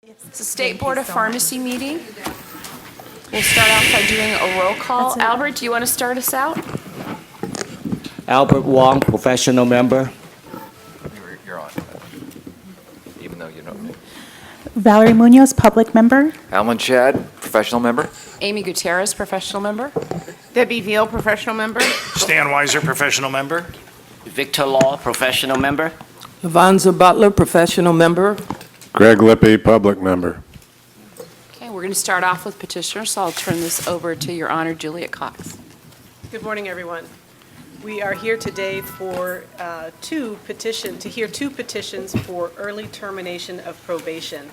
It's a State Board of Pharmacy meeting. We'll start off by doing a roll call. Albert, do you want to start us out? Albert Wong, professional member. You're on, even though you know. Valerie Munoz, public member. Alan Chad, professional member. Amy Gutierrez, professional member. Debbie Veal, professional member. Stan Weiser, professional member. Victor Law, professional member. Lavanza Butler, professional member. Greg Lippy, public member. Okay, we're going to start off with petitioners, so I'll turn this over to Your Honor, Juliet Cox. Good morning, everyone. We are here today for to hear two petitions for early termination of probation.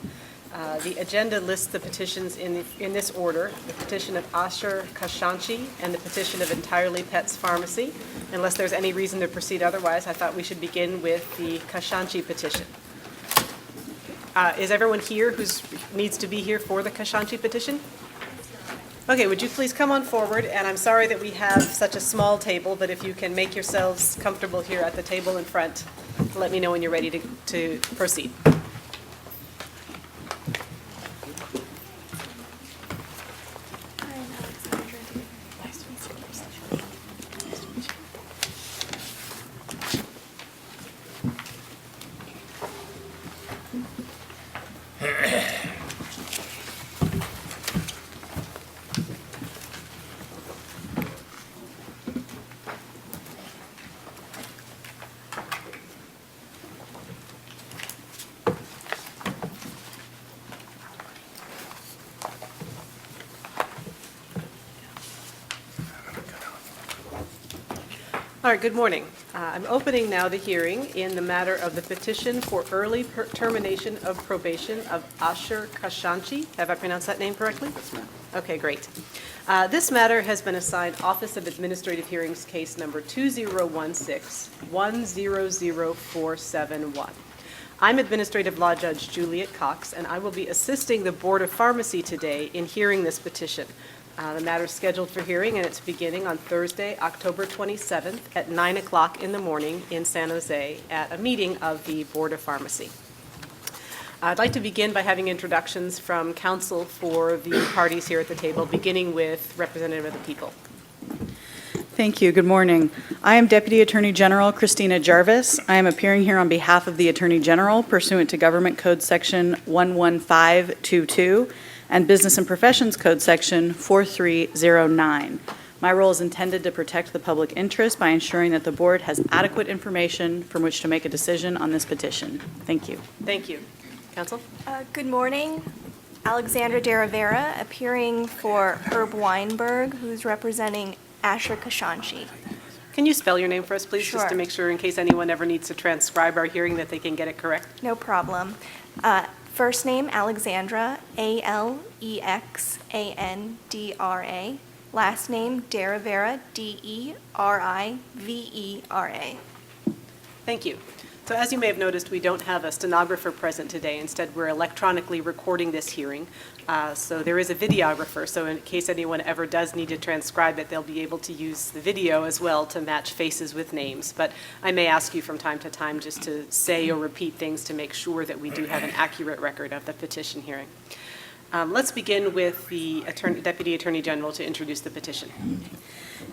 The agenda lists the petitions in this order: the petition of Asher Kashanchi and the petition of Entirely Pets Pharmacy. Unless there's any reason to proceed otherwise, I thought we should begin with the Kashanchi petition. Is everyone here who needs to be here for the Kashanchi petition? Okay, would you please come on forward? And I'm sorry that we have such a small table, but if you can make yourselves comfortable here at the table in front, let me know when you're ready to proceed. All right, good morning. I'm opening now the hearing in the matter of the petition for early termination of probation of Asher Kashanchi. Have I pronounced that name correctly? Yes, ma'am. Okay, great. This matter has been assigned Office of Administrative Hearings case number 2016-100471. I'm Administrative Law Judge Juliet Cox, and I will be assisting the Board of Pharmacy today in hearing this petition. The matter is scheduled for hearing, and it's beginning on Thursday, October 27th at 9 o'clock in the morning in San Jose at a meeting of the Board of Pharmacy. I'd like to begin by having introductions from counsel for the parties here at the table, beginning with Representative of the People. Thank you. Good morning. I am Deputy Attorney General Christina Jarvis. I am appearing here on behalf of the Attorney General pursuant to Government Code Section 11522 and Business and Professions Code Section 4309. My role is intended to protect the public interest by ensuring that the board has adequate information from which to make a decision on this petition. Thank you. Thank you. Counsel? Good morning. Alexandra De Rivera, appearing for Herb Weinberg, who's representing Asher Kashanchi. Can you spell your name for us, please, Sure. just to make sure in case anyone ever needs to transcribe our hearing that they can get it correct? No problem. First name, Alexandra, Alexandra. Last name, De Rivera, Derivera. Thank you. So as you may have noticed, we don't have a stenographer present today. Instead, we're electronically recording this hearing. So there is a videographer, so in case anyone ever does need to transcribe it, they'll be able to use the video as well to match faces with names. But I may ask you from time to time just to say or repeat things to make sure that we do have an accurate record of the petition hearing. Let's begin with the Deputy Attorney General to introduce the petition.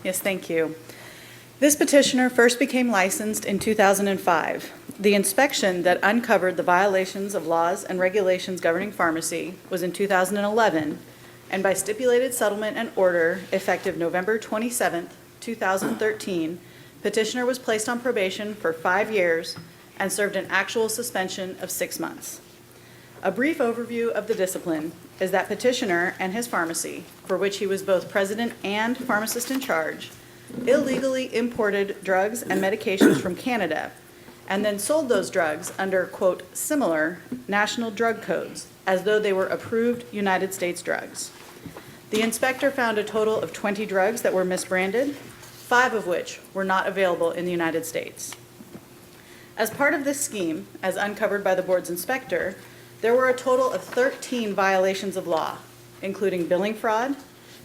Yes, thank you. This petitioner first became licensed in 2005. The inspection that uncovered the violations of laws and regulations governing pharmacy was in 2011, and by stipulated settlement and order effective November 27, 2013, petitioner was placed on probation for 5 years and served an actual suspension of 6 months. A brief overview of the discipline is that petitioner and his pharmacy, for which he was both president and pharmacist in charge, illegally imported drugs and medications from Canada and then sold those drugs under, quote, similar national drug codes as though they were approved United States drugs. The inspector found a total of 20 drugs that were misbranded, 5 of which were not available in the United States. As part of this scheme, as uncovered by the board's inspector, there were a total of 13 violations of law, including billing fraud,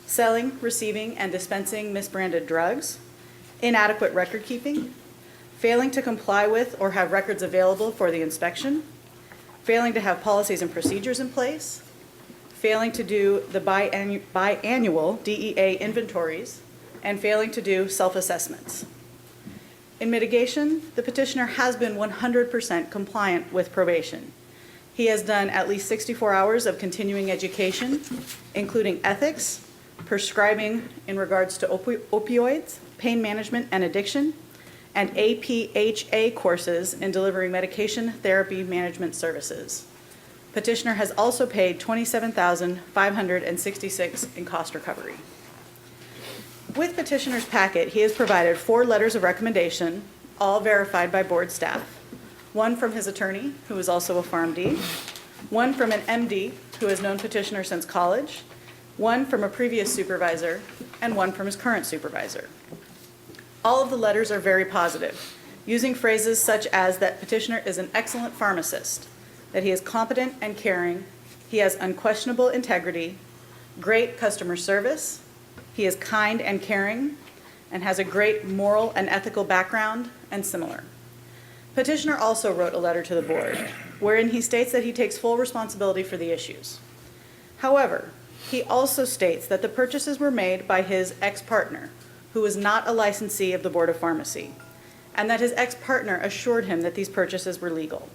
selling, receiving, and dispensing misbranded drugs, inadequate record keeping, failing to comply with or have records available for the inspection, failing to have policies and procedures in place, failing to do the biannual DEA inventories, and failing to do self-assessments. In mitigation, the petitioner has been 100% compliant with probation. He has done at least 64 hours of continuing education, including ethics, prescribing in regards to opioids, pain management and addiction, and APHA courses in delivering medication therapy management services. Petitioner has also paid $27,566 in cost recovery. With petitioner's packet, he has provided 4 letters of recommendation, all verified by board staff. 1 from his attorney, who is also a PharmD, 1 from an MD, who has known petitioner since college, 1 from a previous supervisor, and 1 from his current supervisor. All of the letters are very positive, using phrases such as that petitioner is an excellent pharmacist, that he is competent and caring, he has unquestionable integrity, great customer service, he is kind and caring, and has a great moral and ethical background, and similar. Petitioner also wrote a letter to the board, wherein he states that he takes full responsibility for the issues. However, he also states that the purchases were made by his ex-partner, who is not a licensee of the Board of Pharmacy, and that his ex-partner assured him that these purchases were legal.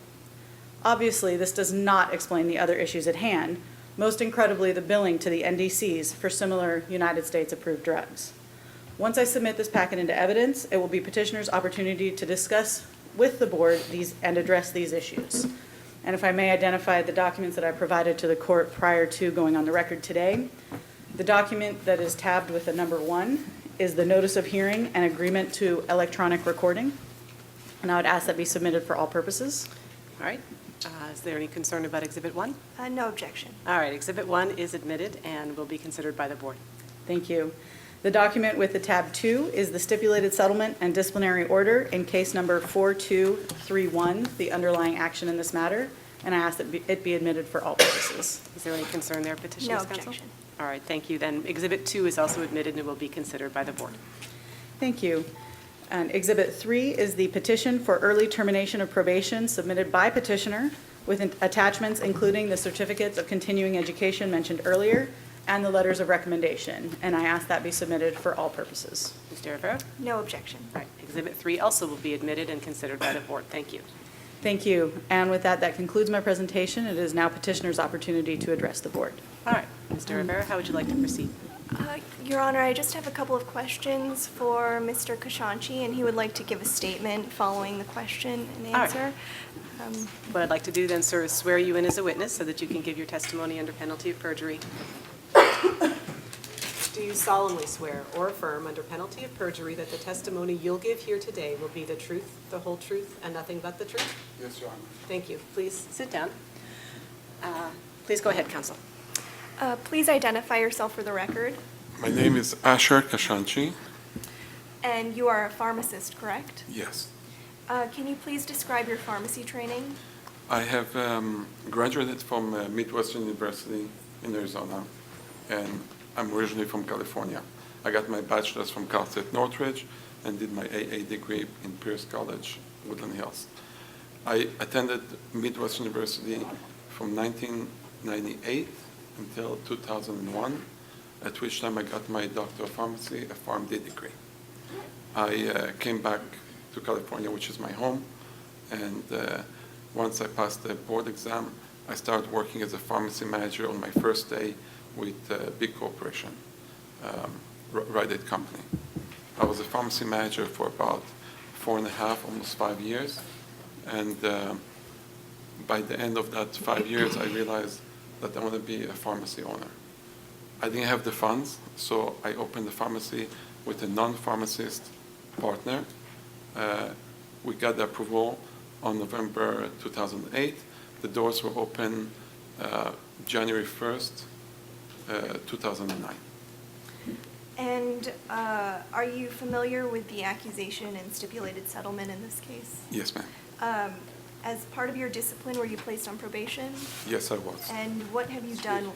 Obviously, this does not explain the other issues at hand, most incredibly the billing to the NDCs for similar United States-approved drugs. Once I submit this packet into evidence, it will be petitioner's opportunity to discuss with the board and address these issues. And if I may identify the documents that I provided to the court prior to going on the record today, the document that is tabbed with the number 1 is the notice of hearing and agreement to electronic recording. And I would ask that be submitted for all purposes. All right. Is there any concern about Exhibit 1? No objection. All right, Exhibit 1 is admitted and will be considered by the board. Thank you. The document with the tab 2 is the stipulated settlement and disciplinary order in case number 4231, the underlying action in this matter, and I ask that it be admitted for all purposes. Is there any concern there, Petitioner's No Counsel? objection. All right, thank you. Then Exhibit 2 is also admitted and will be considered by the board. Thank you. And Exhibit 3 is the petition for early termination of probation submitted by petitioner with attachments including the certificates of continuing education mentioned earlier and the letters of recommendation. And I ask that be submitted for all purposes. Ms. De Rivera? No objection. All right, Exhibit 3 also will be admitted and considered by the board. Thank you. Thank you. And with that, that concludes my presentation. It is now petitioner's opportunity to address the board. All right, Ms. De Rivera, how would you like to proceed? Your Honor, I just have a couple of questions for Mr. Kashanchi, and he would like to give a statement following the question and All right. answer. What I'd like to do then, sir, is swear you in as a witness so that you can give your testimony under penalty of perjury. Do you solemnly swear or affirm under penalty of perjury that the testimony you'll give here today will be the truth, the whole truth, and nothing but the truth? Yes, Your Honor. Thank you. Please sit down. Please go ahead, counsel. Please identify yourself for the record. My name is Asher Kashanchi. And you are a pharmacist, correct? Yes. Can you please describe your pharmacy training? I have graduated from Midwestern University in Arizona, and I'm originally from California. I got my bachelor's from Cal State Northridge and did my AA degree in Pierce College, Woodland Hills. I attended Midwestern University from 1998 until 2001, at which time I got my Doctor of Pharmacy, a PharmD degree. I came back to California, which is my home, and once I passed the board exam, I started working as a pharmacy manager on my first day with a big corporation, Rite Aid Company. I was a pharmacy manager for about 4.5, almost 5 years, and by the end of that 5 years, I realized that I want to be a pharmacy owner. I didn't have the funds, so I opened the pharmacy with a non-pharmacist partner. We got the approval on November 2008. The doors were open January 1st, 2009. And are you familiar with the accusation and stipulated settlement in this case? Yes, ma'am. As part of your discipline, were you placed on probation? Yes, I was. And what have you done?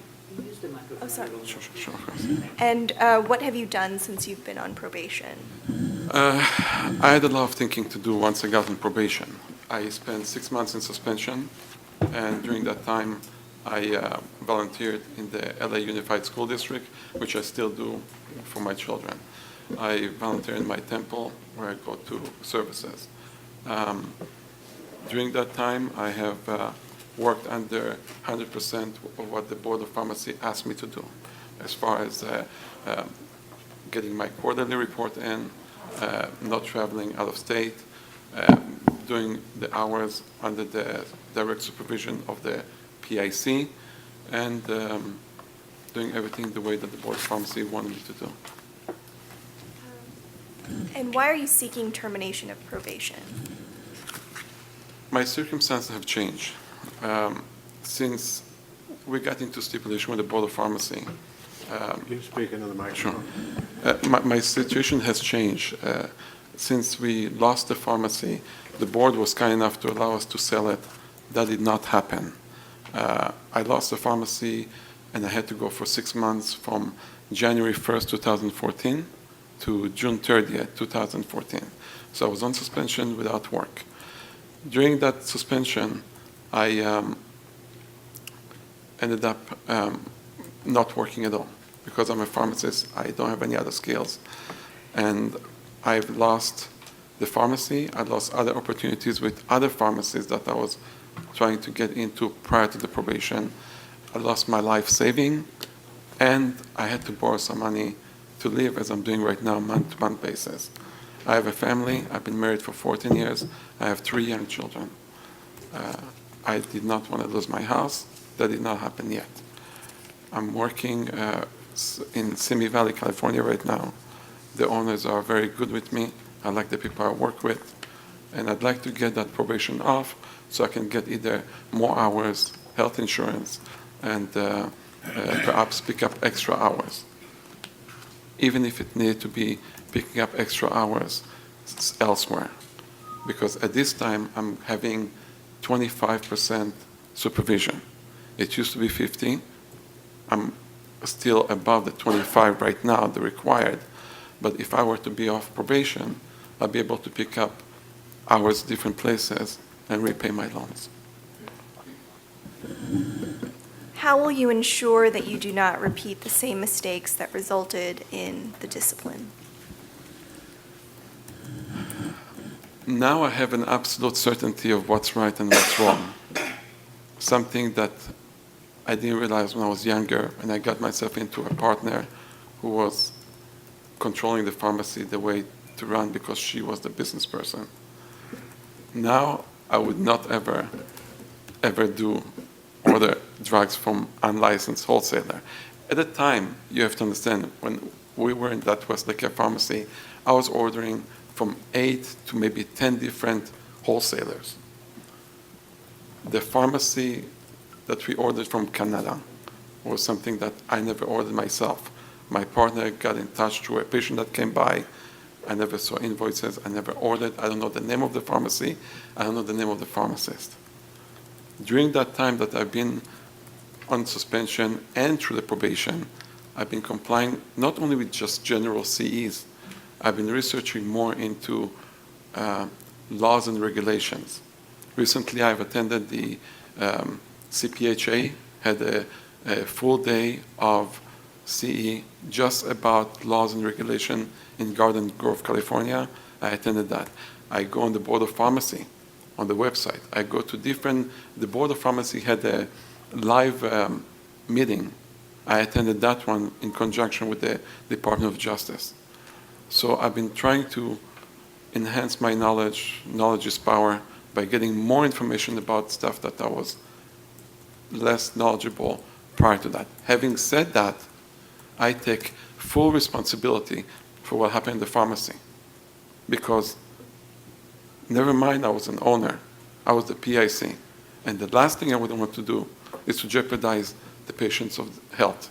Oh, sorry. Sure. And what have you done since you've been on probation? I had a lot of thinking to do once I got on probation. I spent 6 months in suspension, And during that time, I volunteered in the LA Unified School District, which I still do for my children. I volunteer in my temple where I go to services. During that time, I have worked under 100% of what the Board of Pharmacy asked me to do, as far as getting my quarterly report in, not traveling out of state, doing the hours under the direct supervision of the PIC, and doing everything the way that the Board of Pharmacy wanted me to do. And why are you seeking termination of probation? My circumstances have changed. Since we got into stipulation with the Board of Pharmacy. Can you speak into the microphone? Sure. My situation has changed. Since we lost the pharmacy, the board was kind enough to allow us to sell it. That did not happen. I lost the pharmacy, and I had to go for 6 months from January 1st, 2014 to June 30th, 2014. So I was on suspension without work. During that suspension, I ended up not working at all. Because I'm a pharmacist, I don't have any other skills. And I've lost the pharmacy. I lost other opportunities with other pharmacies that I was trying to get into prior to the probation. I lost my life saving, and I had to borrow some money to live, as I'm doing right now, month-to-month basis. I have a family. I've been married for 14 years. I have 3 young children. I did not want to lose my house. That did not happen yet. I'm working in Simi Valley, California right now. The owners are very good with me. I like the people I work with. And I'd like to get that probation off so I can get either more hours, health insurance, and perhaps pick up extra hours. Even if it needed to be picking up extra hours elsewhere. Because at this time, I'm having 25% supervision. It used to be 50. I'm still above the 25 right now, the required. But if I were to be off probation, I'll be able to pick up hours different places and repay my loans. How will you ensure that you do not repeat the same mistakes that resulted in the discipline? Now I have an absolute certainty of what's right and what's wrong. Something that I didn't realize when I was younger, and I got myself into a partner who was controlling the pharmacy the way to run because she was the business person. Now I would not ever order drugs from unlicensed wholesaler. At the time, you have to understand, when we were in that Westlake Care pharmacy, I was ordering from 8 to maybe 10 different wholesalers. The pharmacy that we ordered from Canada was something that I never ordered myself. My partner got in touch through a patient that came by. I never saw invoices. I never ordered. I don't know the name of the pharmacy. I don't know the name of the pharmacist. During that time that I've been on suspension and through the probation, I've been complying not only with just general CEs, I've been researching more into laws and regulations. Recently, I've attended the CPHA, had a full day of CE just about laws and regulation in Garden Grove, California. I attended that. I go on the Board of Pharmacy on the website. I go to the Board of Pharmacy had a live meeting. I attended that one in conjunction with the Department of Justice. So I've been trying to enhance my knowledge. Knowledge is power, by getting more information about stuff that I was less knowledgeable prior to that. Having said that, I take full responsibility for what happened in the pharmacy. Because never mind I was an owner, I was the PIC. And the last thing I would want to do is to jeopardize the patient's health.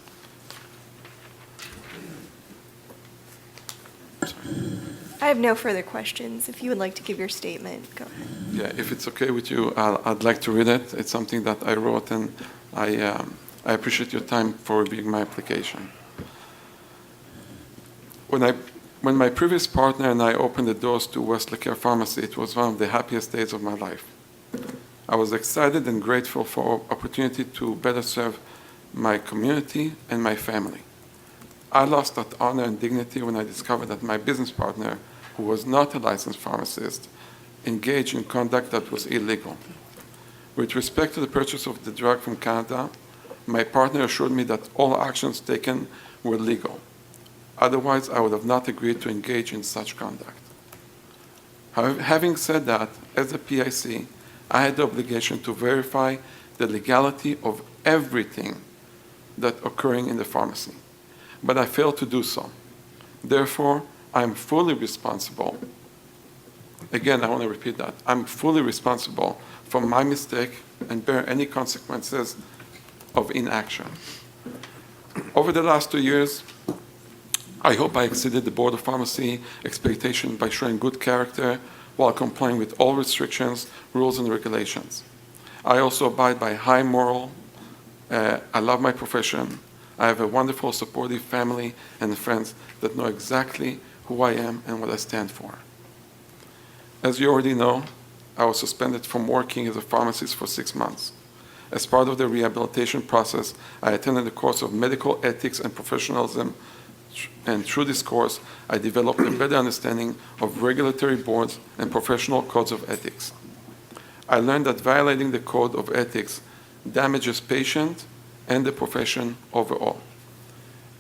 I have no further questions. If you would like to give your statement, go ahead. Yeah, if it's okay with you, I'd like to read it. It's something that I wrote, and I appreciate your time for reviewing my application. When my previous partner and I opened the doors to Westlake Care Pharmacy, it was one of the happiest days of my life. I was excited and grateful for opportunity to better serve my community and my family. I lost that honor and dignity when I discovered that my business partner, who was not a licensed pharmacist, engaged in conduct that was illegal. With respect to the purchase of the drug from Canada, my partner assured me that all actions taken were legal. Otherwise, I would have not agreed to engage in such conduct. However, having said that, as a PIC, I had the obligation to verify the legality of everything that occurring in the pharmacy, but I failed to do so. Therefore, I am fully responsible. Again, I want to repeat that. I'm fully responsible for my mistake and bear any consequences of inaction. Over the last 2 years, I hope I exceeded the Board of Pharmacy expectation by showing good character while complying with all restrictions, rules, and regulations. I also abide by high moral. I love my profession. I have a wonderful, supportive family and friends that know exactly who I am and what I stand for. As you already know, I was suspended from working as a pharmacist for 6 months. As part of the rehabilitation process, I attended a course of medical ethics and professionalism, and through this course, I developed a better understanding of regulatory boards and professional codes of ethics. I learned that violating the code of ethics damages patient and the profession overall.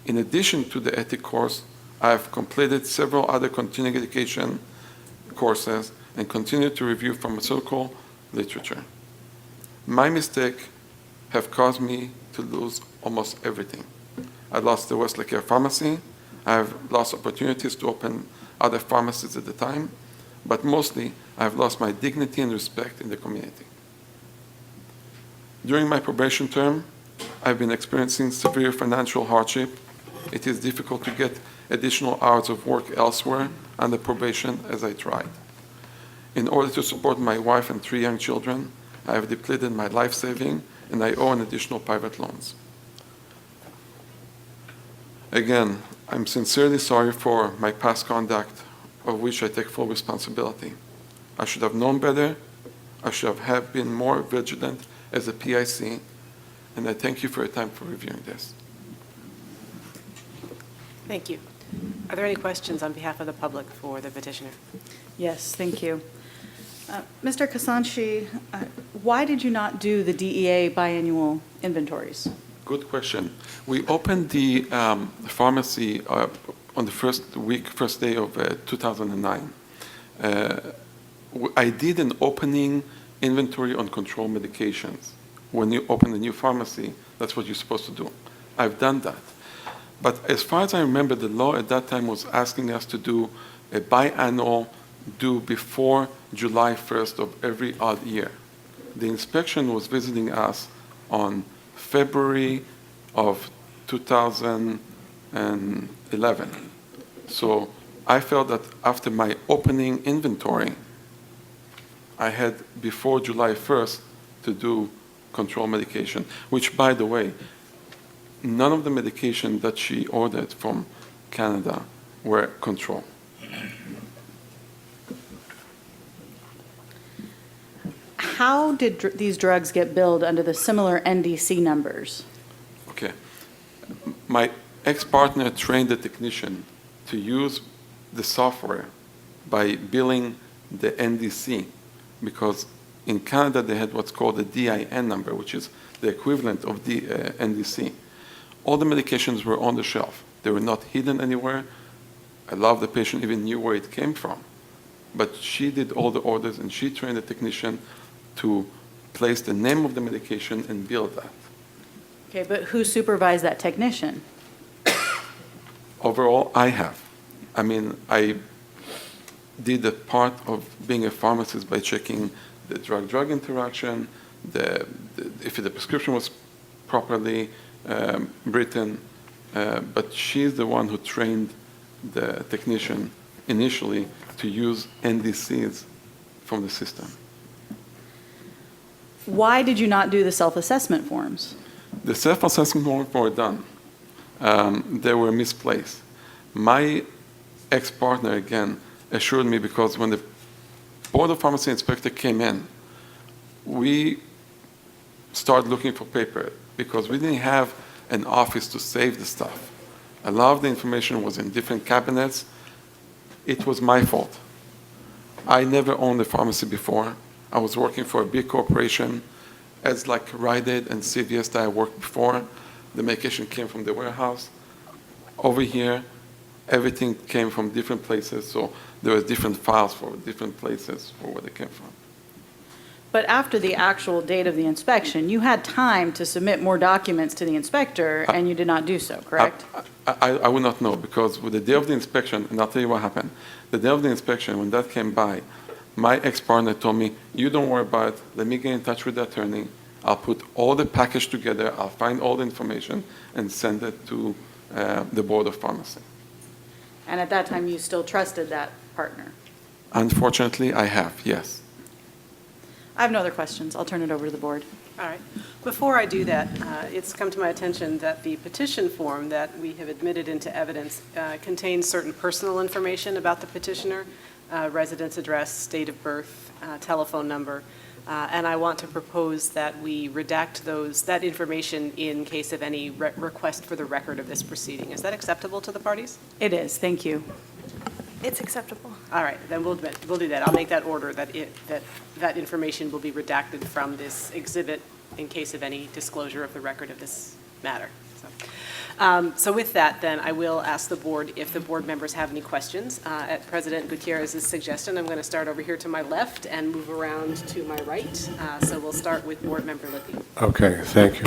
In addition to the ethics course, I have completed several other continuing education courses and continue to review pharmaceutical literature. My mistakes have caused me to lose almost everything. I lost the Wesley Care Pharmacy. I have lost opportunities to open other pharmacies at the time, but mostly I have lost my dignity and respect in the community. During my probation term, I've been experiencing severe financial hardship. It is difficult to get additional hours of work elsewhere under probation as I tried. In order to support my wife and 3 young children, I have depleted my life saving and I owe an additional private loans. Again, I'm sincerely sorry for my past conduct, of which I take full responsibility. I should have known better. I should have been more vigilant as a PIC, and I thank you for your time for reviewing this. Thank you. Are there any questions on behalf of the public for the petitioner? Yes, thank you. Mr. Kasanshi, why did you not do the DEA biannual inventories? Good question. We opened the pharmacy on the first day of 2009. I did an opening inventory on controlled medications. When you open a new pharmacy, that's what you're supposed to do. I've done that. But as far as I remember, the law at that time was asking us to do a biannual due before July 1st of every odd year. The inspection was visiting us on February of 2011. So I felt that after my opening inventory, I had before July 1st to do control medication, which, by the way, none of the medication that she ordered from Canada were control. How did these drugs get billed under the similar NDC numbers? Okay. My ex-partner trained the technician to use the software by billing the NDC, because in Canada they had what's called the DIN number, which is the equivalent of the NDC. All the medications were on the shelf. They were not hidden anywhere. I love the patient even knew where it came from. But she did all the orders, and she trained the technician to place the name of the medication and bill that. Okay, but who supervised that technician? Overall, I have. I mean, I did a part of being a pharmacist by checking the drug-drug interaction, if the prescription was properly written, but she's the one who trained the technician initially to use NDCs from the system. Why did you not do the self-assessment forms? The self-assessment forms were done. They were misplaced. My ex-partner, again, assured me, because when the Board of Pharmacy inspector came in, we started looking for paper because we didn't have an office to save the stuff. A lot of the information was in different cabinets. It was my fault. I never owned a pharmacy before. I was working for a big corporation, as like Rite Aid and CVS that I worked before. The medication came from the warehouse. Over here, everything came from different places, so there were different files for different places for where they came from. But after the actual date of the inspection, you had time to submit more documents to the inspector, and you did not do so, correct? I would not know, because with the day of the inspection, and I'll tell you what happened. The day of the inspection, when that came by, my ex-partner told me, you don't worry about it, let me get in touch with the attorney, I'll put all the package together, I'll find all the information, and send it to the Board of Pharmacy. And at that time, you still trusted that partner? Unfortunately, I have, yes. I have no other questions. I'll turn it over to the board. All right. Before I do that, it's come to my attention that the petition form that we have admitted into evidence contains certain personal information about the petitioner, residence address, date of birth, telephone number, and I want to propose that we redact that information in case of any request for the record of this proceeding. Is that acceptable to the parties? It is. Thank you. It's acceptable. All right, then we'll do that. I'll make that order that information will be redacted from this exhibit in case of any disclosure of the record of this matter. So with that, then, I will ask the board if the board members have any questions. At President Gutierrez's suggestion, I'm going to start over here to my left and move around to my right. So we'll start with Board Member Lippy. Okay, thank you.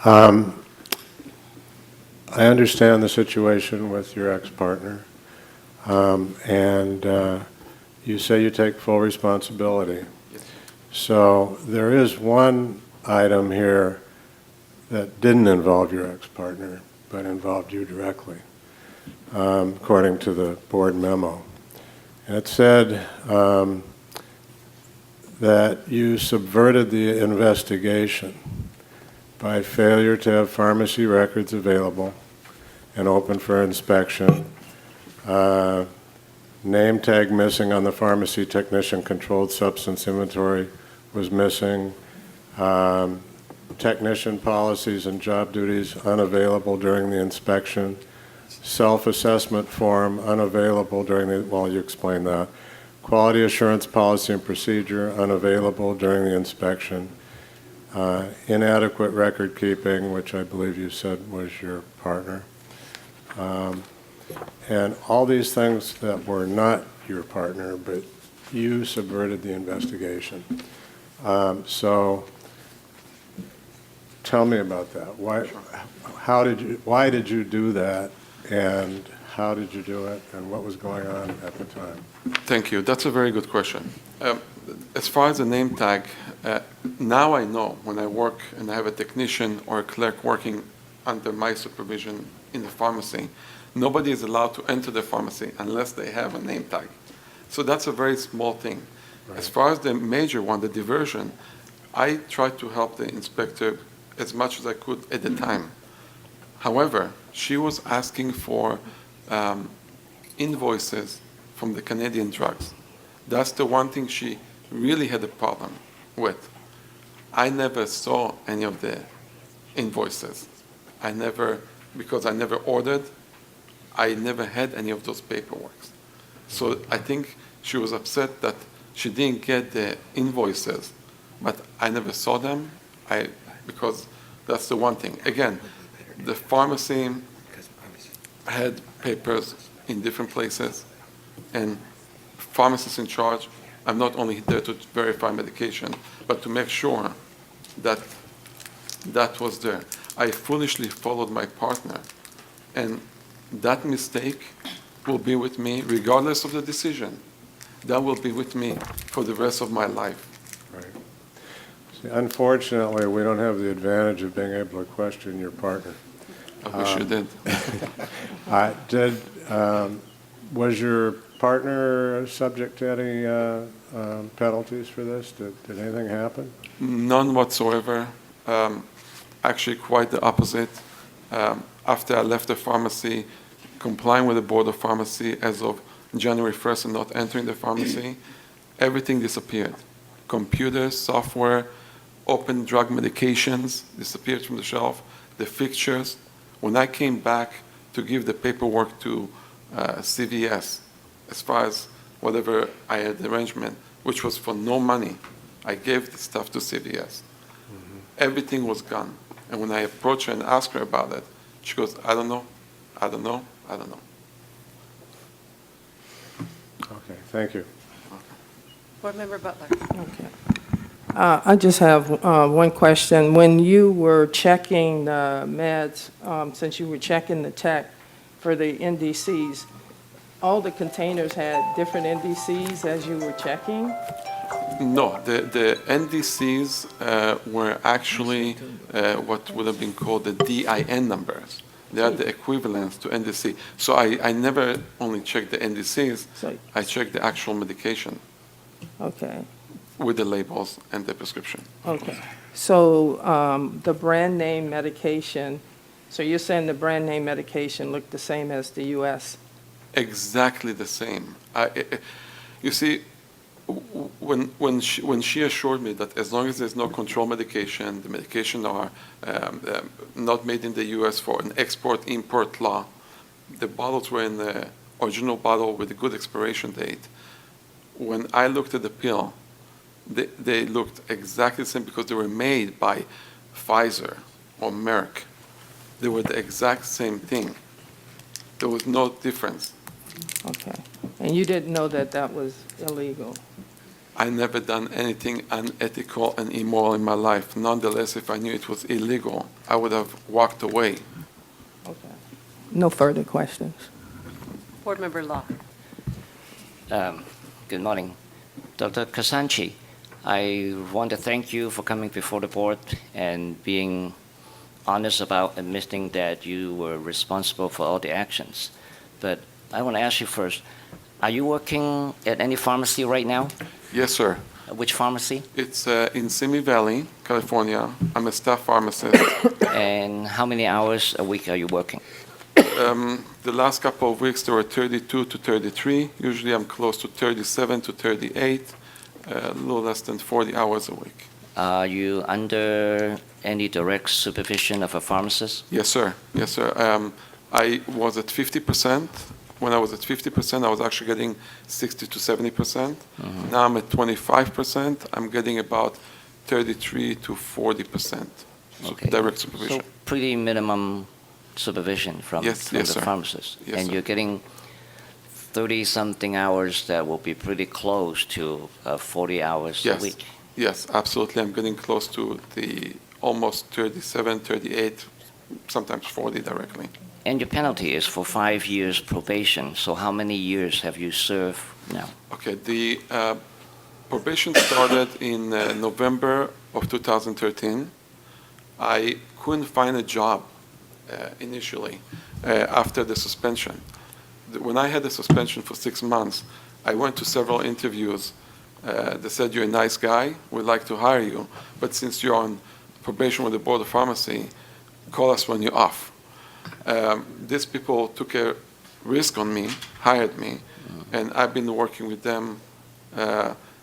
I understand the situation with your ex-partner, and you say you take full responsibility. Yes. So there is one item here that didn't involve your ex-partner, but involved you directly, according to the board memo. And it said that you subverted the investigation by failure to have pharmacy records available and open for inspection, name tag missing on the pharmacy technician controlled substance inventory was missing, technician policies and job duties unavailable during the inspection, self-assessment form unavailable during the, well, you explained that, quality assurance policy and procedure unavailable during the inspection, inadequate record keeping, which I believe you said was your partner, and all these things that were not your partner, but you subverted the investigation. So tell me about that. Why did you do that, and how did you do it, and what was going on at the time? Thank you. That's a very good question. As far as the name tag, now I know when I work and I have a technician or a clerk working under my supervision in the pharmacy, nobody is allowed to enter the pharmacy unless they have a name tag. So that's a very small thing. Right. As far as the major one, the diversion, I tried to help the inspector as much as I could at the time. However, she was asking for invoices from the Canadian drugs. That's the one thing she really had a problem with. I never saw any of the invoices. Because I never ordered, I never had any of those paperwork. So I think she was upset that she didn't get the invoices, but I never saw them, because that's the one thing. Again, the pharmacy had papers in different places, and pharmacists in charge, I'm not only there to verify medication, but to make sure that that was there. I foolishly followed my partner, and that mistake will be with me regardless of the decision. That will be with me for the rest of my life. Right. See, unfortunately, we don't have the advantage of being able to question your partner. I wish you did. Was your partner subject to any penalties for this? Did anything happen? None whatsoever. Actually, quite the opposite. After I left the pharmacy, complying with the Board of Pharmacy as of January 1st and not entering the pharmacy, everything disappeared computers, software, open drug medications disappeared from the shelf, the fixtures. When I came back to give the paperwork to CVS, as far as whatever I had the arrangement, which was for no money, I gave the stuff to CVS. Everything was gone. And when I approached her and asked her about it, she goes, I don't know, I don't know, I don't know. Okay, thank you. Board Member Butler. Okay. I just have one question. When you were checking the meds, since you were checking the tech for the NDCs, all the containers had different NDCs as you were checking? No, the NDCs were actually what would have been called the DIN numbers. They are the equivalents to NDC. So I never only checked the NDCs, So- I checked the actual medication Okay, with the labels and the prescription. okay. So the brand name medication, so you're saying the brand name medication looked the same as the US? Exactly the same. You see, when she assured me that as long as there's no control medication, the medication are not made in the U.S. for an export-import law, the bottles were in the original bottle with a good expiration date. When I looked at the pill, they looked exactly the same because they were made by Pfizer or Merck. They were the exact same thing. There was no difference. Okay. And you didn't know that that was illegal? I never done anything unethical and immoral in my life. Nonetheless, if I knew it was illegal, I would have walked away. Okay. No further questions? Board Member Law. Good morning. Dr. Kasanchi, I want to thank you for coming before the board and being honest about admitting that you were responsible for all the actions. But I want to ask you first, are you working at any pharmacy right now? Yes, sir. Which pharmacy? It's in Simi Valley, California. I'm a staff pharmacist. And how many hours a week are you working? The last couple of weeks, there were 32 to 33. Usually I'm close to 37 to 38, a little less than 40 hours a week. Are you under any direct supervision of a pharmacist? Yes, sir. Yes, sir. I was at 50%. When I was at 50%, I was actually getting 60 to 70%. Now I'm at 25%. I'm getting about 33 to 40% Okay. direct supervision. So pretty minimum supervision from, Yes, from yes, the sir. pharmacist. Yes, and sir. you're getting 30-something hours that will be pretty close to 40 hours a Yes. week. Yes, absolutely. I'm getting close to the almost 37, 38, sometimes 40 directly. And your penalty is for 5 years probation. So how many years have you served now? Okay, the probation started in November of 2013. I couldn't find a job initially after the suspension. When I had the suspension for 6 months, I went to several interviews. They said, you're a nice guy, we'd like to hire you, but since you're on probation with the Board of Pharmacy, call us when you're off. These people took a risk on me, hired me, and I've been working with them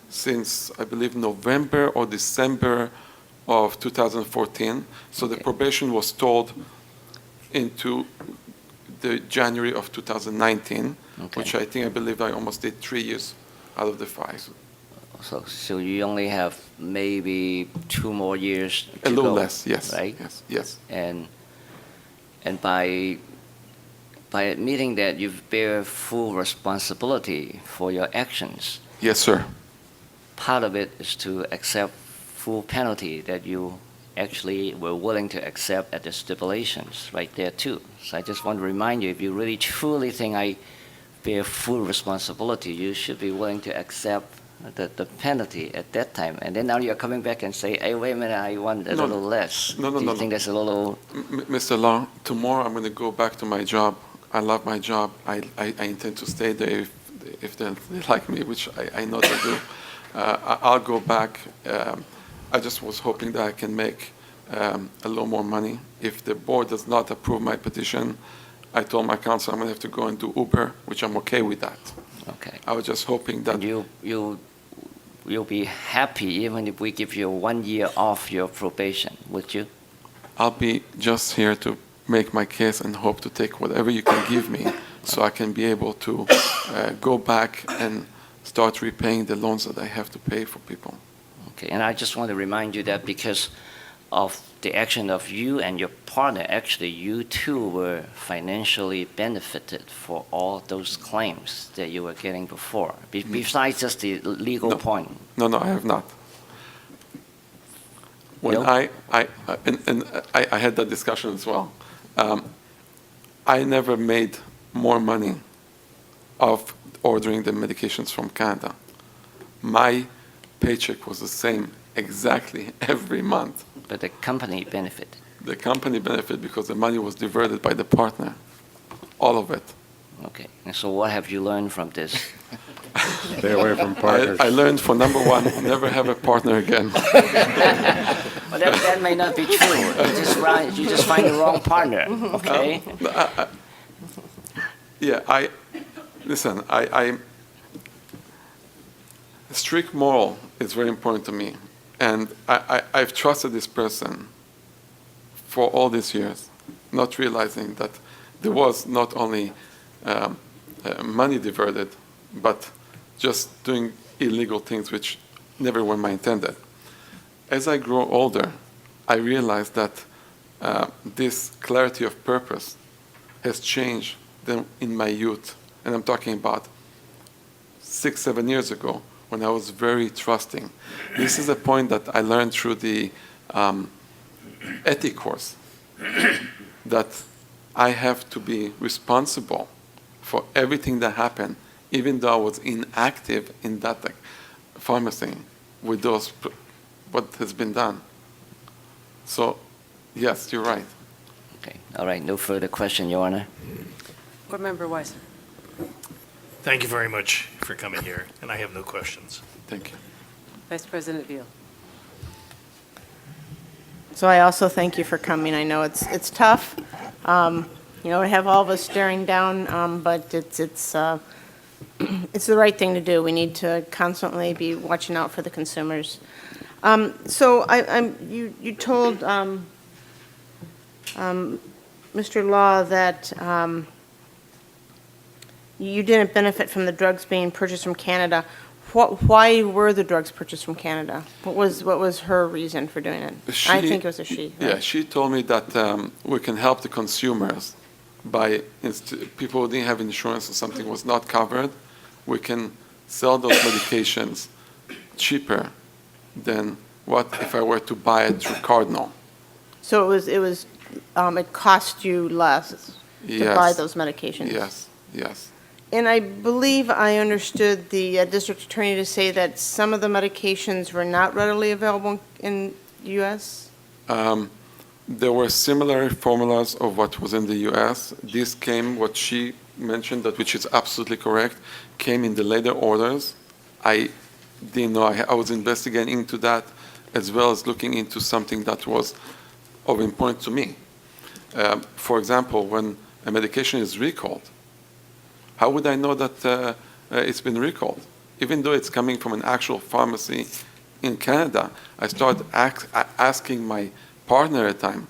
since, I believe, November or December of 2014. So the probation was told into the January of 2019, which I think, I believe I almost did 3 years out of the 5. So you only have maybe 2 more years to A little go, less, yes. right? Yes, yes. And by admitting that you bear full responsibility for your actions, Yes, sir. part of it is to accept full penalty that you actually were willing to accept at the stipulations right there too. So I just want to remind you, if you really truly think I bear full responsibility, you should be willing to accept the penalty at that time. And then now you're coming back and say, hey, wait a minute, I want a No, little less. no, no, Do you no, think no. that's a little... Mr. Long, tomorrow I'm going to go back to my job. I love my job. I intend to stay there if they like me, which I know they do. I'll go back. I just was hoping that I can make a little more money. If the board does not approve my petition, I told my counsel I'm going to have to go and do Uber, which I'm okay with that. Okay. I was just hoping that And you you'll be happy even if we give you 1 year off your probation, would you? I'll be just here to make my case and hope to take whatever you can give me so I can be able to go back and start repaying the loans that I have to pay for people. Okay, and I just want to remind you that because of the action of you and your partner, actually, you too were financially benefited for all those claims that you were getting before, besides just the legal No. point. No, I have not. When No? I had that discussion as well. I never made more money of ordering the medications from Canada. My paycheck was the same exactly every month. But the company benefited. The company benefited because the money was diverted by the partner, all of it. Okay, and so what have you learned from this? Stay away from partners. I learned for number one, never have a partner again. Well, that may not be true. You just find the wrong partner, okay? Yeah, listen, strict moral is very important to me. And I've trusted this person for all these years, not realizing that there was not only money diverted, but just doing illegal things which never were my intended. As I grow older, I realized that this clarity of purpose has changed than in my youth. And I'm talking about 6-7 years ago, when I was very trusting. This is a point that I learned through the ethic course, that I have to be responsible for everything that happened, even though I was inactive in that pharmacy with what has been done. So, yes, you're right. Okay, all right, no further question, Your Honor. Board Member Weiser. Thank you very much for coming here, and I have no questions. Thank you. Vice President Veal. So I also thank you for coming. I know it's tough. You know, to have all of us staring down, but it's the right thing to do. We need to constantly be watching out for the consumers. So you told Mr. Law that you didn't benefit from the drugs being purchased from Canada. Why were the drugs purchased from Canada? What was her reason for doing it? I think it was a she. Right? Yeah, she told me that we can help the consumers by people who didn't have insurance or something was not covered. We can sell those medications cheaper than what if I were to buy it through Cardinal. So it cost you less to buy those medications? Yes. And I believe I understood the district attorney to say that some of the medications were not readily available in the U.S.? There were similar formulas of what was in the U.S. This came, what she mentioned, that which is absolutely correct, came in the later orders. I didn't know. I was investigating into that as well as looking into something that was of importance to me. For example, when a medication is recalled, how would I know that it's been recalled? Even though it's coming from an actual pharmacy in Canada, I started asking my partner at the time,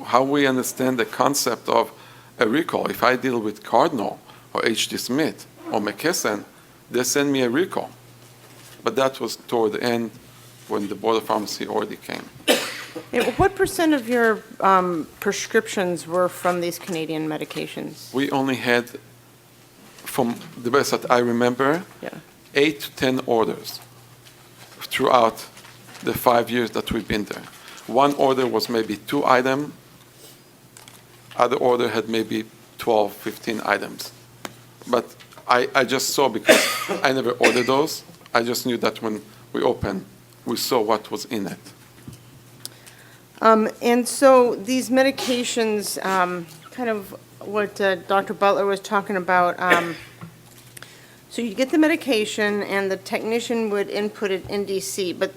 how we understand the concept of a recall. If I deal with Cardinal or H.D. Smith or McKesson, they send me a recall. But that was toward the end when the Board of Pharmacy already came. What percent of your prescriptions were from these Canadian medications? We only had, from the best that I remember, 8 to 10 orders throughout the 5 years that we've been there. One order was maybe 2 items. Other order had maybe 12, 15 items. But I just saw, because I never ordered those, I just knew that when we opened, we saw what was in it. And so these medications, kind of what Dr. Butler was talking about, so you get the medication and the technician would input it in DC, but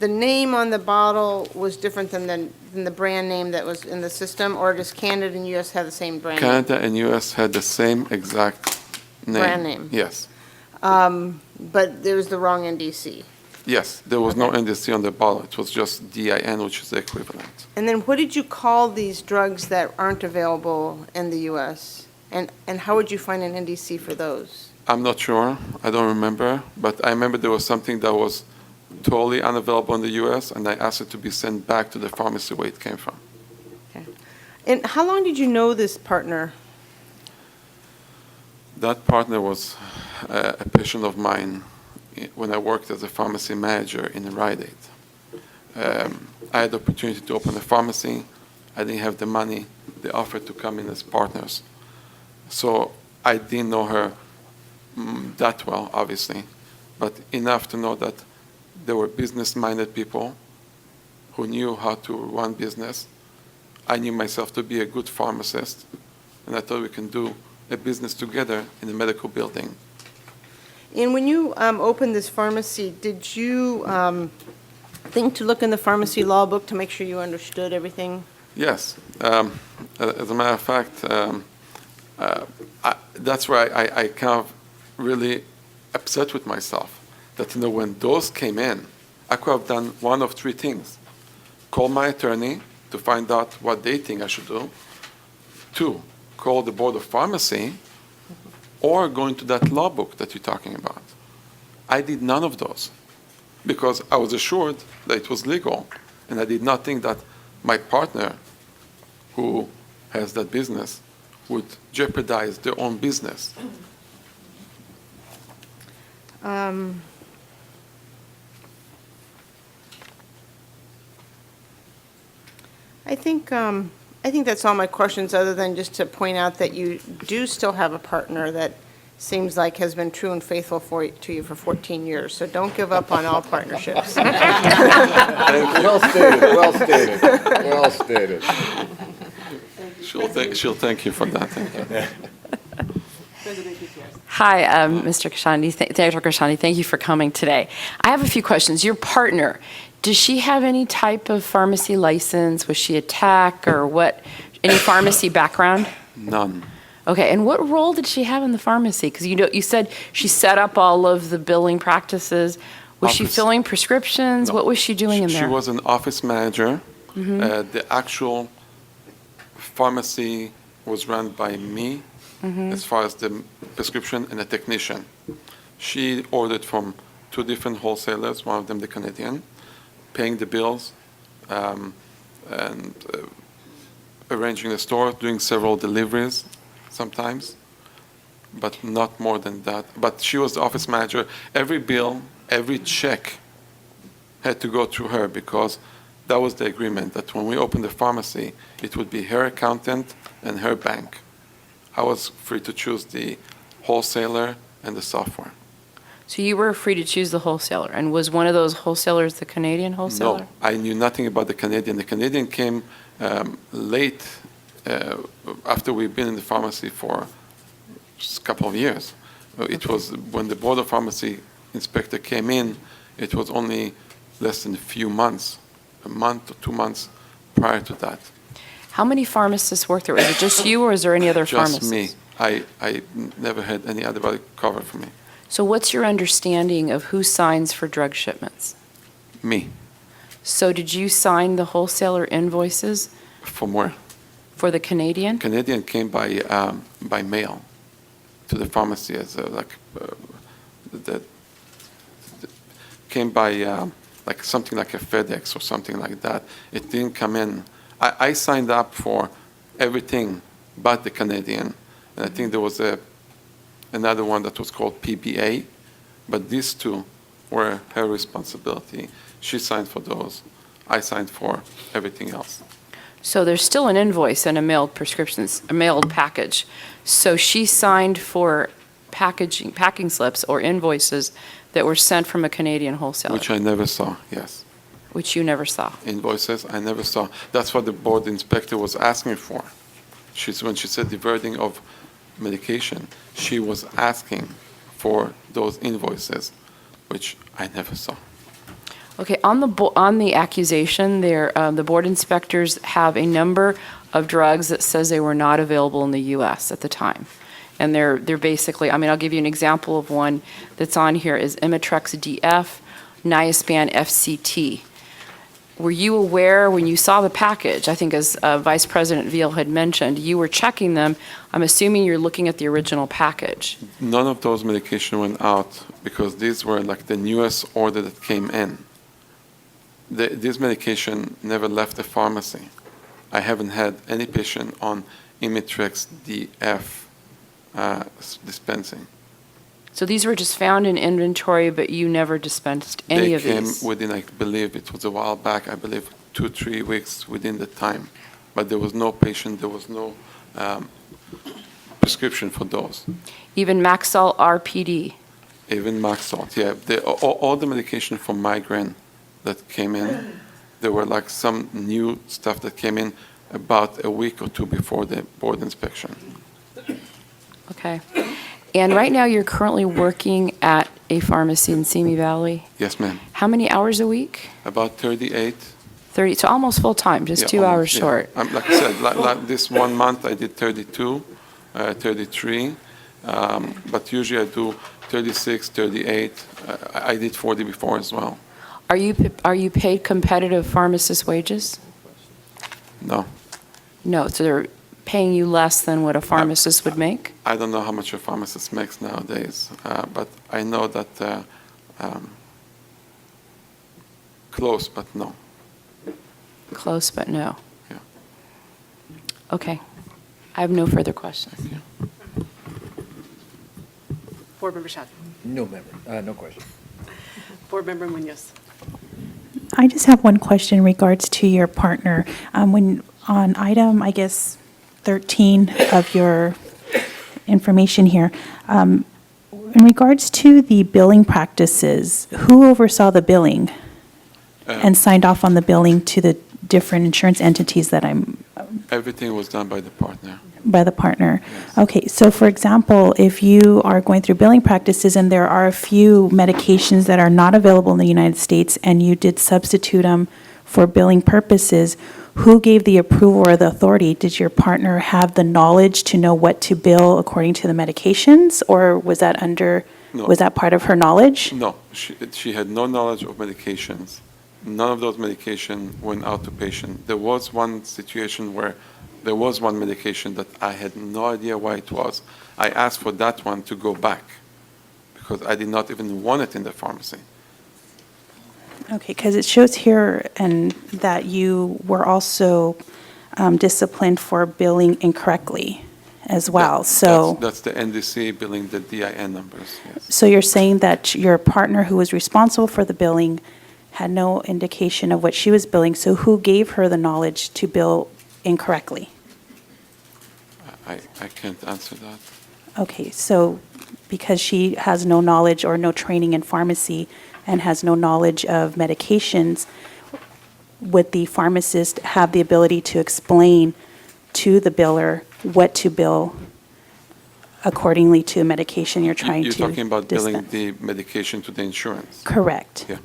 the name on the bottle was different than the brand name that was in the system, or does Canada and U.S. have the same brand name? Canada and U.S. had the same exact name. Brand name. Yes. but there was the wrong NDC. Yes, there was no NDC on the bottle. It was just DIN, which is the equivalent. And then what did you call these drugs that aren't available in the US? And how would you find an NDC for those? I'm not sure. I don't remember. But I remember there was something that was totally unavailable in the US, and I asked it to be sent back to the pharmacy where it came from. And how long did you know this partner? That partner was a patient of mine when I worked as a pharmacy manager in Rite Aid. I had the opportunity to open a pharmacy. I didn't have the money. They offered to come in as partners. So I didn't know her that well, obviously, but enough to know that they were business-minded people who knew how to run business. I knew myself to be a good pharmacist, and I thought we can do a business together in a medical building. And when you opened this pharmacy, did you think to look in the pharmacy law book to make sure you understood everything? Yes. As a matter of fact, that's where I kind of really upset with myself. That, when those came in, I could have done one of three things. Call my attorney to find out what they think I should do. 2, call the Board of Pharmacy, or go into that law book that you're talking about. I did none of those because I was assured that it was legal, and I did not think that my partner, who has that business, would jeopardize their own business. I think that's all my questions, other than just to point out that you do still have a partner that seems like has been true and faithful to you for 14 years. So don't give up on all partnerships. Well stated, well stated, well stated. She'll thank you for that. Thank you. Hi, Mr. Kashani, Dr. Kashani, thank you for coming today. I have a few questions. Your partner, does she have any type of pharmacy license? Was she a tech or what? Any pharmacy background? None. Okay, and what role did she have in the pharmacy? Because you said she set up all of the billing practices. Was she filling prescriptions? No. What was she doing in there? She was an office manager. The actual pharmacy was run by me as far as the prescription and a technician. She ordered from 2 different wholesalers, one of them the Canadian, paying the bills and arranging the store, doing several deliveries sometimes, but not more than that. But she was the office manager. Every bill, every check had to go through her because that was the agreement, that when we opened the pharmacy, it would be her accountant and her bank. I was free to choose the wholesaler and the software. So you were free to choose the wholesaler, and was one of those wholesalers the Canadian wholesaler? No, I knew nothing about the Canadian. The Canadian came late after we've been in the pharmacy for just a couple of years. It was when the Board of Pharmacy inspector came in, it was only less than a few months, a month or 2 months prior to that. How many pharmacists work there? Is it just you, or is there any other pharmacists? Just me. I never had any other cover for me. So what's your understanding of who signs for drug shipments? Me. So did you sign the wholesaler invoices From where? for the Canadian? Canadian came by mail to the pharmacy as came by something like a FedEx or something like that. It didn't come in. I signed up for everything but the Canadian, and I think there was another one that was called PBA, but these 2 were her responsibility. She signed for those. I signed for everything else. So there's still an invoice and a mailed package. So she signed for packing slips or invoices that were sent from a Canadian wholesaler. Which I never saw, yes. Which you never saw. Invoices, I never saw. That's what the board inspector was asking for. When she said diverting of medication, she was asking for those invoices, which I never saw. Okay, on the accusation there, the board inspectors have a number of drugs that says they were not available in the U.S. at the time. And they're basically, I mean, I'll give you an example of one that's on here is Imitrex DF, Niaspan FCT. Were you aware when you saw the package, I think as Vice President Veal had mentioned, you were checking them. I'm assuming you're looking at the original package. None of those medication went out because these were like the newest order that came in. This medication never left the pharmacy. I haven't had any patient on Imitrex DF dispensing. So these were just found in inventory, but you never dispensed any of these? They came within, I believe, it was a while back, I believe 2-3 weeks within the time. But there was no patient, there was no prescription for those. Even Maxol RPD? Even Maxalt, yeah. All the medication for migraine that came in, there were like some new stuff that came in about a week or two before the board inspection. Okay. And right now, you're currently working at a pharmacy in Simi Valley? Yes, ma'am. How many hours a week? About 38. 30, so almost full-time, just Yeah, 2 hours almost, yeah. short. Like I said, this 1 month I did 32, 33. But usually I do 36, 38. I did 40 before as well. Are you paid competitive pharmacist wages? No. No, so they're paying you less than what a pharmacist would make? I don't know how much a pharmacist makes nowadays, but I know that close, but no. Close, but no. Yeah. Okay. I have no further questions. Board Member Shad. No member, no question. Board Member Munoz. I just have one question in regards to your partner. When on item, I guess, 13 of your information here, in regards to the billing practices, who oversaw the billing and signed off on the billing to the different insurance entities that Everything was done by the partner. by the partner? Okay, so for example, if you are going through billing practices and there are a few medications that are not available in the United States and you did substitute them for billing purposes, who gave the approval or the authority? Did your partner have the knowledge to know what to bill according to the medications, or was that No. was that part of her knowledge? No, she had no knowledge of medications. None of those medication went out to patient. There was one situation where there was one medication that I had no idea why it was. I asked for that one to go back because I did not even want it in the pharmacy. Okay, because it shows here and that you were also disciplined for billing incorrectly as well, so. That's the NDC billing the DIN numbers, yes. So you're saying that your partner who was responsible for the billing had no indication of what she was billing, so who gave her the knowledge to bill incorrectly? I can't answer that. Okay, so because she has no knowledge or no training in pharmacy and has no knowledge of medications, would the pharmacist have the ability to explain to the biller what to bill accordingly to the medication you're trying to You're talking about billing dispense? the medication to the insurance? Correct. Yeah.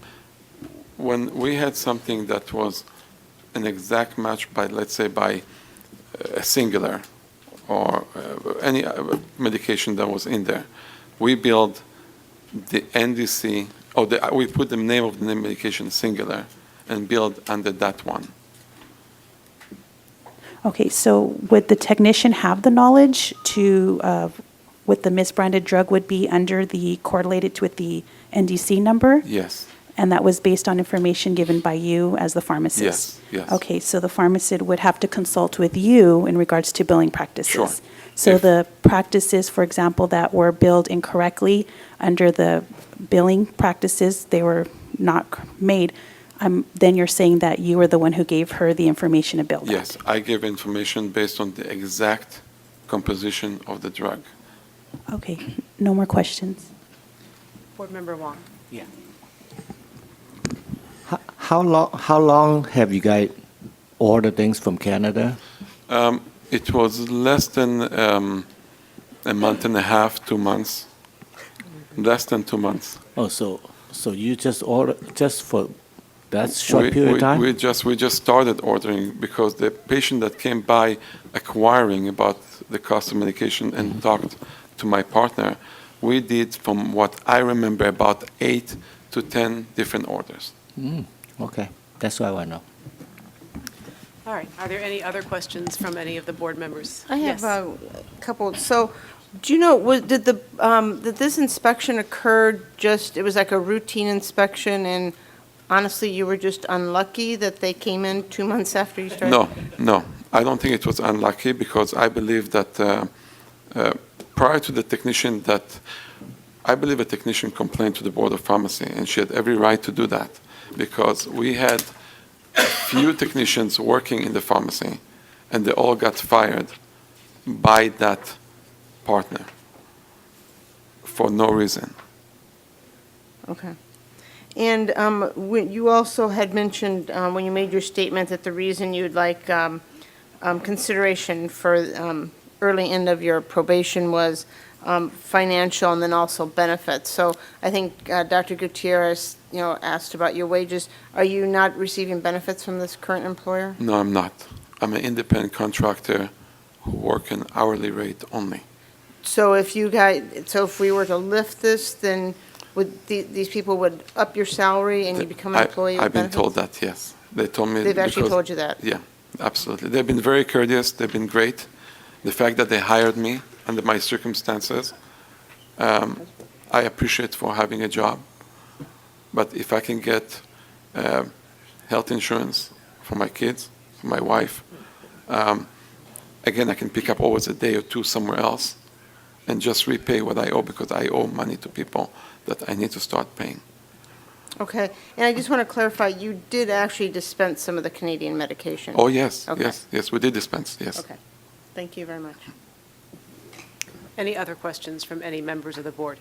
When we had something that was an exact match by, let's say, by a singular or any medication that was in there, we billed the NDC, or we put the name of the medication singular and billed under that one. Okay, so would the technician have the knowledge to, what the misbranded drug would be under the correlated with the NDC number? Yes. And that was based on information given by you as the pharmacist? Yes, yes. Okay, so the pharmacist would have to consult with you in regards to billing practices? Sure. So If- the practices, for example, that were billed incorrectly under the billing practices, they were not made, then you're saying that you were the one who gave her the information to bill that? Yes, I gave information based on the exact composition of the drug. Okay, no more questions. Board Member Wong. How long have you guys ordered things from Canada? It was less than a month and a half, 2 months. Less than 2 months. Oh, so you just order just for that short period of time? We just started ordering because the patient that came by acquiring about the cost of medication and talked to my partner, we did, from what I remember, about 8 to 10 different orders. Okay, that's what I want to know. All right. Are there any other questions from any of the board members? I have Yes. a couple. So, do you know, did this inspection occur just, it was like a routine inspection, and honestly, you were just unlucky that they came in 2 months after you started? No. I don't think it was unlucky, because I believe that prior to the technician, I believe a technician complained to the Board of Pharmacy, and she had every right to do that, because we had few technicians working in the pharmacy, and they all got fired by that partner for no reason. Okay. And you also had mentioned, when you made your statement, that the reason you'd like consideration for early end of your probation was financial and then also benefits. So I think Dr. Gutierrez, asked about your wages. Are you not receiving benefits from this current employer? No, I'm not. I'm an independent contractor who work an hourly rate only. So if we were to lift this, then these people would up your salary and you become an employee with I've been benefits? told that, yes. They told me. They've actually because- told you that? Yeah, absolutely. They've been very courteous. They've been great. The fact that they hired me under my circumstances, I appreciate for having a job. But if I can get health insurance for my kids, for my wife, again, I can pick up always a day or two somewhere else and just repay what I owe, because I owe money to people that I need to start paying. Okay, and I just want to clarify, you did actually dispense some of the Canadian medication? Oh, yes, Okay. yes, we did dispense, yes. Okay, thank you very much. Any other questions from any members of the board?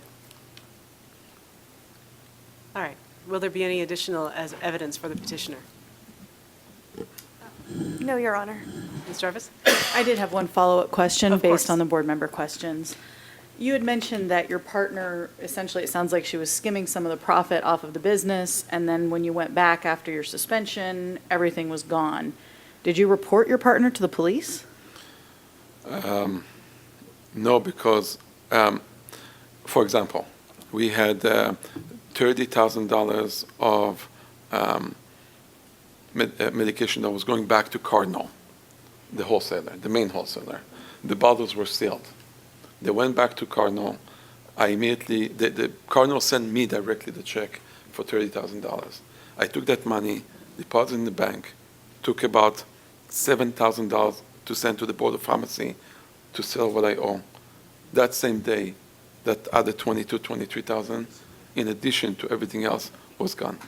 All right. Will there be any additional evidence for the petitioner? No, Your Honor. Ms. Jarvis? I did have one follow-up question Of course. based on the board member questions. You had mentioned that your partner, essentially, it sounds like she was skimming some of the profit off of the business, and then when you went back after your suspension, everything was gone. Did you report your partner to the police? No, because, for example, we had $30,000 of medication that was going back to Cardinal, the wholesaler, the main wholesaler. The bottles were sealed. They went back to Cardinal. I immediately, the Cardinal sent me directly the check for $30,000. I took that money, deposited in the bank, took about $7,000 to send to the Board of Pharmacy to sell what I owe. That same day, that other $23,000, in addition to everything else, was gone.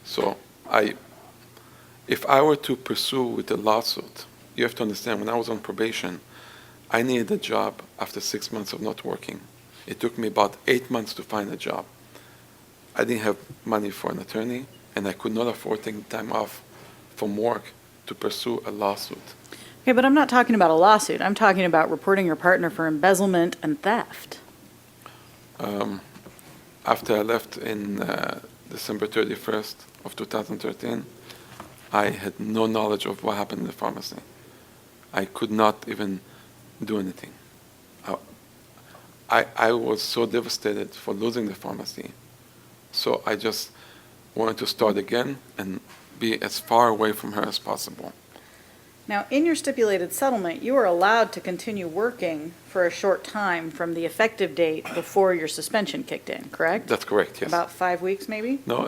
So if I were to pursue with a lawsuit, you have to understand, when I was on probation, I needed a job after 6 months of not working. It took me about 8 months to find a job. I didn't have money for an attorney, and I could not afford taking time off from work to pursue a lawsuit. Okay, but I'm not talking about a lawsuit. I'm talking about reporting your partner for embezzlement and theft. After I left in December 31st of 2013, I had no knowledge of what happened in the pharmacy. I could not even do anything. I was so devastated for losing the pharmacy. So I just wanted to start again and be as far away from her as possible. Now, in your stipulated settlement, you were allowed to continue working for a short time from the effective date before your suspension kicked in, correct? That's correct, yes. About 5 weeks, maybe? No,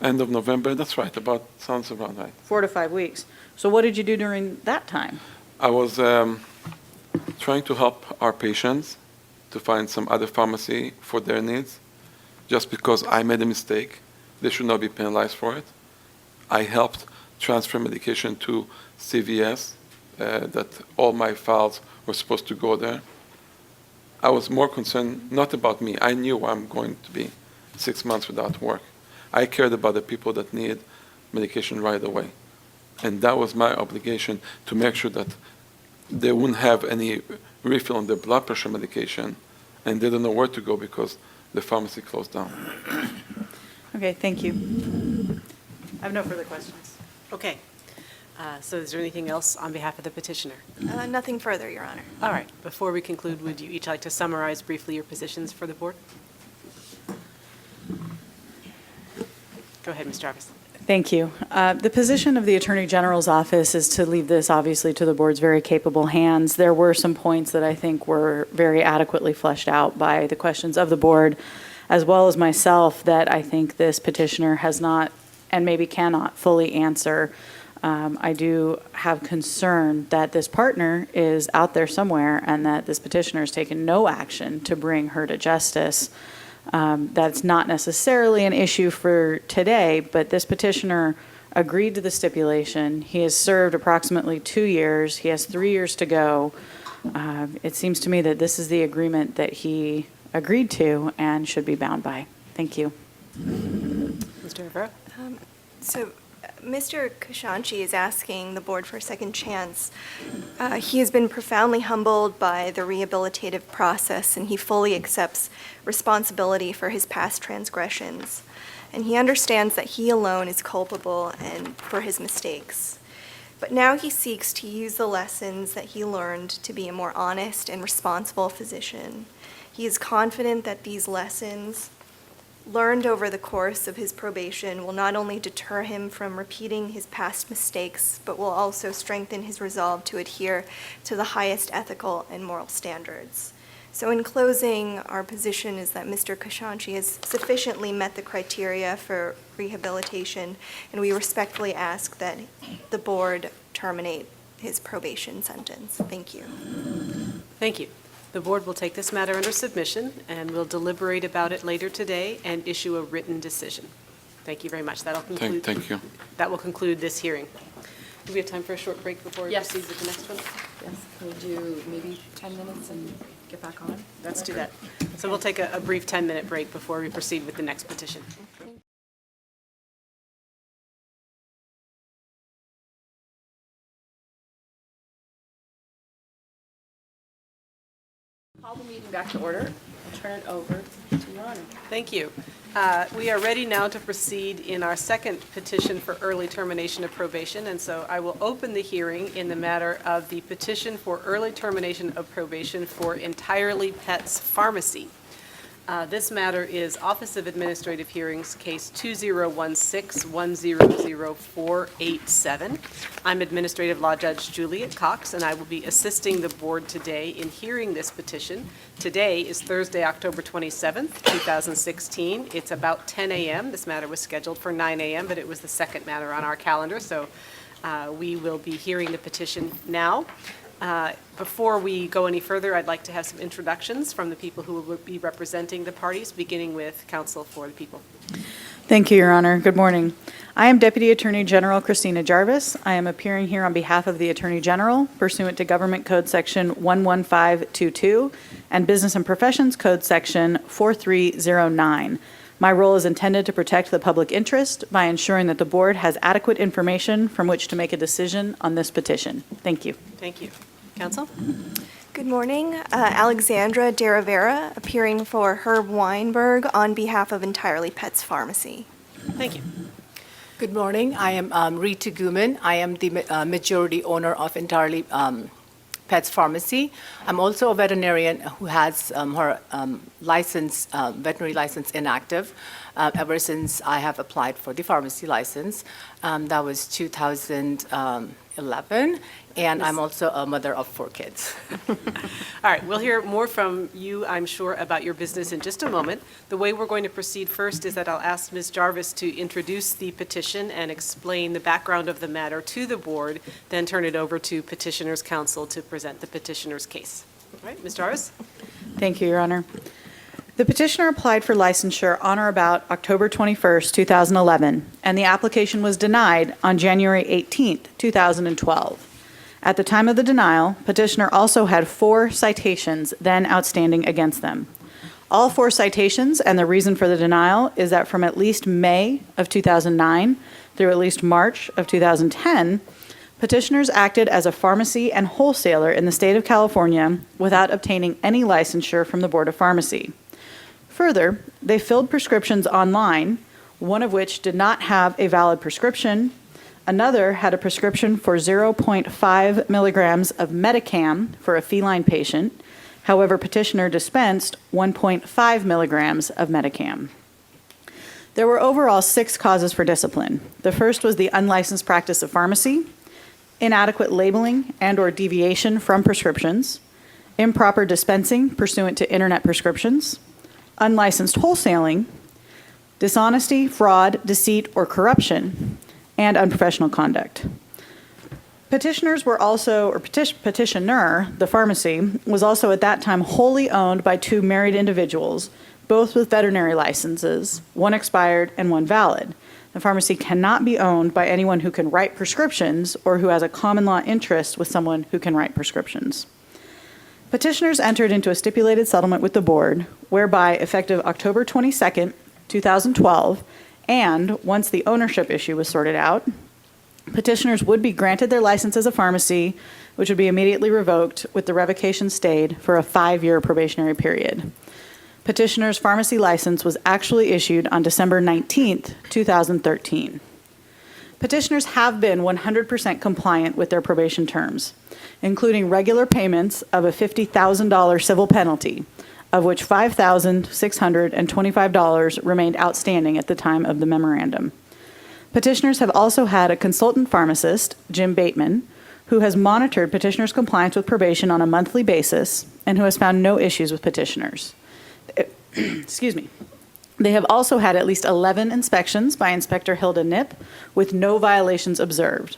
end of November, that's right, sounds about right. 4 to 5 weeks. So what did you do during that time? I was trying to help our patients to find some other pharmacy for their needs. Just because I made a mistake, they should not be penalized for it. I helped transfer medication to CVS, that all my files were supposed to go there. I was more concerned not about me. I knew I'm going to be 6 months without work. I cared about the people that need medication right away. And that was my obligation, to make sure that they wouldn't have any refill on their blood pressure medication, and they don't know where to go because the pharmacy closed down. Okay, thank you. I have no further questions. Okay. So is there anything else on behalf of the petitioner? Nothing further, Your Honor. All right, before we conclude, would you each like to summarize briefly your positions for the board? Go ahead, Ms. Jarvis. Thank you. The position of the Attorney General's office is to leave this, obviously, to the board's very capable hands. There were some points that I think were very adequately fleshed out by the questions of the board, as well as myself, that I think this petitioner has not, and maybe cannot, fully answer. I do have concern that this partner is out there somewhere and that this petitioner has taken no action to bring her to justice. That's not necessarily an issue for today, but this petitioner agreed to the stipulation. He has served approximately 2 years. He has 3 years to go. It seems to me that this is the agreement that he agreed to and should be bound by. Thank you. Mr. Rivera? So Mr. Kashanchi is asking the board for a second chance. He has been profoundly humbled by the rehabilitative process, and he fully accepts responsibility for his past transgressions. And he understands that he alone is culpable and for his mistakes. But now he seeks to use the lessons that he learned to be a more honest and responsible physician. He is confident that these lessons learned over the course of his probation will not only deter him from repeating his past mistakes, but will also strengthen his resolve to adhere to the highest ethical and moral standards. So in closing, our position is that Mr. Kashanchi has sufficiently met the criteria for rehabilitation, and we respectfully ask that the board terminate his probation sentence. Thank you. Thank you. The board will take this matter under submission, and we'll deliberate about it later today and issue a written decision. Thank you very much. That'll conclude. Thank you. That will conclude this hearing. Do we have time for a short break before we Yes. proceed with the next one? Yes, can we do maybe 10 minutes and get back on? Let's do that. So we'll take a brief 10-minute break before we proceed with the next petition. Call the meeting back to order. I'll turn it over to Your Honor. Thank you. We are ready now to proceed in our second petition for early termination of probation, and so I will open the hearing in the matter of the petition for early termination of probation for Entirely Pets Pharmacy. This matter is Office of Administrative Hearings, case 2016-100487. I'm Administrative Law Judge Juliet Cox, and I will be assisting the board today in hearing this petition. Today is Thursday, October 27th, 2016. It's about 10 a.m. This matter was scheduled for 9 a.m., but it was the second matter on our calendar, so we will be hearing the petition now. Before we go any further, I'd like to have some introductions from the people who will be representing the parties, beginning with counsel for the people. Thank you, Your Honor. Good morning. I am Deputy Attorney General Christina Jarvis. I am appearing here on behalf of the Attorney General pursuant to Government Code Section 11522 and Business and Professions Code Section 4309. My role is intended to protect the public interest by ensuring that the board has adequate information from which to make a decision on this petition. Thank you. Thank you. Counsel? Good morning. Alexandra De Rivera, appearing for Herb Weinberg on behalf of Entirely Pets Pharmacy. Thank you. Good morning. I am Rita Guman. I am the majority owner of Entirely Pets Pharmacy. I'm also a veterinarian who has her license, veterinary license inactive ever since I have applied for the pharmacy license. That was 2011, and I'm also a mother of 4 kids. All right, we'll hear more from you, I'm sure, about your business in just a moment. The way we're going to proceed first is that I'll ask Ms. Jarvis to introduce the petition and explain the background of the matter to the board, then turn it over to petitioner's counsel to present the petitioner's case. All right, Ms. Jarvis? Thank you, Your Honor. The petitioner applied for licensure on or about October 21st, 2011, and the application was denied on January 18th, 2012. At the time of the denial, petitioner also had 4 citations then outstanding against them. All 4 citations and the reason for the denial is that from at least May of 2009 through at least March of 2010, petitioners acted as a pharmacy and wholesaler in the state of California without obtaining any licensure from the Board of Pharmacy. Further, they filled prescriptions online, one of which did not have a valid prescription, Another had a prescription for 0.5 milligrams of Metacam for a feline patient. However, petitioner dispensed 1.5 milligrams of Metacam. There were overall 6 causes for discipline. The first was the unlicensed practice of pharmacy, inadequate labeling and/or deviation from prescriptions, improper dispensing pursuant to internet prescriptions, unlicensed wholesaling, dishonesty, fraud, deceit, or corruption, and unprofessional conduct. Petitioners were also, or petitioner, the pharmacy, was also at that time wholly owned by 2 married individuals, both with veterinary licenses, one expired and one valid. The pharmacy cannot be owned by anyone who can write prescriptions or who has a common law interest with someone who can write prescriptions. Petitioners entered into a stipulated settlement with the board whereby, effective October 22nd, 2012, and once the ownership issue was sorted out, petitioners would be granted their license as a pharmacy, which would be immediately revoked with the revocation stayed for a 5-year probationary period. Petitioner's pharmacy license was actually issued on December 19th, 2013. Petitioners have been 100% compliant with their probation terms, including regular payments of a $50,000 civil penalty, of which $5,625 remained outstanding at the time of the memorandum. Petitioners have also had a consultant pharmacist, Jim Bateman, who has monitored petitioners' compliance with probation on a monthly basis and who has found no issues with petitioners. Excuse me. They have also had at least 11 inspections by Inspector Hilda Nip with no violations observed.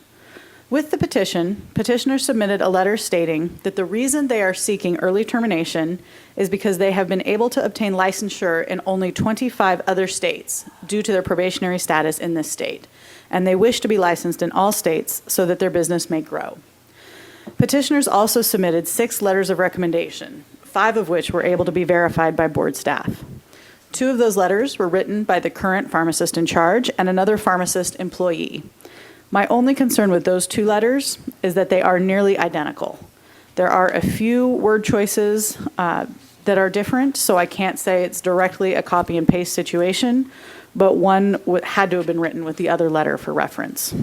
With the petition, petitioners submitted a letter stating that the reason they are seeking early termination is because they have been able to obtain licensure in only 25 other states due to their probationary status in this state, and they wish to be licensed in all states so that their business may grow. Petitioners also submitted 6 letters of recommendation, 5 of which were able to be verified by board staff. 2 of those letters were written by the current pharmacist in charge and another pharmacist employee. My only concern with those 2 letters is that they are nearly identical. There are a few word choices that are different, so I can't say it's directly a copy and paste situation, but one had to have been written with the other letter for reference.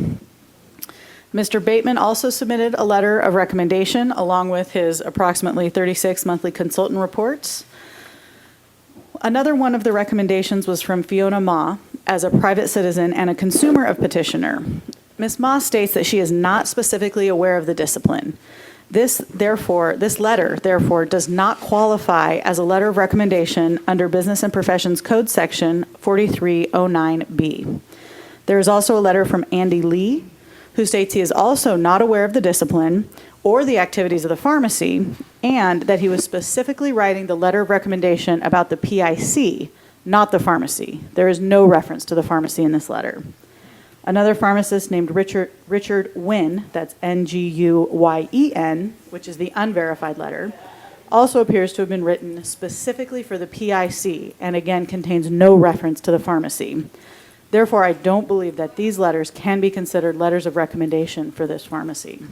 Mr. Bateman also submitted a letter of recommendation along with his approximately 36 monthly consultant reports. Another one of the recommendations was from Fiona Ma as a private citizen and a consumer of petitioner. Ms. Ma states that she is not specifically aware of the discipline. This letter, therefore, does not qualify as a letter of recommendation under Business and Professions Code Section 4309B. There is also a letter from Andy Lee, who states he is also not aware of the discipline or the activities of the pharmacy, and that he was specifically writing the letter of recommendation about the PIC, not the pharmacy. There is no reference to the pharmacy in this letter. Another pharmacist named Richard Nguyen, that's Nguyen, which is the unverified letter, also appears to have been written specifically for the PIC, and again contains no reference to the pharmacy. Therefore, I don't believe that these letters can be considered letters of recommendation for this pharmacy.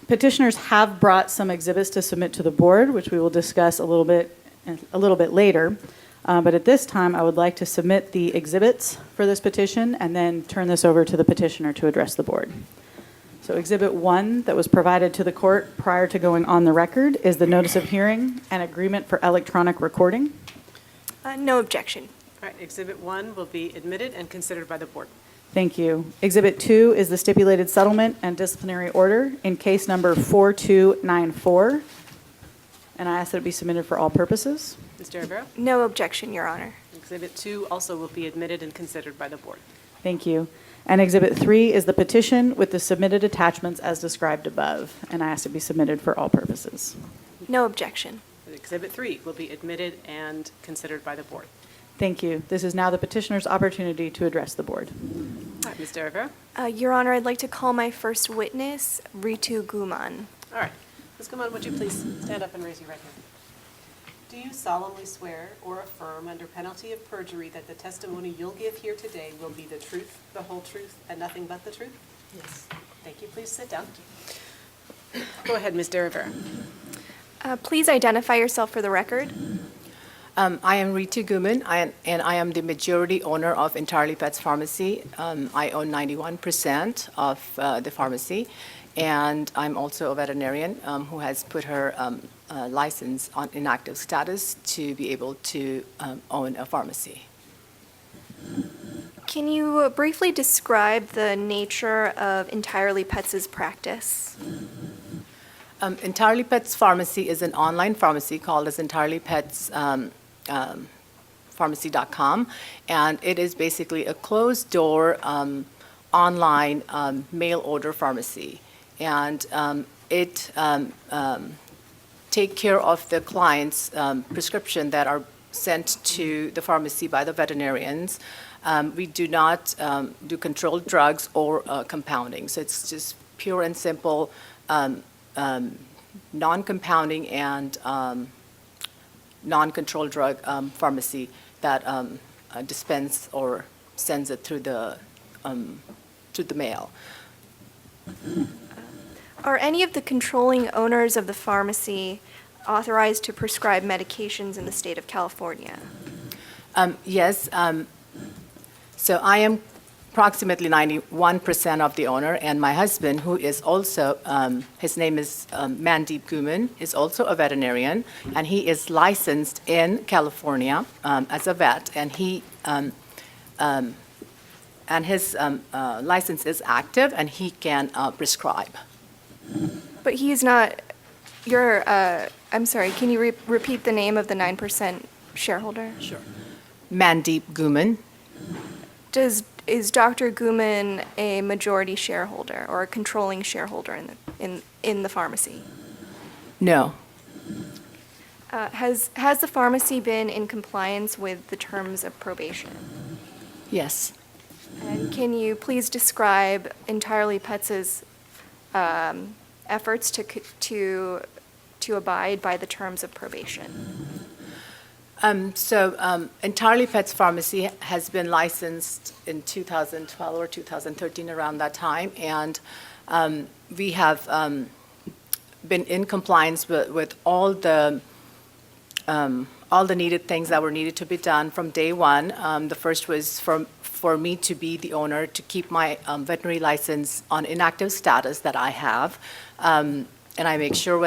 Petitioners have brought some exhibits to submit to the board, which we will discuss a little bit later. But at this time, I would like to submit the exhibits for this petition and then turn this over to the petitioner to address the board. So Exhibit 1 that was provided to the court prior to going on the record is the notice of hearing and agreement for electronic recording. No objection. All right, Exhibit 1 will be admitted and considered by the board. Thank you. Exhibit 2 is the stipulated settlement and disciplinary order in case number 4294. And I ask that it be submitted for all purposes. Mr. Rivera? No objection, Your Honor. Exhibit 2 also will be admitted and considered by the board. Thank you. And Exhibit 3 is the petition with the submitted attachments as described above. And I ask it be submitted for all purposes. No objection. Exhibit 3 will be admitted and considered by the board. Thank you. This is now the petitioner's opportunity to address the board. All right, Mr. Rivera? Your Honor, I'd like to call my first witness, Ritu Guman. All right. Ms. Guman, would you please stand up and raise your right hand? Do you solemnly swear or affirm under penalty of perjury that the testimony you'll give here today will be the truth, the whole truth, and nothing but the truth? Yes. Thank you. Please sit down. Go ahead, Ms. De Rivera. Please identify yourself for the record. I am Ritu Guman, and I am the majority owner of Entirely Pets Pharmacy. I own 91% of the pharmacy, and I'm also a veterinarian who has put her license on inactive status to be able to own a pharmacy. Can you briefly describe the nature of Entirely Pets' practice? Entirely Pets Pharmacy is an online pharmacy called as Entirely Pets Pharmacy.com, and it is basically a closed-door online mail order pharmacy, and it take care of the client's prescription that are sent to the pharmacy by the veterinarians. We do not do controlled drugs or compounding, so it's just pure and simple non-compounding and non-controlled drug pharmacy that dispense or sends it through the mail. Are any of the controlling owners of the pharmacy authorized to prescribe medications in the state of California? Yes. So I am approximately 91% of the owner, and my husband, who is also, his name is Mandeep Guman, is also a veterinarian, and he is licensed in California as a vet, and his license is active, and he can prescribe. But he's not, I'm sorry, can you repeat the name of the 9% shareholder? Sure. Mandeep Guman. Is Dr. Guman a majority shareholder or a controlling shareholder in the pharmacy? No. Has the pharmacy been in compliance with the terms of probation? Yes. And can you please describe Entirely Pets' efforts to abide by the terms of probation? Entirely Pets Pharmacy has been licensed in 2012 or 2013, around that time, and we have been in compliance with all the needed things that were needed to be done from day one. The first was for me to be the owner, to keep my veterinary license on inactive status that I have. And I make sure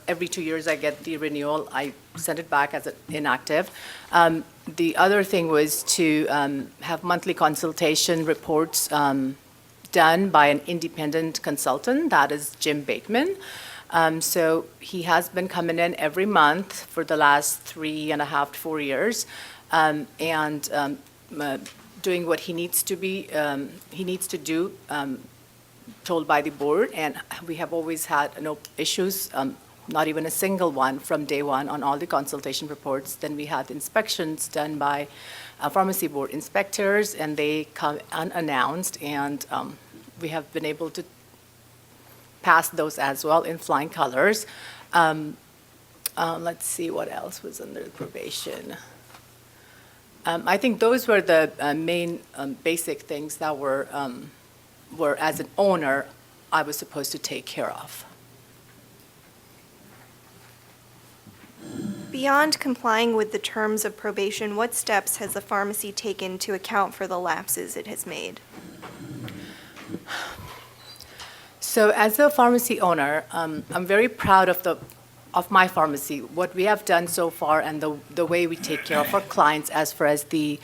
every 2 years I get the renewal, I send it back as inactive. The other thing was to have monthly consultation reports done by an independent consultant, that is Jim Bateman. So he has been coming in every month for the last 3.5 to 4 years, and doing what he needs to do, told by the board, and we have always had no issues, not even a single one from day one on all the consultation reports. Then we had inspections done by pharmacy board inspectors, and they come unannounced, and we have been able to pass those as well in flying colors. Let's see what else was under probation. I think those were the main basic things that were as an owner, I was supposed to take care of. Beyond complying with the terms of probation, what steps has the pharmacy taken to account for the lapses it has made? So as a pharmacy owner, I'm very proud of my pharmacy, what we have done so far, and the way we take care of our clients as far as the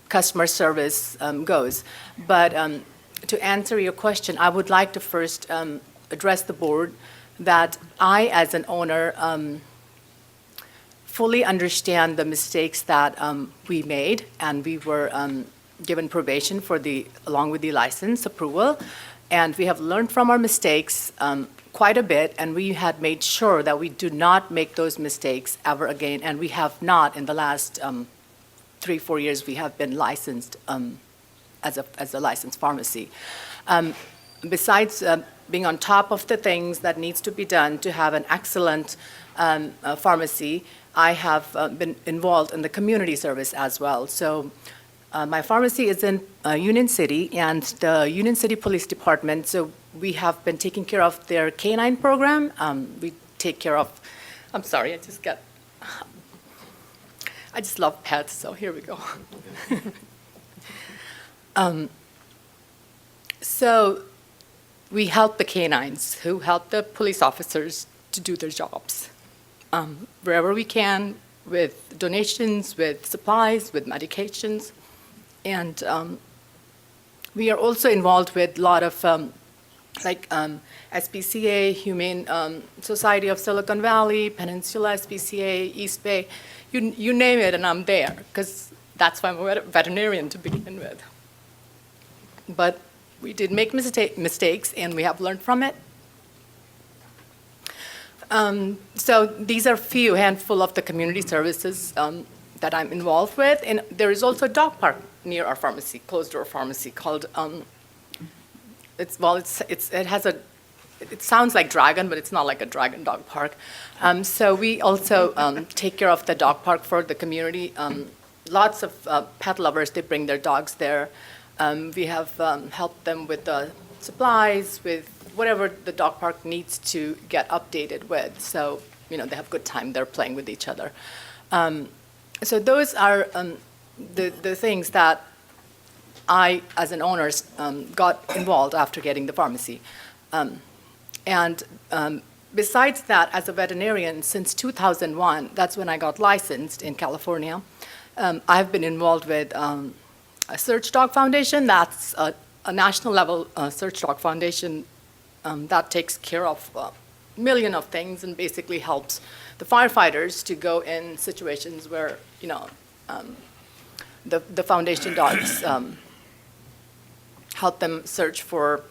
customer service goes. But to answer your question, I would like to first address the board that I, as an owner, fully understand the mistakes that we made, and we were given probation along with the license approval, and we have learned from our mistakes quite a bit, and we had made sure that we do not make those mistakes ever again, and we have not in the last 3-4 years. We have been licensed as a licensed pharmacy. Besides being on top of the things that needs to be done to have an excellent pharmacy, I have been involved in the community service as well. So my pharmacy is in Union City, and the Union City Police Department, so we have been taking care of their canine program. We take care of, I'm sorry, I just got I just love pets, so here we go. So we help the canines who help the police officers to do their jobs. Wherever we can, with donations, with supplies, with medications. And we are also involved with a lot of SPCA, Humane Society of Silicon Valley, Peninsula SPCA, East Bay, you name it, and I'm there, because that's why I'm a veterinarian to begin with. But we did make mistakes, and we have learned from it. So these are a handful of the community services that I'm involved with, and there is also a dog park near our pharmacy, closed-door pharmacy, called. It sounds like dragon, but it's not like a dragon dog park. So we also take care of the dog park for the community. Lots of pet lovers, they bring their dogs there. We have helped them with supplies, with whatever the dog park needs to get updated with. So, they have a good time. They're playing with each other. So those are the things that I, as an owner, got involved after getting the pharmacy. And besides that, as a veterinarian, since 2001, that's when I got licensed in California, I've been involved with a Search Dog Foundation. That's a national level Search Dog Foundation that takes care of a million of things and basically helps the firefighters to go in situations where, the foundation dogs help them search for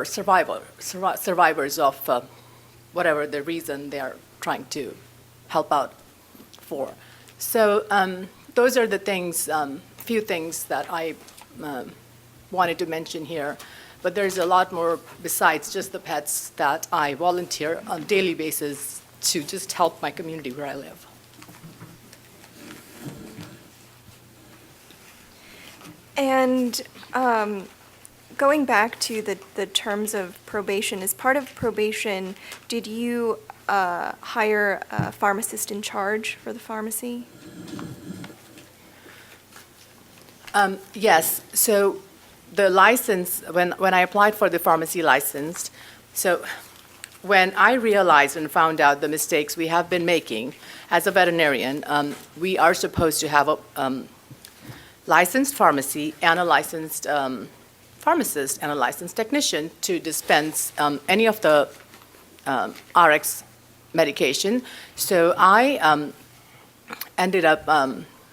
survivors of whatever the reason they're trying to help out for. So those are the things, few things that I wanted to mention here. But there's a lot more besides just the pets that I volunteer on a daily basis to just help my community where I live. And going back to the terms of probation, as part of probation, did you hire a pharmacist in charge for the pharmacy? Yes. So the license, when I applied for the pharmacy license, so when I realized and found out the mistakes we have been making as a veterinarian, we are supposed to have a licensed pharmacy and a licensed pharmacist and a licensed technician to dispense any of the RX medication. So I ended up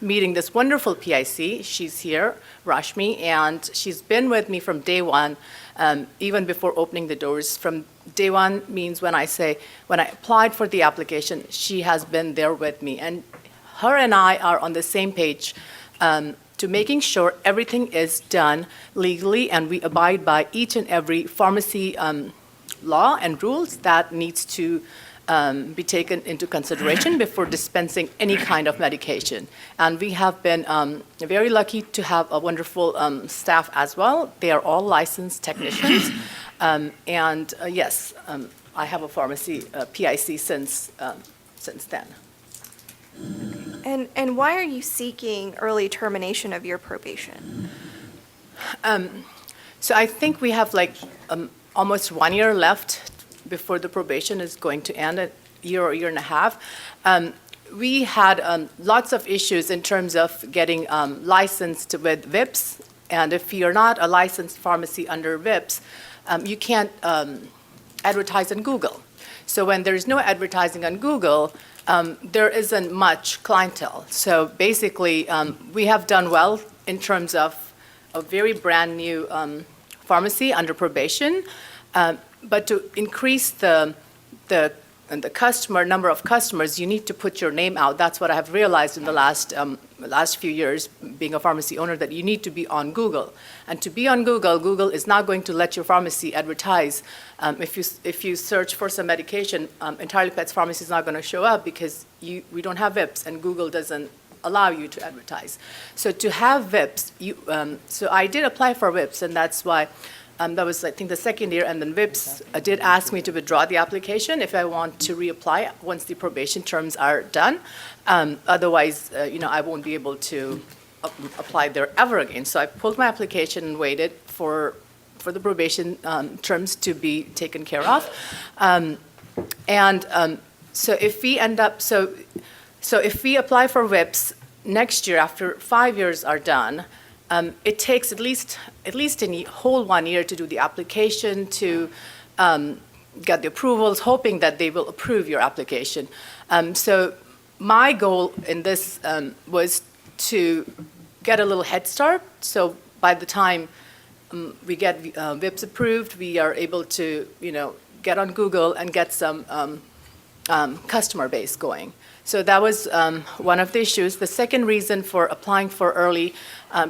meeting this wonderful PIC. She's here, Rashmi, and she's been with me from day one, even before opening the doors. From day one means when I applied for the application, she has been there with me. And her and I are on the same page to making sure everything is done legally and we abide by each and every pharmacy law and rules that needs to be taken into consideration before dispensing any kind of medication. And we have been very lucky to have a wonderful staff as well. They are all licensed technicians. Yes, I have a pharmacy PIC since then. And why are you seeking early termination of your probation? So I think we have almost 1 year left before the probation is going to end, a year or year and a half. We had lots of issues in terms of getting licensed with VIPS. And if you're not a licensed pharmacy under VIPS, you can't advertise on Google. So when there's no advertising on Google, there isn't much clientele. So basically, we have done well in terms of a very brand new pharmacy under probation. But to increase the number of customers, you need to put your name out. That's what I have realized in the last few years, being a pharmacy owner, that you need to be on Google. And to be on Google, Google is not going to let your pharmacy advertise. If you search for some medication, Entirely Pets Pharmacy is not going to show up because we don't have VIPs, and Google doesn't allow you to advertise. So to have VIPs, so I did apply for VIPs, and that's why That was, I think, the second year, and then VIPS did ask me to withdraw the application if I want to reapply once the probation terms are done. Otherwise, I won't be able to apply there ever again. So I pulled my application and waited for the probation terms to be taken care of. So if we end up, so if we apply for VIPS next year, after 5 years are done, it takes at least a whole 1 year to do the application, to get the approvals, hoping that they will approve your application. So my goal in this was to get a little head start. So by the time we get VIPS approved, we are able to, get on Google and get some customer base going. So that was one of the issues. The second reason for applying for early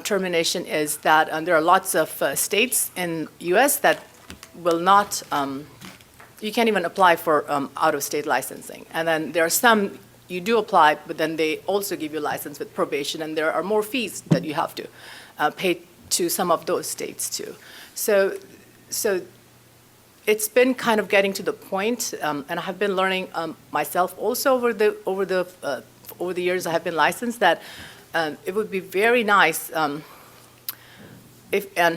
termination is that there are lots of states in U.S. that will not, you can't even apply for out-of-state licensing. And then there are some you do apply, but then they also give you a license with probation, and there are more fees that you have to pay to some of those states too. So it's been kind of getting to the point, and I have been learning myself also over the years I have been licensed, that it would be very nice and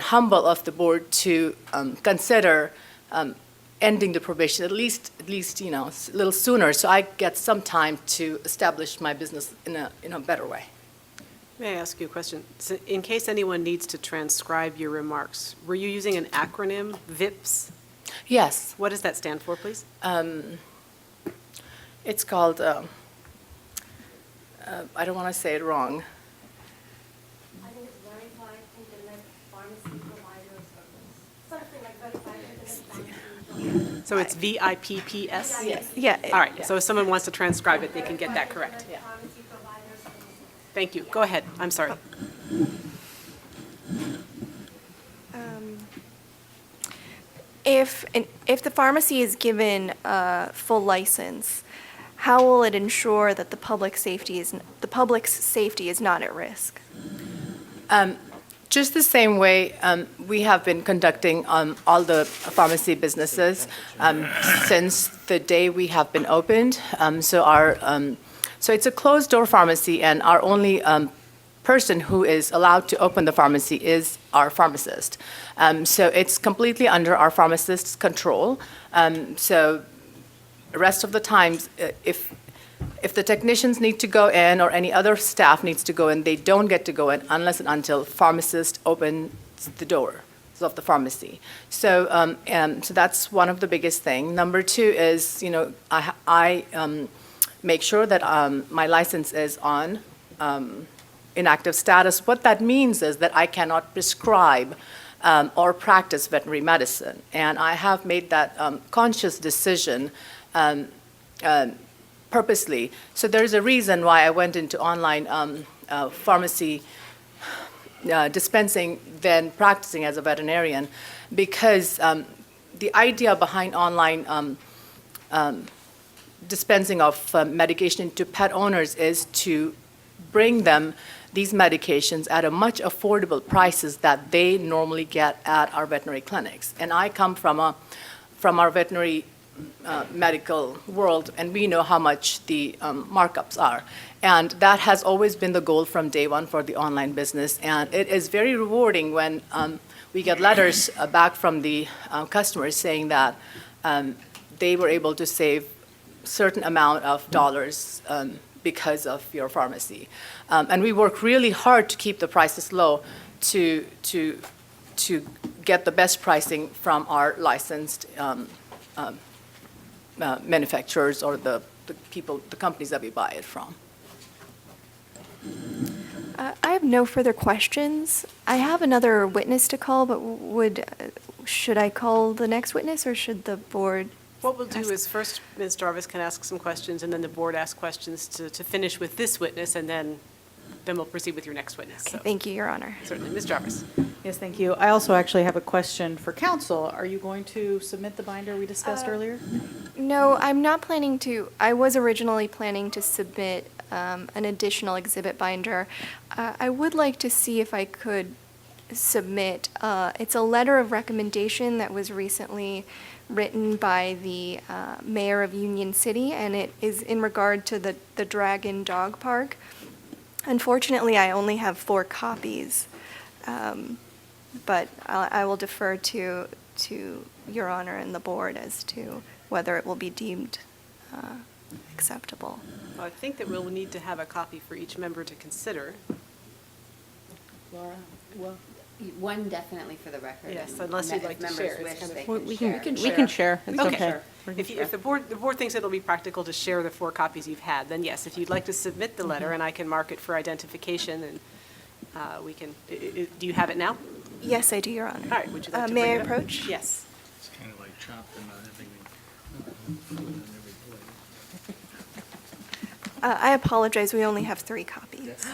humble of the board to consider ending the probation at least a little sooner, so I get some time to establish my business in a better way. May I ask you a question? So in case anyone needs to transcribe your remarks, were you using an acronym, VIPS? Yes. What does that stand for, please? It's called, I don't want to say it wrong. I think it's Verified Internet Pharmacy Provider Service. Something like Verified Internet Pharmacy. So it's VIPPS? Yes. Yeah. All right, so if someone wants to transcribe it, they can get that correct. Thank you. Go ahead. I'm sorry. If the pharmacy is given a full license, how will it ensure that the public's safety is not at risk? Just the same way we have been conducting all the pharmacy businesses since the day we have been opened. So it's a closed-door pharmacy, and our only person who is allowed to open the pharmacy is our pharmacist. So it's completely under our pharmacist's control. So the rest of the times, if the technicians need to go in or any other staff needs to go in, they don't get to go in unless and until pharmacist opens the door of the pharmacy. So so that's one of the biggest things. Number two is, I make sure that my license is on inactive status. What that means is that I cannot prescribe or practice veterinary medicine. And I have made that conscious decision purposely. So there's a reason why I went into online pharmacy dispensing than practicing as a veterinarian, because the idea behind online dispensing of medication to pet owners is to bring them these medications at a much affordable prices that they normally get at our veterinary clinics. And I come from our veterinary medical world, and we know how much the markups are. And that has always been the goal from day one for the online business. And it is very rewarding when we get letters back from the customers saying that they were able to save certain amount of dollars because of your pharmacy. And we work really hard to keep the prices low to get the best pricing from our licensed manufacturers or the companies that we buy it from. I have no further questions. I have another witness to call, but should I call the next witness, or should the board? What we'll do is first Ms. Jarvis can ask some questions, and then the board asks questions to finish with this witness, and then we'll proceed with your next witness. Okay, thank you, Your Honor. Certainly. Ms. Jarvis. Yes, thank you. I also actually have a question for counsel. Are you going to submit the binder we discussed earlier? No, I'm not planning to. I was originally planning to submit an additional exhibit binder. I would like to see if I could submit. It's a letter of recommendation that was recently written by the mayor of Union City, and it is in regard to the Dragon Dog Park. Unfortunately, I only have 4 copies, but I will defer to Your Honor and the board as to whether it will be deemed acceptable. I think that we'll need to have a copy for each member to consider. Laura, well, one definitely for the record. Yes, and unless you'd if like to members share. It's wish, kind of- they We can can, share. we can share. It's Okay. okay. If the board thinks it'll be practical to share the 4 copies you've had, then yes, if you'd like to submit the letter and I can mark it for identification and we can, do you have it now? Yes, I do, Your Honor. All right, would you like to May bring I it up? approach? Yes. It's kind of like chopped and not having food on every plate. I apologize, we only have 3 copies.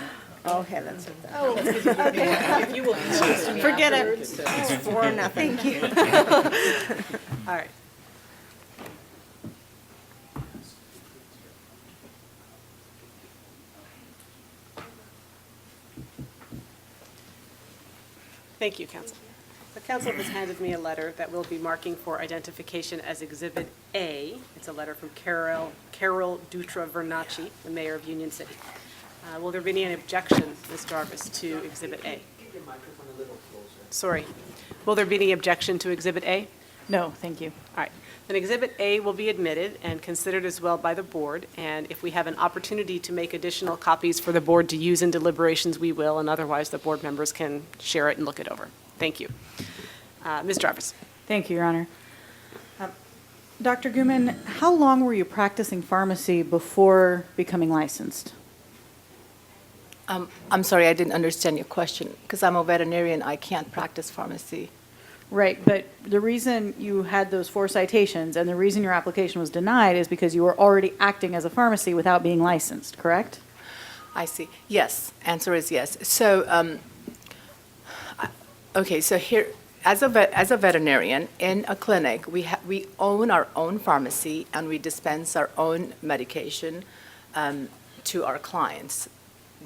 Okay, that's it. Oh, okay. If you will. Forget it. It's 4-0. Thank you. All right. Thank you, Counsel. The Counsel has handed me a letter that we'll be marking for identification as Exhibit A. It's a letter from Carol Dutra Vernacci, the mayor of Union City. Will there be any objection, Ms. Jarvis, to Exhibit A? Sorry. Will there be any objection to Exhibit A? No, thank you. All right. Then Exhibit A will be admitted and considered as well by the board, and if we have an opportunity to make additional copies for the board to use in deliberations, we will, and otherwise the board members can share it and look it over. Thank you. Ms. Jarvis. Thank you, Your Honor. Dr. Guman, how long were you practicing pharmacy before becoming licensed? I'm sorry, I didn't understand your question. Because I'm a veterinarian, I can't practice pharmacy. Right, but the reason you had those 4 citations and the reason your application was denied is because you were already acting as a pharmacy without being licensed, correct? I see. Yes, answer is yes. So, okay, so here, as a veterinarian in a clinic, we own our own pharmacy and we dispense our own medication to our clients.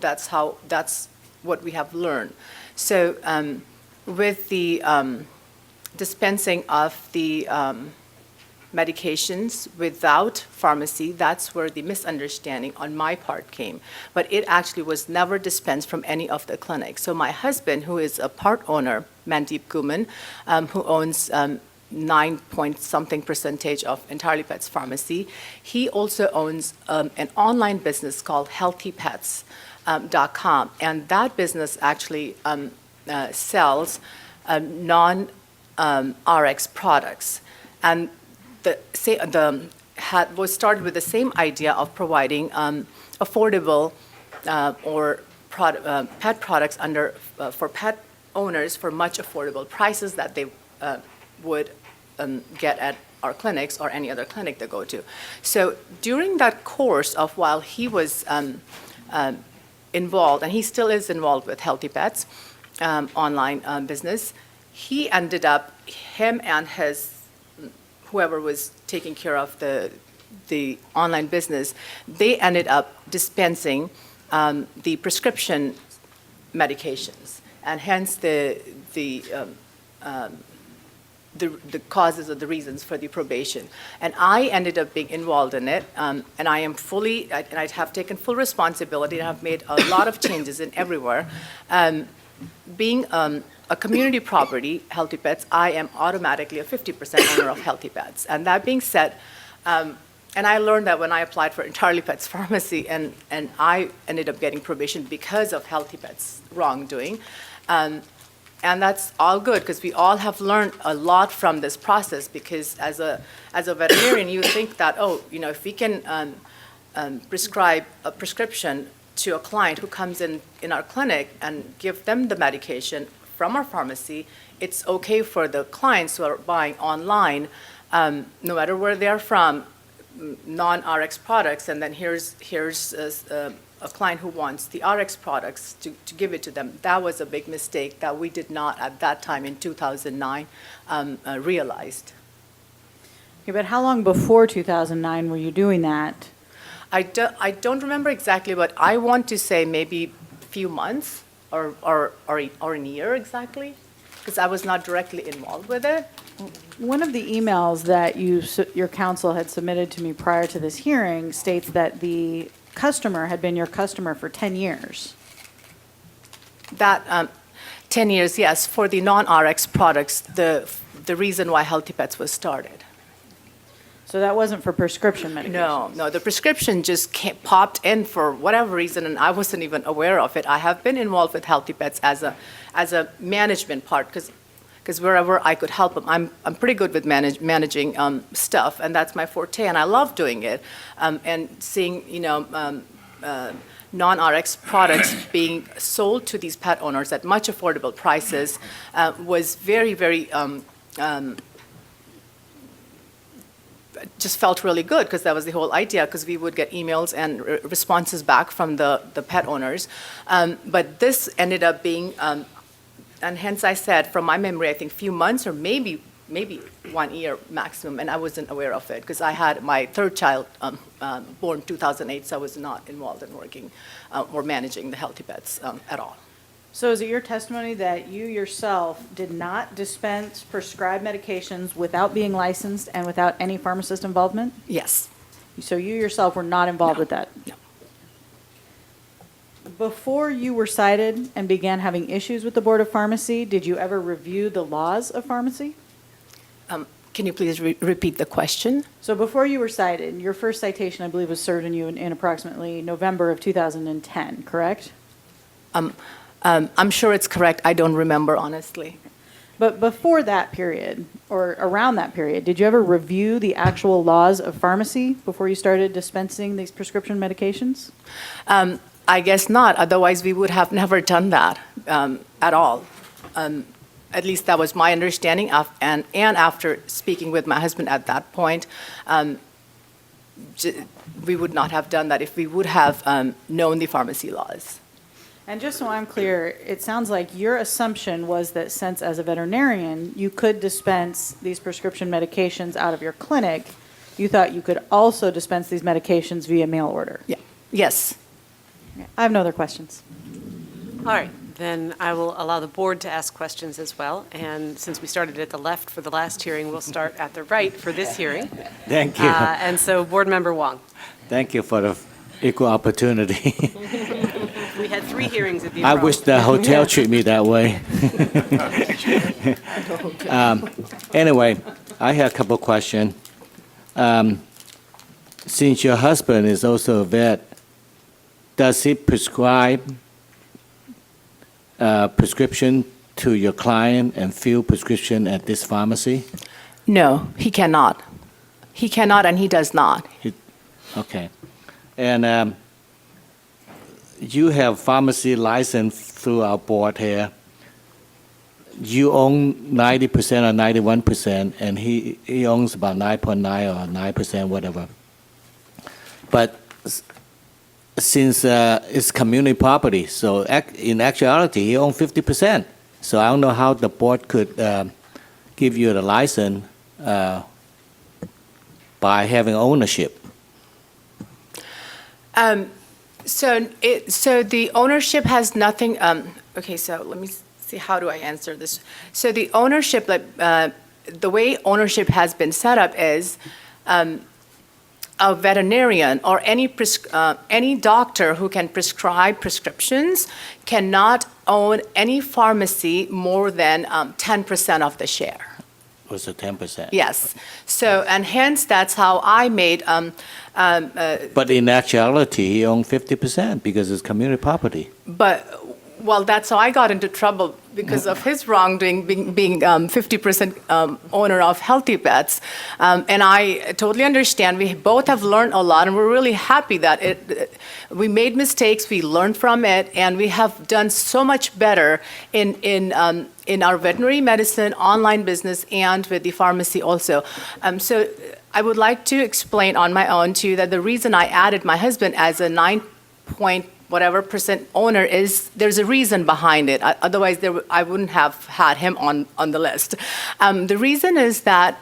That's what we have learned. So, with the dispensing of the medications without pharmacy, that's where the misunderstanding on my part came. But it actually was never dispensed from any of the clinics. So my husband, who is a part owner, Mandeep Guman, who owns 9-point-something% of Entirely Pets Pharmacy, he also owns an online business called HealthyPets.com. And that business actually sells non-RX products. And was started with the same idea of providing affordable pet products for pet owners for much affordable prices that they would get at our clinics or any other clinic they go to. So during that course of while he was involved, and he still is involved with Healthy Pets online business, he ended up, him and whoever was taking care of the online business, they ended up dispensing the prescription medications, and hence the causes or the reasons for the probation. And I ended up being involved in it, and I am and I have taken full responsibility, and I've made a lot of changes in everywhere. Being a community property, Healthy Pets, I am automatically a 50% owner of Healthy Pets. And that being said, and I learned that when I applied for Entirely Pets Pharmacy, and I ended up getting probation because of Healthy Pets wrongdoing. And that's all good, because we all have learned a lot from this process, because as a veterinarian, you think that, if we can prescribe a prescription to a client who comes in our clinic and give them the medication from our pharmacy, it's okay for the clients who are buying online, no matter where they're from, non-RX products, and then here's a client who wants the RX products to give it to them. That was a big mistake that we did not at that time in 2009 realized. Okay, but how long before 2009 were you doing that? I don't remember exactly, but I want to say maybe a few months. or in a year exactly? Because I was not directly involved with it. One of the emails that your counsel had submitted to me prior to this hearing states that the customer had been your customer for 10 years. That, 10 years, yes, for the non-RX products, the reason why Healthy Pets was started. So that wasn't for prescription medications? No, the prescription just popped in for whatever reason, and I wasn't even aware of it. I have been involved with Healthy Pets as a management part, because wherever I could help them, I'm pretty good with managing stuff, and that's my forte, and I love doing it. And seeing, non-RX products being sold to these pet owners at much affordable prices was very, very, just felt really good, because that was the whole idea, because we would get emails and responses back from the pet owners. But this ended up being, and hence I said, from my memory, I think few months or maybe 1 year maximum, and I wasn't aware of it, because I had my third child born 2008, so I was not involved in working or managing the Healthy Pets at all. So is it your testimony that you yourself did not dispense prescribed medications without being licensed and without any pharmacist involvement? Yes. So you yourself were not involved with that? No. Before you were cited and began having issues with the Board of Pharmacy, did you ever review the laws of pharmacy? Can you please repeat the question? So before you were cited, your first citation, I believe, was served on you in approximately November of 2010, correct? I'm sure it's correct. I don't remember, honestly. But before that period, or around that period, did you ever review the actual laws of pharmacy before you started dispensing these prescription medications? I guess not. Otherwise, we would have never done that at all. At least that was my understanding. And after speaking with my husband at that point, we would not have done that if we would have known the pharmacy laws. And just so I'm clear, it sounds like your assumption was that since as a veterinarian, you could dispense these prescription medications out of your clinic, you thought you could also dispense these medications via mail order? Yeah. Yes. I have no other questions. All right, then I will allow the board to ask questions as well. And since we started at the left for the last hearing, we'll start at the right for this hearing. Thank you. And so, Board Member Wong. Thank you for the equal opportunity. We had 3 hearings at the I Abram. wish the hotel treat me that way. Anyway, I have a couple questions. Since your husband is also a vet, does he prescribe prescription to your client and fill prescription at this pharmacy? No, he cannot. He cannot, and he does not. Okay. And you have pharmacy license through our board here. You own 90% or 91%, and he owns about 9.9 or 9%, whatever. But since it's community property, so in actuality, he owns 50%. So I don't know how the board could give you the license by having ownership. So the ownership has nothing, okay, so let me see, how do I answer this? So the ownership, the way ownership has been set up is a veterinarian or any doctor who can prescribe prescriptions cannot own any pharmacy more than 10% of the share. Was it 10%? Yes. So, and hence, that's how I made. But in actuality, he owned 50% because it's community property. Well, that's how I got into trouble because of his wrongdoing, being 50% owner of Healthy Pets. And I totally understand. We both have learned a lot, and we're really happy that we made mistakes, we learned from it, and we have done so much better in our veterinary medicine, online business, and with the pharmacy also. So I would like to explain on my own to you that the reason I added my husband as a 9.whatever% owner is there's a reason behind it. Otherwise, I wouldn't have had him on the list. The reason is that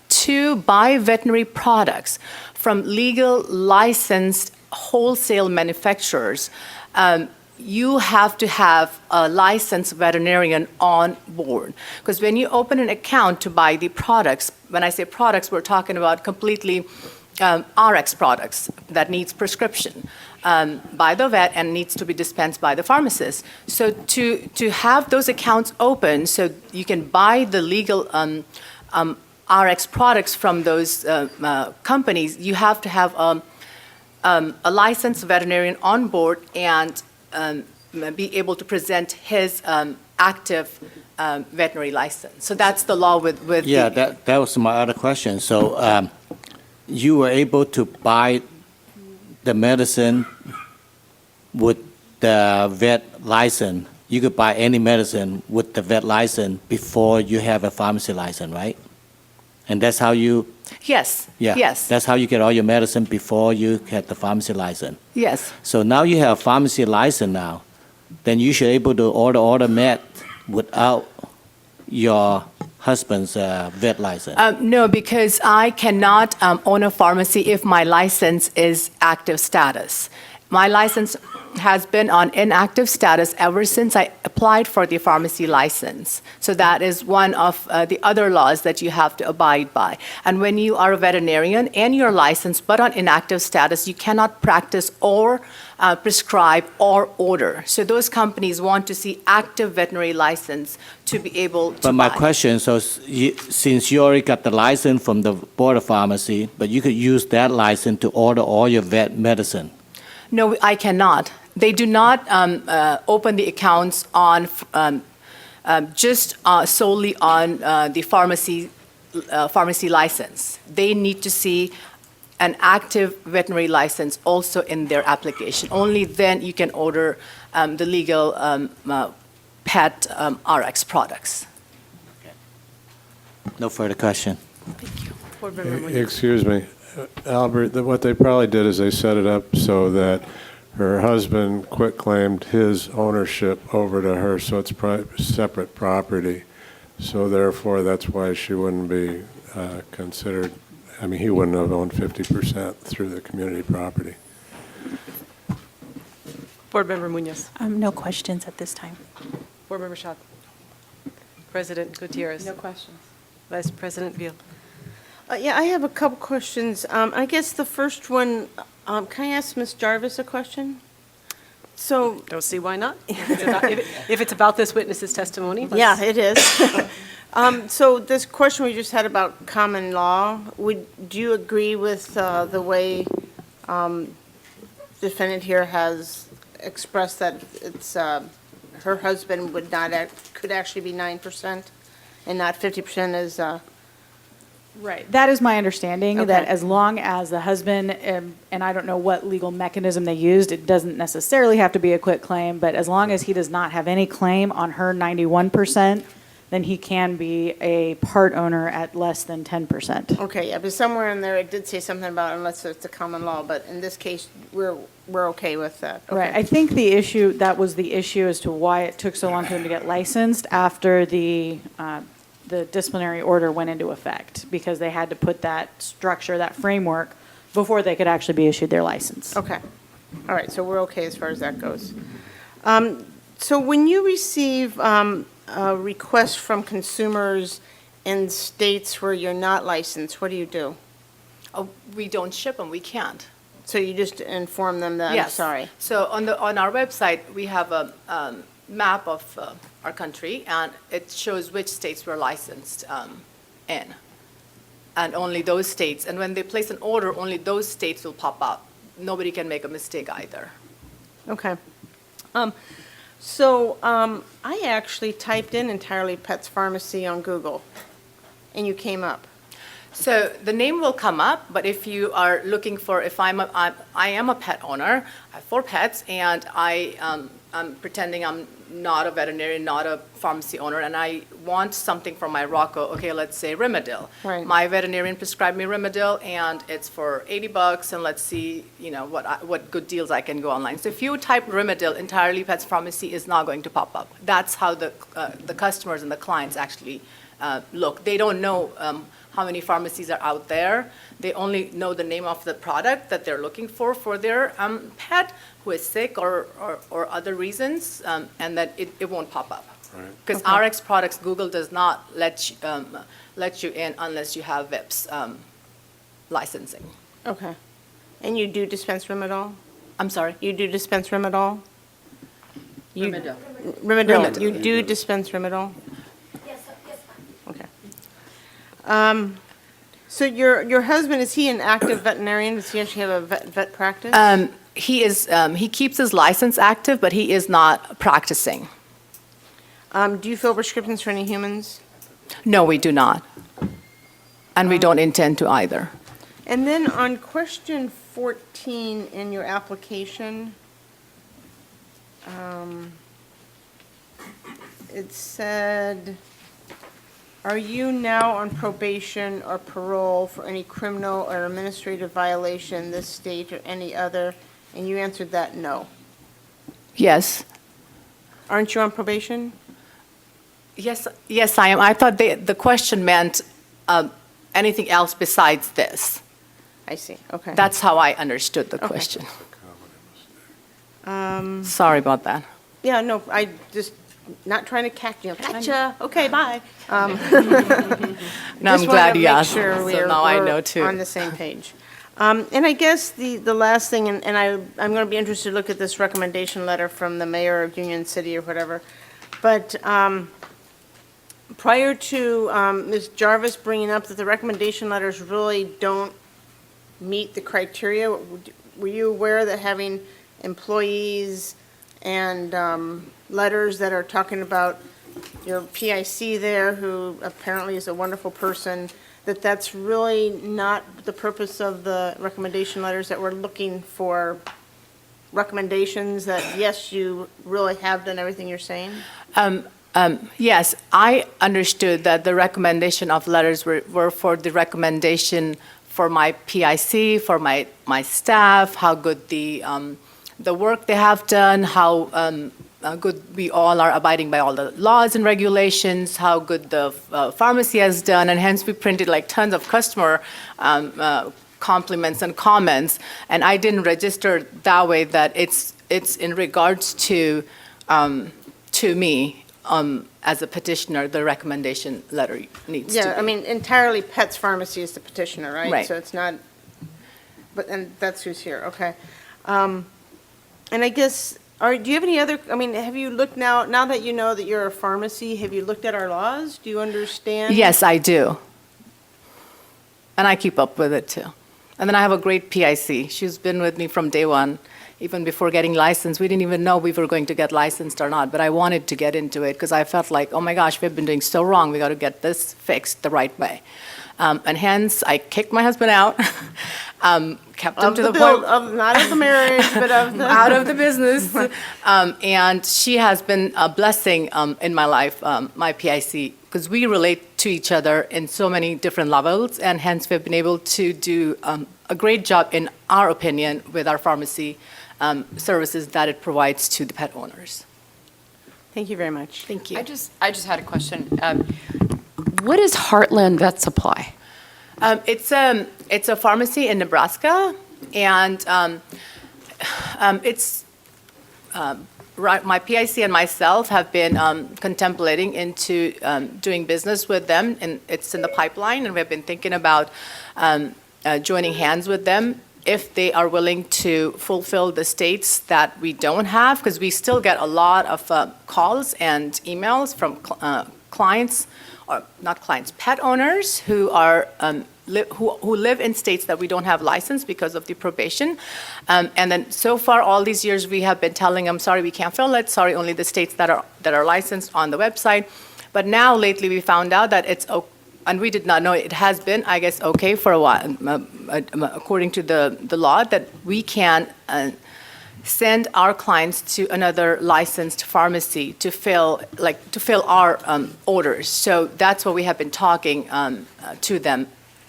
to buy veterinary products from legal licensed wholesale manufacturers, you have to have a licensed veterinarian on board. Because when you open an account to buy the products, when I say products, we're talking about completely RX products that needs prescription by the vet and needs to be dispensed by the pharmacist. So to have those accounts open so you can buy the legal RX products from those companies, you have to have a licensed veterinarian on board and be able to present his active veterinary license. So that's the law with Yeah, the, that was my other question. So you were able to buy the medicine with the vet license. You could buy any medicine with the vet license before you have a pharmacy license, right? And that's how you, yes, yeah, yes, that's how you get all your medicine before you get the pharmacy license. yes. So now you have a pharmacy license now, then you should able to order all the med without your husband's vet license. No, because I cannot own a pharmacy if my license is active status. My license has been on inactive status ever since I applied for the pharmacy license. So that is one of the other laws that you have to abide by. And when you are a veterinarian and you're licensed but on inactive status, you cannot practice or prescribe or order. So those companies want to see active veterinary license to be able to But my buy. question, so since you already got the license from the Board of Pharmacy, but you could use that license to order all your vet medicine. No, I cannot. They do not open the accounts on just solely on the pharmacy license. They need to see an active veterinary license also in their application. Only then you can order the legal pet RX products. No further question. Board Member Munoz. Excuse me, Albert, what they probably did is they set it up so that her husband quit-claimed his ownership over to her, so it's separate property. So therefore, that's why she wouldn't be considered, I mean, he wouldn't have owned 50% through the community property. Board Member Munoz. No questions at this time. Board Member Schott. President Gutierrez. No questions. Vice President Veal. Yeah, I have a couple questions. I guess the first one, can I ask Ms. Jarvis a question? So, Don't see why not. If it's about this witness's testimony. yeah, it is. So this question we just had about common law, do you agree with the way defendant here has expressed that it's, her husband would not, could actually be 9% and not 50% as, Right. That is my understanding, that Okay. as long as the husband, and I don't know what legal mechanism they used, it doesn't necessarily have to be a quitclaim, but as long as he does not have any claim on her 91%, then he can be a part owner at less than 10%. okay, yeah, but somewhere in there it did say something about unless it's a common law, but in this case, we're okay with that. Right. Okay. I think the issue, that was the issue as to why it took so long for him to get licensed after the disciplinary order went into effect, because they had to put that structure, that framework, before they could actually be issued their license. Okay. All right, so we're okay as far as that goes. So when you receive requests from consumers in states where you're not licensed, what do you do? We don't ship them, we can't. So you just inform them that, I'm Yes. sorry. So on our website, we have a map of our country, and it shows which states we're licensed in. And only those states, and when they place an order, only those states will pop up. Nobody can make a mistake either. Okay. So I actually typed in Entirely Pets Pharmacy on Google, and you came up. So the name will come up, but if you are looking for, if I am a pet owner, I have 4 pets, and I'm pretending I'm not a veterinarian, not a pharmacy owner, and I want something for my Rocco, okay, let's say Rimadyl. Right. My veterinarian prescribed me Rimadyl, and it's for $80, and let's see, you know, what good deals I can go online. So if you type Rimadyl, Entirely Pets Pharmacy is not going to pop up. That's how the customers and the clients actually look. They don't know how many pharmacies are out there. They only know the name of the product that they're looking for their pet who is sick or other reasons, and that it won't pop up. Right. Because Okay. RX products, Google does not let you in unless you have VIPS licensing. Okay. And you do dispense Rimadol? I'm sorry? You do dispense Rimadol? You- Rimadyl. Rimadol. Rimadyl. You do dispense Rimadol? Yes, yes, ma'am. Okay. So your husband, is he an active veterinarian? Does he actually have a vet practice? He keeps his license active, but he is not practicing. Do you fill prescriptions for any humans? No, we do not. And we don't intend to either. And then on question 14 in your application, it said, are you now on probation or parole for any criminal or administrative violation this state or any other? And you answered that no. Yes. Aren't you on probation? Yes, I am. I thought the question meant anything else besides this. I see, okay. That's how I understood the Okay. question. Sorry about that. Yeah, no, I just, not trying to catch you. Gotcha, okay, bye. No, I'm Just wanted glad to you make asked. sure So we're- now I we're know too. on the same page. And I guess the last thing, and I'm going to be interested to look at this recommendation letter from the mayor of Union City or whatever, but prior to Ms. Jarvis bringing up that the recommendation letters really don't meet the criteria, were you aware that having employees and letters that are talking about your PIC there, who apparently is a wonderful person, that's really not the purpose of the recommendation letters, that we're looking for recommendations that, yes, you really have done everything you're saying? Yes, I understood that the recommendation of letters were for the recommendation for my PIC, for my staff, how good the work they have done, how good we all are abiding by all the laws and regulations, how good the pharmacy has done, and hence we printed like tons of customer compliments and comments, and I didn't register that way that it's in regards to me. As a petitioner, the recommendation letter needs to be. Yeah, I mean, entirely Pets Pharmacy is the petitioner, right? Right. So it's not, and that's who's here, okay. And I guess, do you have any other, I mean, have you looked now that you know that you're a pharmacy, have you looked at our laws? Do you understand? Yes, I do. And I keep up with it too. And then I have a great PIC. She's been with me from day one. Even before getting licensed, we didn't even know we were going to get licensed or not, but I wanted to get into it because I felt like, oh my gosh, we've been doing so wrong, we got to get this fixed the right way. And hence, I kicked my husband out, kept him to the point. Not of the marriage, but of the. Out of the business. And she has been a blessing in my life, my PIC, because we relate to each other in so many different levels, and hence we've been able to do a great job, in our opinion, with our pharmacy services that it provides to the pet owners. Thank you very much. Thank you. I just had a question. What is Heartland Vet Supply? It's a pharmacy in Nebraska, and it's my PIC and myself have been contemplating into doing business with them, and it's in the pipeline, and we've been thinking about joining hands with them if they are willing to fulfill the states that we don't have, because we still get a lot of calls and emails from clients, or not clients, pet owners who are who live in states that we don't have license because of the probation. And then so far, all these years, we have been telling them, sorry, we can't fill it, sorry, only the states that are licensed on the website. But now, lately, we found out that it's okay. And we did not know it has been, I guess, okay for a while, according to the law, that we can send our clients to another licensed pharmacy to fill our orders. So that's what we have been talking to them.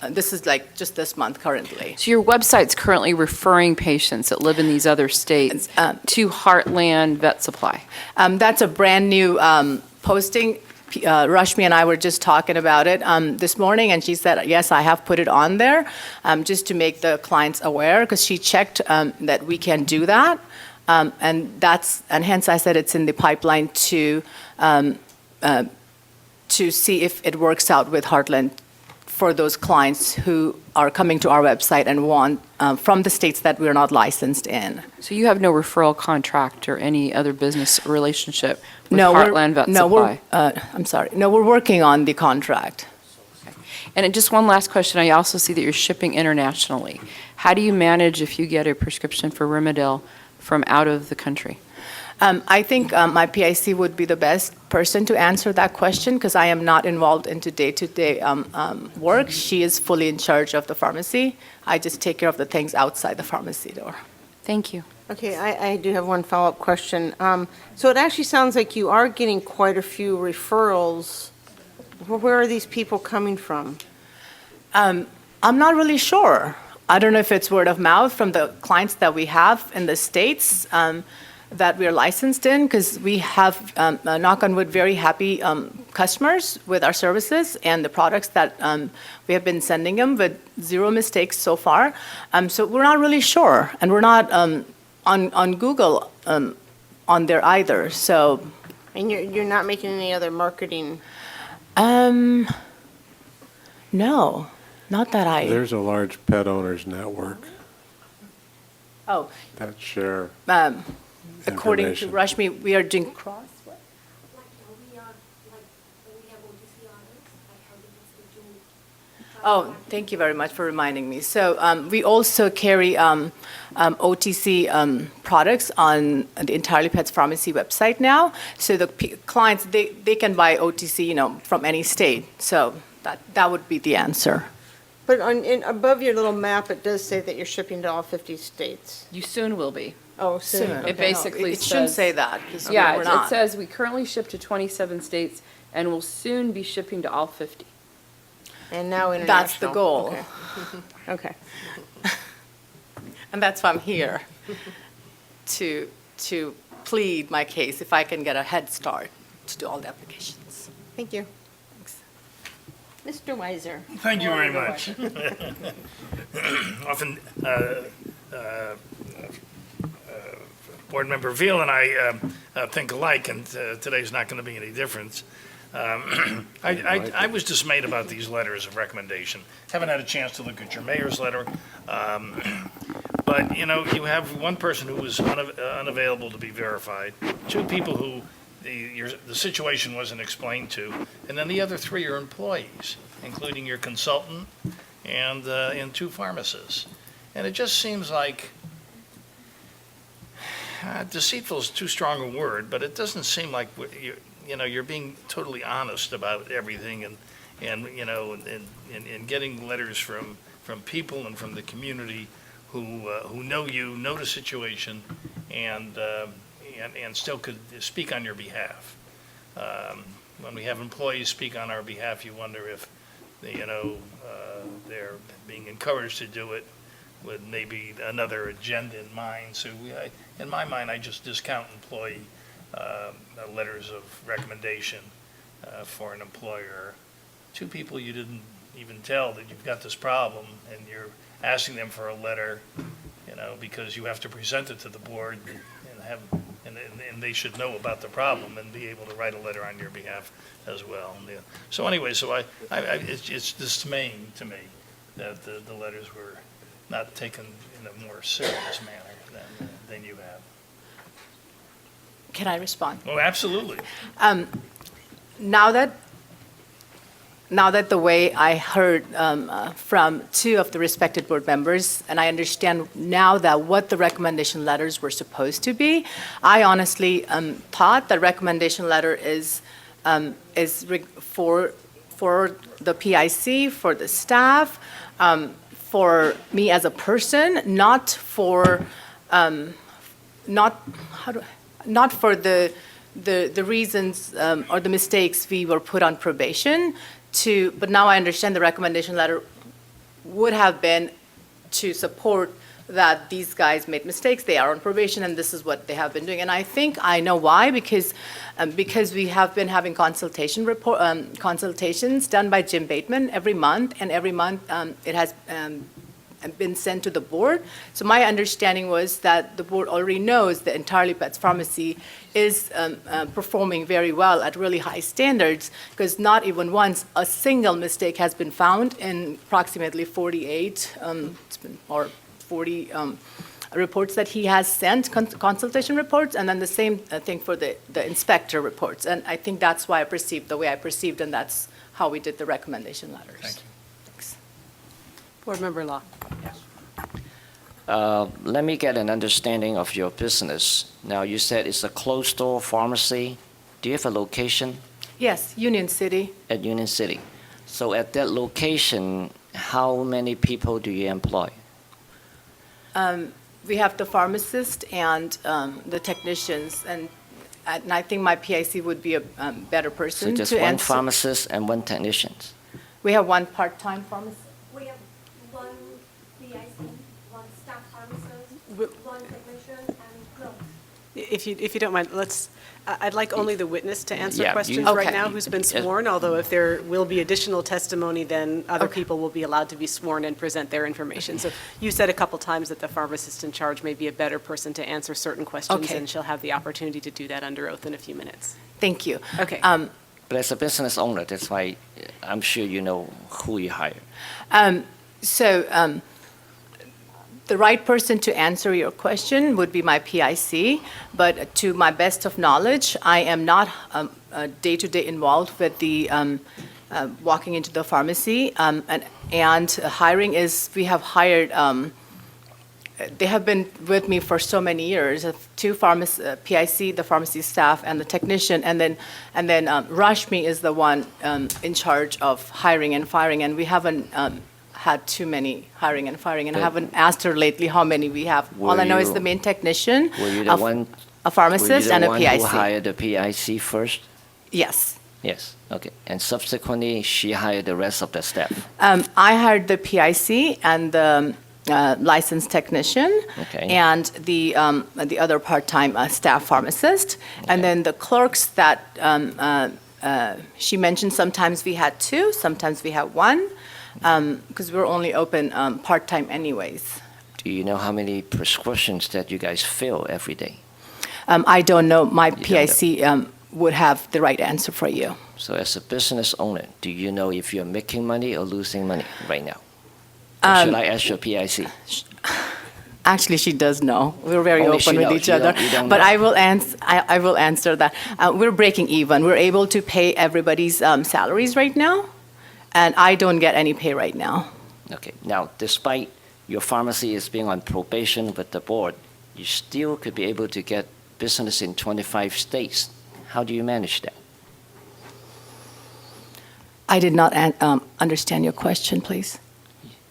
This is like just this month currently. So your website's currently referring patients that live in these other states to Heartland Vet Supply? That's a brand new posting. Rashmi and I were just talking about it this morning, and she said, yes, I have put it on there just to make the clients aware, because she checked that we can do that. And hence I said it's in the pipeline to see if it works out with Heartland for those clients who are coming to our website and want from the states that we're not licensed in. So you have no referral contract or any other business relationship with No, Heartland Vet Supply? I'm sorry. No, we're working on the contract. And just one last question. I also see that you're shipping internationally. How do you manage if you get a prescription for Rimadyl from out of the country? I think my PIC would be the best person to answer that question because I am not involved into day-to-day work. She is fully in charge of the pharmacy. I just take care of the things outside the pharmacy door. Thank you. Okay, I do have one follow-up question. So it actually sounds like you are getting quite a few referrals. Where are these people coming from? I'm not really sure. I don't know if it's word of mouth from the clients that we have in the States that we are licensed in, because we have, knock on wood, very happy customers with our services and the products that we have been sending them with zero mistakes so far. So we're not really sure, and we're not on Google on there either. So, and you're not making any other marketing? No, not that I. There's a large pet owners network Oh, that share according to information. Rashmi, we are doing cross. Like, we are, like, when we have OTC orders, like, how do we do? Oh, thank you very much for reminding me. So we also carry OTC products on the Entirely Pets Pharmacy website now. So the clients, they can buy OTC, from any state. So that would be the answer. But above your little map, it does say that you're shipping to all 50 states. You soon will be. Oh, soon. Soon. Okay. It basically It shouldn't says- say that, 'cause Yeah, we're it not. says we currently ship to 27 states and will soon be shipping to all 50. And now international. That's the goal. Okay. Okay. And that's why I'm here, to plead my case if I can get a head start to do all the applications. Thank you. Mr. Weiser. Thank you very Or much. Often, Board Member Veal and I think alike, and today's not going to be any difference. I was dismayed about these letters of recommendation. Haven't had a chance to look at your mayor's letter. But, you have one person who was unavailable to be verified, two people who the situation wasn't explained to, and then the other three are employees, including your consultant and two pharmacists. And it just seems like, deceitful is too strong a word, but it doesn't seem like you're being totally honest about everything, and getting letters from people and from the community who know you, know the situation, and still could speak on your behalf. When we have employees speak on our behalf, you wonder if they're being encouraged to do it with maybe another agenda in mind. So in my mind, I just discount employee letters of recommendation for an employer. Two people you didn't even tell that you've got this problem, and you're asking them for a letter, because you have to present it to the board and they should know about the problem and be able to write a letter on your behalf as well. So anyway, it's dismaying to me that the letters were not taken in a more serious manner than you have. Can I respond? Oh, absolutely. Now that the way I heard from two of the respected board members, and I understand now that what the recommendation letters were supposed to be, I honestly thought the recommendation letter is for the PIC, for the staff, for me as a person, not for the reasons or the mistakes we were put on probation. But now I understand the recommendation letter would have been to support that these guys made mistakes, they are on probation, and this is what they have been doing. And I think I know why, because we have been having consultations done by Jim Bateman every month, and every month it has been sent to the board. So my understanding was that the board already knows that Entirely Pets Pharmacy is performing very well at really high standards, because not even once a single mistake has been found in approximately 48 or 40 reports that he has sent, consultation reports, and then the same thing for the inspector reports. And I think that's why I perceived the way I perceived, and that's how we did the recommendation letters. Thank you. Thanks. Board Member Law. Let me get an understanding of your business. Now, you said it's a closed-door pharmacy. Do you have a location Yes, Union City. at Union City? So at that location, how many people do you employ? We have the pharmacist and the technicians, and I think my PIC would be a better So person just to one answer. pharmacist and one technician? We have one part-time pharmacist. We have one PIC, one staff pharmacist, one technician, and clerk. If you don't mind, I'd like only the witness to answer Yeah, questions you- right Okay. now who's been Yes. sworn, although if there will be additional testimony, then other Okay. people will be allowed to be sworn and present their information. So you said a couple times that the pharmacist in charge may be a better person to answer certain questions, Okay. and she'll have the opportunity to do that under oath in a few minutes. Thank you. Okay. But as a business owner, that's why I'm sure you know who you hire. The right person to answer your question would be my PIC, but to my best of knowledge, I am not day-to-day involved with the walking into the pharmacy. And hiring is, we have hired, they have been with me for so many years, two PIC, the pharmacy staff, and the technician, and then Rashmi is the one in charge of hiring and firing, and we haven't had too many hiring and firing, and I But- haven't asked her lately how many we have. All Were I know is you- the main technician, Were you the one? a pharmacist, and a Were you the one who PIC. hired the PIC first? Yes. Yes, okay. And subsequently, she hired the rest of the staff? I hired the PIC and the licensed technician, Okay. and the other part-time staff pharmacist. And then the clerks that she mentioned, sometimes we had two, sometimes we had one, because we're only open part-time anyways. Do you know how many prescriptions that you guys fill every day? I don't know. My You don't know. PIC would have the right answer for you. So as a business owner, do you know if you're making money or losing money right now? Or should I ask your PIC? Actually, she does know. We're very Only open she with knows. each You other. don't But know. I will answer that. We're breaking even. We're able to pay everybody's salaries right now, and I don't get any pay right now. Okay, now, despite your pharmacy is being on probation with the board, you still could be able to get business in 25 states. How do you manage that? I did not understand your question, please.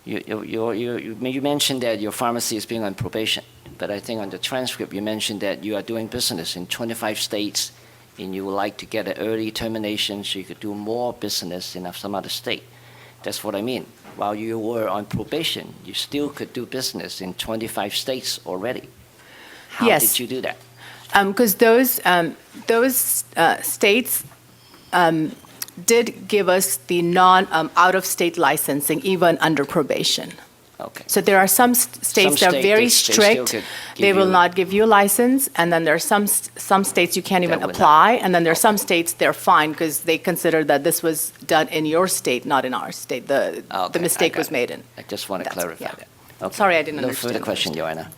You mentioned that your pharmacy is being on probation, but I think on the transcript you mentioned that you are doing business in 25 states and you would like to get an early termination so you could do more business in some other state. That's what I mean. While you were on probation, you still could do business in 25 states already. How Yes. did you do that? Because those states did give us the out-of-state licensing even under probation. Okay. So there are some states that are very they still strict. could They give will you- not give you a license, and then there are some states you can't even That would not. apply, and then there are some states they're fine because they consider that this was done in your state, not in our state. The Okay, mistake I was got made it. in. I just want to That's- clarify yeah. that. Okay. Sorry, I didn't No understand further the question, Joanna.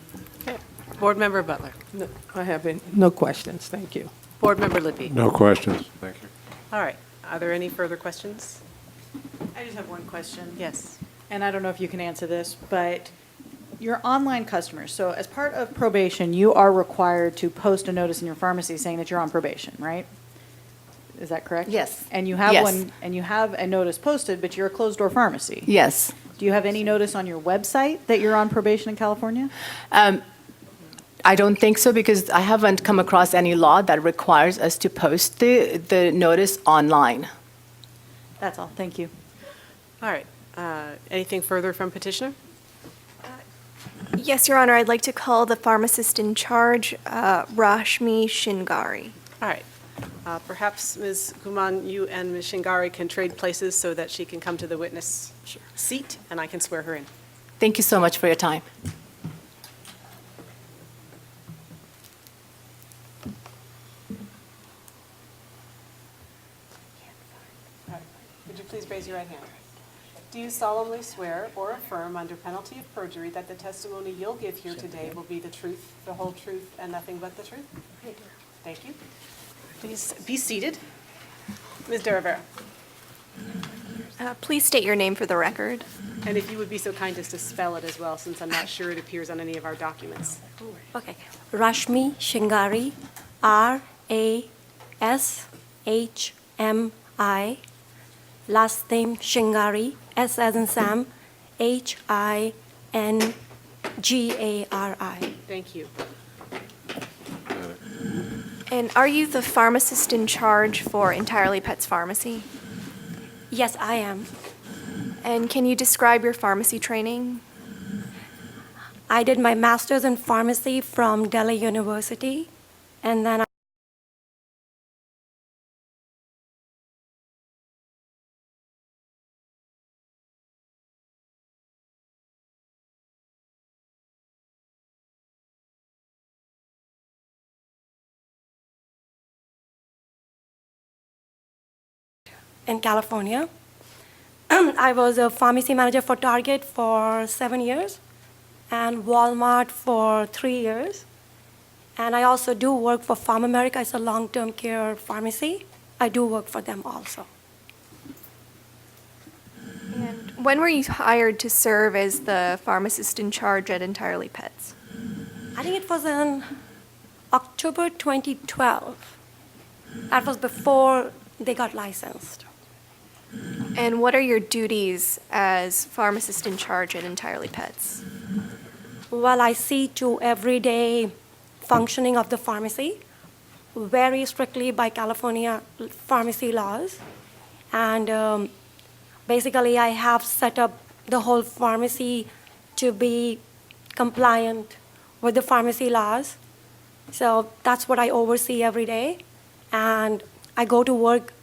Board Member Butler. No, I have no questions, thank you. Board Member Libby. No questions. Thank you. All right. Are there any further questions? I just have one question. Yes. And I don't know if you can answer this, but your online customers, so as part of probation, you are required to post a notice in your pharmacy saying that you're on probation, right? Is that correct? Yes. And you have Yes. one, and you have a notice posted, but you're a closed-door pharmacy. Yes. Do you have any notice on your website that you're on probation in California? I don't think so because I haven't come across any law that requires us to post the notice online. That's all. Thank you. All right. Anything further from petitioner? Yes, Your Honor, I'd like to call the pharmacist in charge, Rashmi Shingari. All right. Perhaps, Ms. Guman, you and Ms. Shingari can trade places so that she can come to the witness seat, and I can swear her in. Thank you so much for your time. Would you please raise your right hand? Do you solemnly swear or affirm under penalty of perjury that the testimony you'll give here today will be the truth, the whole truth, and nothing but the truth? I do. Thank you. Please be seated. Ms. De Rivera. Please state your name for the record. And if you would be so kind as to spell it as well, since I'm not sure it appears on any of our documents. Okay. Rashmi Shingari, R-A-S-H-M-I. Last name Shingari, S as in Sam, H-I-N-G-A-R-I. Thank you. And are you the pharmacist in charge for Entirely Pets Pharmacy? Yes, I am. And can you describe your pharmacy training? I did my master's in pharmacy from Delhi University, and then in California. I was a pharmacy manager for Target for 7 years and Walmart for 3 years. And I also do work for Farm America. It's a long-term care pharmacy. I do work for them also. And when were you hired to serve as the pharmacist in charge at Entirely Pets? I think it was in October 2012. That was before they got licensed. And what are your duties as pharmacist in charge at Entirely Pets? Well, I see to everyday functioning of the pharmacy, very strictly by California pharmacy laws. And basically, I have set up the whole pharmacy to be compliant with the pharmacy laws. So that's what I oversee every day. And I go to work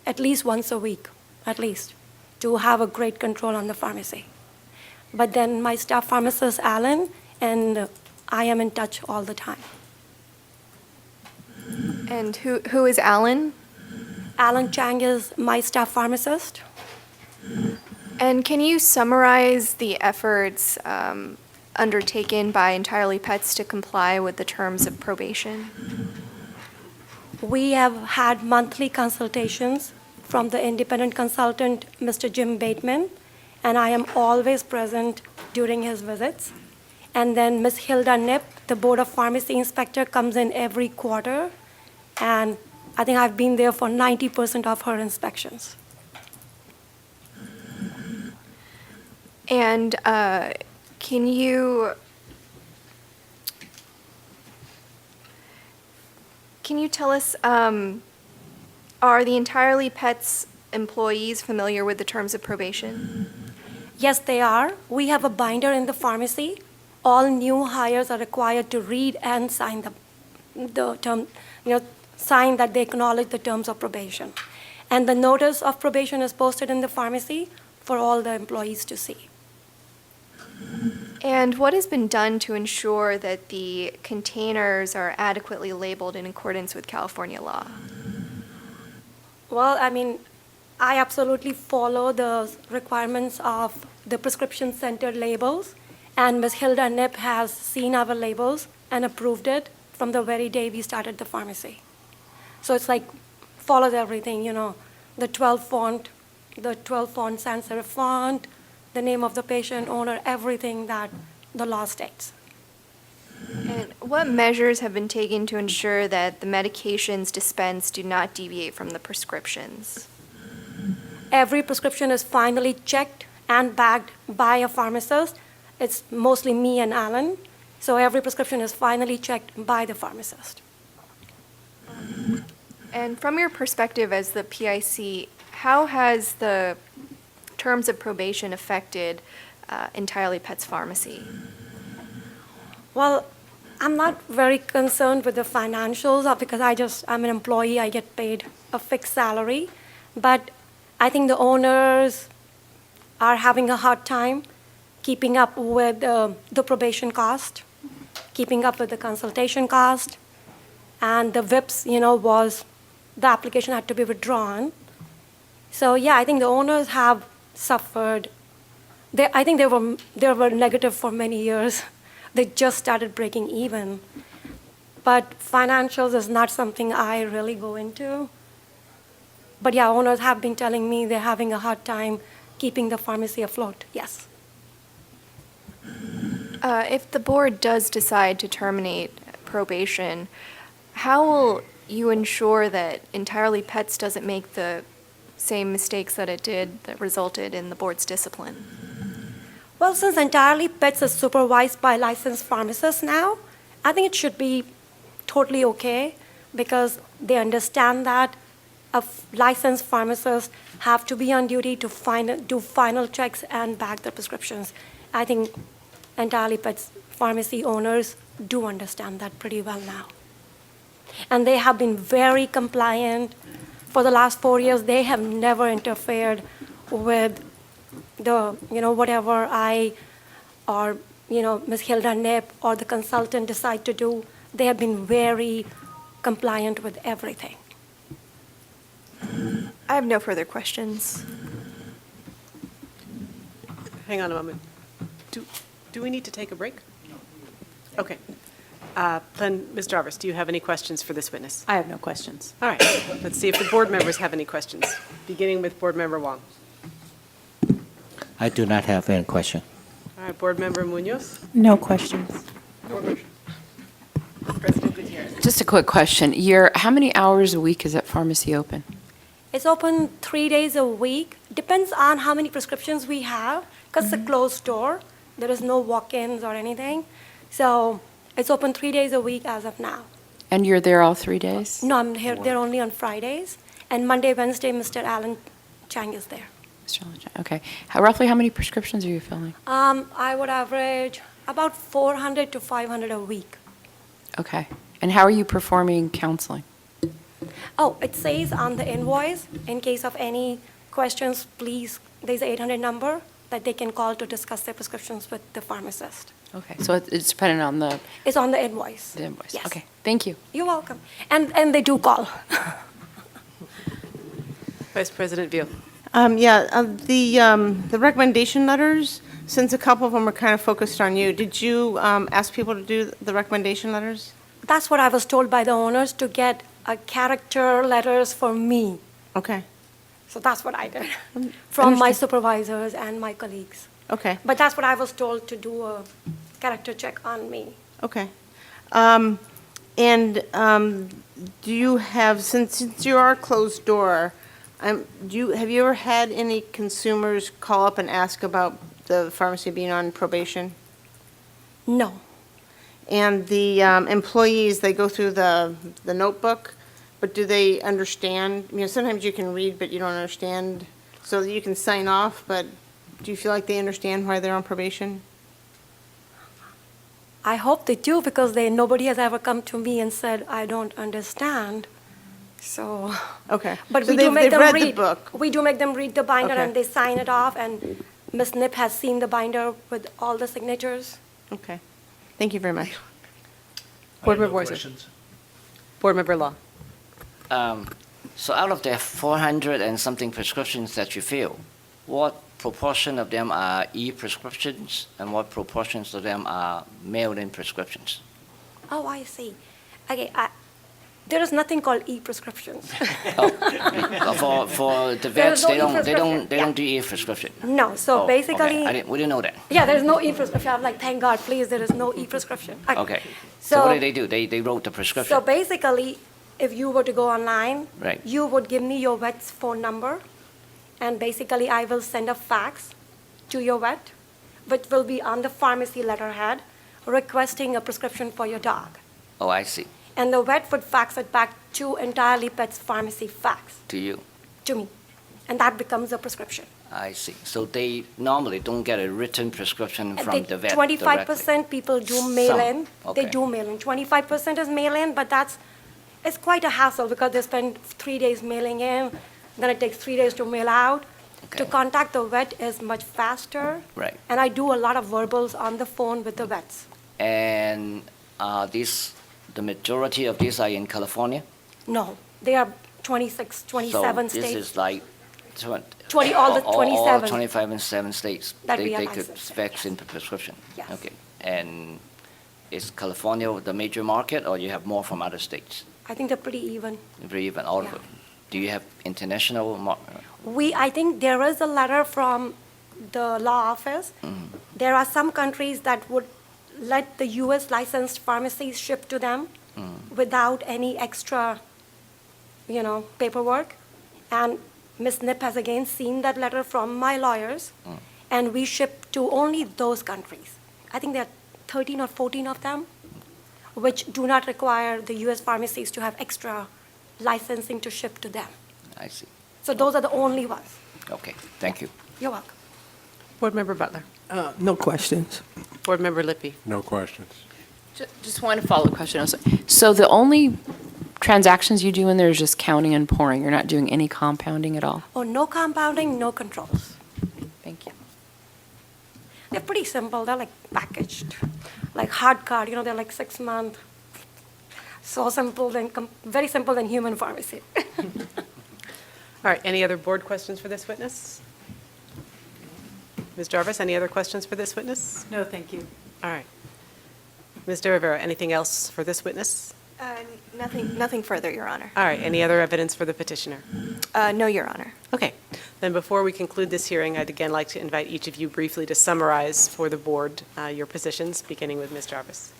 at least once a week, at least, to have a great control on the pharmacy. But then my staff pharmacist, Alan, and I am in touch all the time. And who is Alan? Alan Chang is my staff pharmacist. And can you summarize the efforts undertaken by Entirely Pets to comply with the terms of probation? We have had monthly consultations from the independent consultant, Mr. Jim Bateman, and I am always present during his visits. And then Ms. Hilda Nip, the Board of Pharmacy Inspector, comes in every quarter, and I think I've been there for 90% of her inspections. And can you tell us, are the Entirely Pets employees familiar with the terms of probation? Yes, they are. We have a binder in the pharmacy. All new hires are required to read and sign the term, sign that they acknowledge the terms of probation. And the notice of probation is posted in the pharmacy for all the employees to see. And what has been done to ensure that the containers are adequately labeled in accordance with California law? Well, I absolutely follow the requirements of the prescription center labels, and Ms. Hilda Nip has seen our labels and approved it from the very day we started the pharmacy. So it's like follows everything, the 12 font sans serif font, the name of the patient, owner, everything that the law states. And what measures have been taken to ensure that the medications dispensed do not deviate from the prescriptions? Every prescription is finally checked and bagged by a pharmacist. It's mostly me and Alan. So every prescription is finally checked by the pharmacist. And from your perspective as the PIC, how has the terms of probation affected Entirely Pets Pharmacy? Well, I'm not very concerned with the financials because I'm an employee. I get paid a fixed salary. But I think the owners are having a hard time keeping up with the probation cost, keeping up with the consultation cost, and the VIPs, was the application had to be withdrawn. So yeah, I think the owners have suffered. I think they were negative for many years. They just started breaking even. But financials is not something I really go into. But yeah, owners have been telling me they're having a hard time keeping the pharmacy afloat. Yes. If the board does decide to terminate probation, how will you ensure that Entirely Pets doesn't make the same mistakes that it did that resulted in the board's discipline? Well, since Entirely Pets is supervised by licensed pharmacists now, I think it should be totally okay because they understand that licensed pharmacists have to be on duty to do final checks and back their prescriptions. I think Entirely Pets pharmacy owners do understand that pretty well now. And they have been very compliant. For the last 4 years, they have never interfered with the, whatever I or, Ms. Hilda Knipp or the consultant decide to do. They have been very compliant with everything. I have no further questions. Hang on a moment. Do we need to take a break? No. Okay. Then, Ms. Jarvis, do you have any questions for this witness? I have no questions. All right. Let's see if the board members have any questions, beginning with Board Member Wong. I do not have any question. All right, Board Member Munoz. No questions. President Gutierrez. Just a quick question. How many hours a week is that pharmacy open? It's open 3 days a week. Depends on how many prescriptions we have, because it's a closed store. There is no walk-ins or anything. So it's open 3 days a week as of now. And you're there all 3 days? No, I'm here. They're only on Fridays. And Monday, Wednesday, Mr. Alan Chang is there. Mr. Allen, okay. Roughly how many prescriptions are you filling? I would average about 400 to 500 a week. Okay. And how are you performing counseling? Oh, it says on the invoice, in case of any questions, please, there's an 800 number that they can call to discuss their prescriptions with the pharmacist. Okay. So it's dependent on the It's on the invoice. invoice. Yes. Okay. Thank you. You're welcome. And they do call. Vice President Veal. The recommendation letters, since a couple of them are kind of focused on you, did you ask people to do the recommendation letters? That's what I was told by the owners, to get character letters for me. Okay. So that's what I did from my supervisors and my colleagues. Okay. But that's what I was told, to do a character check on me. Okay. Do you have, since you are a closed door, have you ever had any consumers call up and ask about the pharmacy being on probation? No. And the employees, they go through the notebook, but do they understand? Sometimes you can read, but you don't understand, so that you can sign off, but do you feel like they understand why they're on probation? I hope they do, because nobody has ever come to me and said, I don't understand. So. Okay. But So we do make they've them read read. the book. We do make them read the binder, Okay. and they sign it off, and Ms. Knipp has seen the binder with all the signatures. Okay. Thank you very much. Board I Member have no Weiser. questions. Board Member Law. So out of the 400 and something prescriptions that you fill, what proportion of them are e-prescriptions and what proportions of them are mailed-in prescriptions? Oh, I see. Okay, there is nothing called e-prescriptions. For the There is vets, no they don't e-prescription, do e-prescription. No, so Okay. basically, We didn't know that. yeah, there's no e-prescription. I'm like, thank God, please, there is no e-prescription. Okay. So what do? They wrote the prescription. So basically, if you were to go online, Right. you would give me your vet's phone number, and basically I will send a fax to your vet, which will be on the pharmacy letterhead, requesting a prescription for your dog. Oh, I see. And the vet would fax it back to Entirely Pets Pharmacy fax To you. to me, and that becomes a prescription. I see. So they normally don't get a written prescription from And the vet 25% people do mail in. Some, They okay. do mail in. 25% is mail in, but it's quite a hassle because they spend 3 days mailing in, then it takes 3 days to mail out. To contact the vet is much faster, Right. and I do a lot of verbals on the phone with the vets. And the majority of these are in California? No, they are 26, 27 So this states. is like 20, all the 27. 27 states. That they we are they could licensed in, vaccine per prescription? Yes. Okay. And is California the major market, or you have more from other states? I think they're pretty even. Very even, all of Yeah. it. Do you have international I think there is a letter from the law office. Mm-hmm. There are some countries that would let the US licensed pharmacies ship to them without any extra, paperwork. And Ms. Nip has again seen that letter from my lawyers, and we ship to only those countries. I think there are 13 or 14 of them, which do not require the US pharmacies to have extra licensing to ship to them. I see. So those are the only ones. Okay, thank you. You're welcome. Board Member Butler. No questions. Board Member Lippy. No questions. Just one follow-up question also. So the only transactions you do in there is just counting and pouring? You're not doing any compounding at all? Oh, no compounding, no controls. Thank you. They're pretty simple. They're like packaged, like hard card. They're like 6 month. So simple, very simple than human pharmacy. All right, any other board questions for this witness? Ms. Jarvis, any other questions for this witness? No, thank you. All right. Ms. De Rivera, anything else for this witness? Nothing further, Your Honor. All right, any other evidence for the petitioner? No, Your Honor. Okay, then before we conclude this hearing, I'd again like to invite each of you briefly to summarize for the board your positions, beginning with Ms. Jarvis.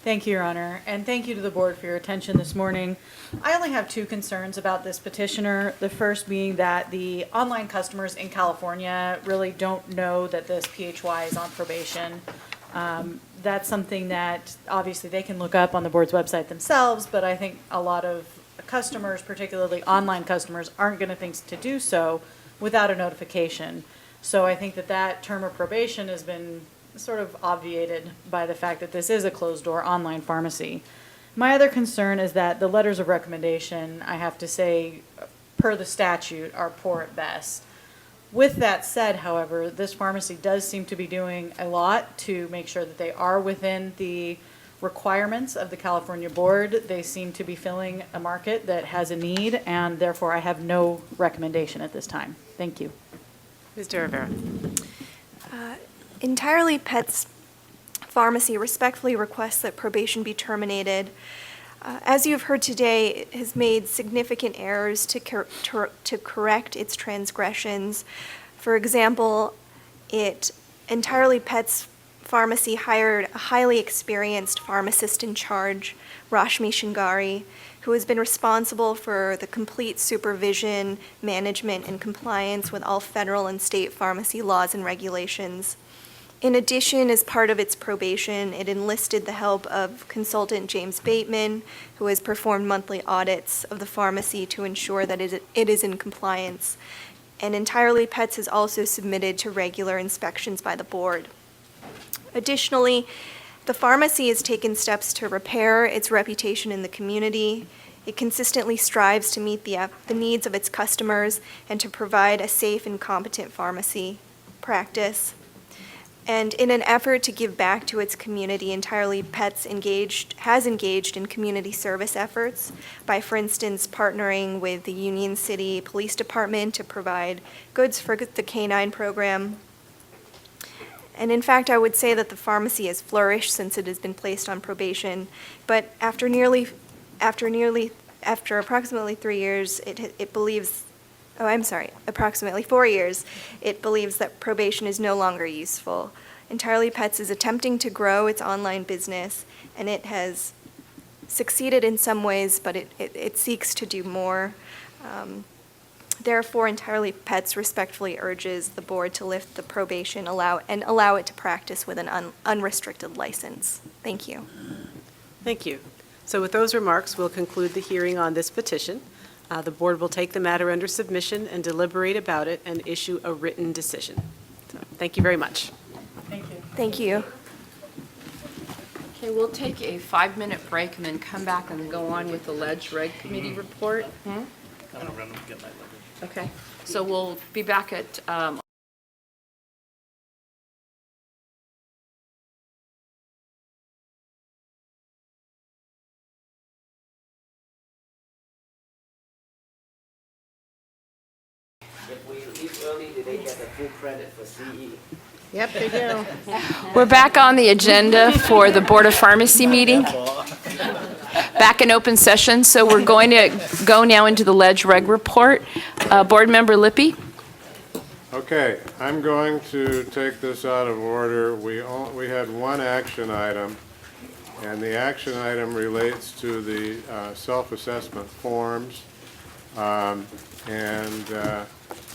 Thank you, Your Honor, and thank you to the board for your attention this morning. I only have two concerns about this petitioner. The first being that the online customers in California really don't know that this PHY is on probation. That's something that obviously they can look up on the board's website themselves, but I think a lot of customers, particularly online customers, aren't going to think to do so without a notification. So I think that term of probation has been sort of obviated by the fact that this is a closed-door online pharmacy. My other concern is that the letters of recommendation, I have to say, per the statute, are poor at best. With that said, however, this pharmacy does seem to be doing a lot to make sure that they are within the requirements of the California board. They seem to be filling a market that has a need, and therefore I have no recommendation at this time. Thank you. Ms. De Rivera. Entirely Pets Pharmacy respectfully requests that probation be terminated. As you have heard today, it has made significant errors to correct its transgressions. For example, Entirely Pets Pharmacy hired a highly experienced pharmacist in charge, Rashmi Shingari, who has been responsible for the complete supervision, management, and compliance with all federal and state pharmacy laws and regulations. In addition, as part of its probation, it enlisted the help of consultant James Bateman, who has performed monthly audits of the pharmacy to ensure that it is in compliance. And Entirely Pets has also submitted to regular inspections by the board. Additionally, the pharmacy has taken steps to repair its reputation in the community. It consistently strives to meet the needs of its customers and to provide a safe and competent pharmacy practice. And in an effort to give back to its community, Entirely Pets has engaged in community service efforts by, for instance, partnering with the Union City Police Department to provide goods for the canine program. And in fact, I would say that the pharmacy has flourished since it has been placed on probation. But after approximately 3 years, approximately 4 years, it believes that probation is no longer useful. Entirely Pets is attempting to grow its online business, and it has succeeded in some ways, but it seeks to do more. Therefore, Entirely Pets respectfully urges the board to lift the probation, allow it to practice with an unrestricted license. Thank you. Thank you. So with those remarks, we'll conclude the hearing on this petition. The board will take the matter under submission and deliberate about it and issue a written decision. So, thank you very much. Thank you. Thank you. Okay, we'll take a 5-minute break and then come back and go on with the Ledge Reg Committee report. I'm going to run and get my letter. Okay. So we'll be back at If we leave early, do they get the full credit for CE? Yep, they do. We're back on the agenda for the Board of Pharmacy meeting. Back in open session, so we're going to go now into the Ledge Reg report. Board Member Lippy? Okay, I'm going to take this out of order. We had one action item, and the action item relates to the self-assessment forms.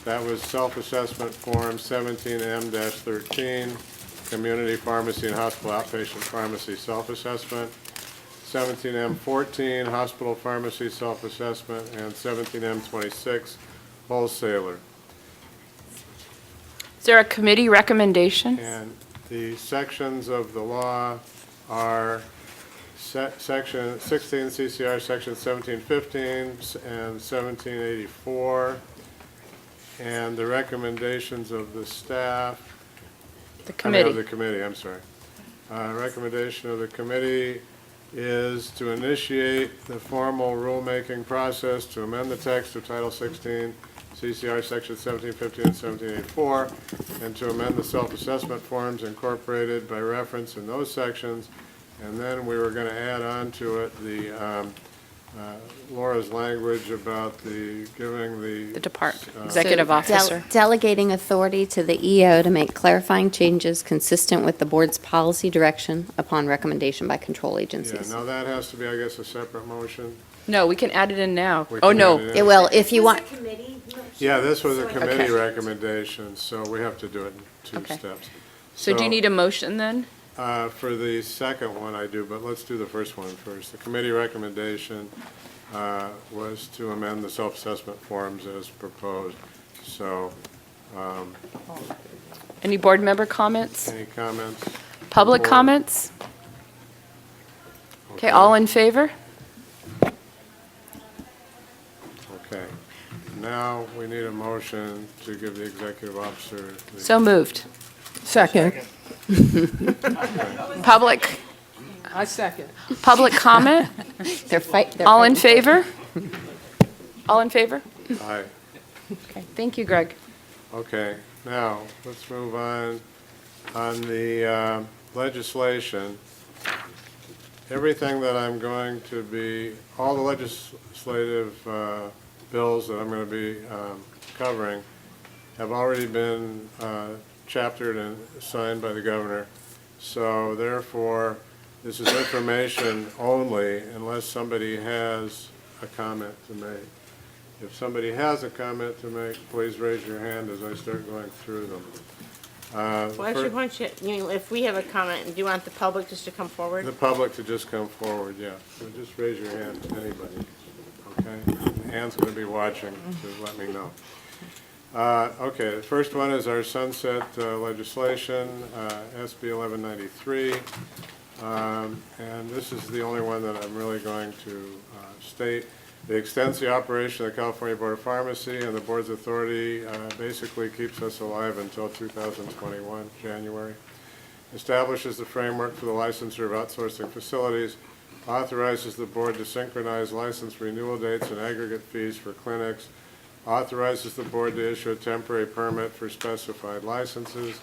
That was self-assessment form 17M-13, Community Pharmacy and Hospital Outpatient Pharmacy Self-Assessment, 17M-14, Hospital Pharmacy Self-Assessment, and 17M-26, Wholesaler. Is there a committee recommendation? And the sections of the law are Section 16 CCR, Section 1715 and 1784, and the recommendations of the staff. The committee. Of the committee, I'm sorry. Recommendation of the committee is to initiate the formal rulemaking process to amend the text of Title 16 CCR Section 1715 and 1784, and to amend the self-assessment forms incorporated by reference in those sections. And then we were going to add on to it the Laura's language about the giving the executive officer. Delegating authority to the EO to make clarifying changes consistent with the board's policy direction upon recommendation by control Yeah, agencies. now that has to be, I guess, a separate motion. No, we can add it in now. We Oh, can no. add it It will, if you want. Yeah, this was a Okay. committee recommendation, so we have to do it in two Okay. steps. So do you need a motion then? For the second one, I do, but let's do the first one first. The committee recommendation was to amend the self-assessment forms as proposed. So, Any board member comments? any comments? Public Board? comments? Okay, all in favor? Okay. Now, we need a motion to give the executive officer the... So moved. Second. Public, I second. public comment? They're All in favor? All in favor? Aye. Okay, thank you, Greg. Okay, now, let's move on. On the legislation, everything that I'm going to be, all the legislative bills that I'm going to be covering have already been chaptered and signed by the governor. So therefore, this is information only unless somebody has a comment to make. If somebody has a comment to make, please raise your hand as I start going through them. Why don't you, if we have a comment, do you want the public just to come forward? The public to just come forward, yeah. So just raise your hand, anybody, okay? Ann's going to be watching to let me know. Okay, the first one is our sunset legislation, SB 1193. And this is the only one that I'm really going to state. It extends the operation of the California Board of Pharmacy, and the board's authority basically keeps us alive until 2021, January. Establishes the framework for the licensure of outsourcing facilities, authorizes the board to synchronize license renewal dates and aggregate fees for clinics, authorizes the board to issue a temporary permit for specified licenses,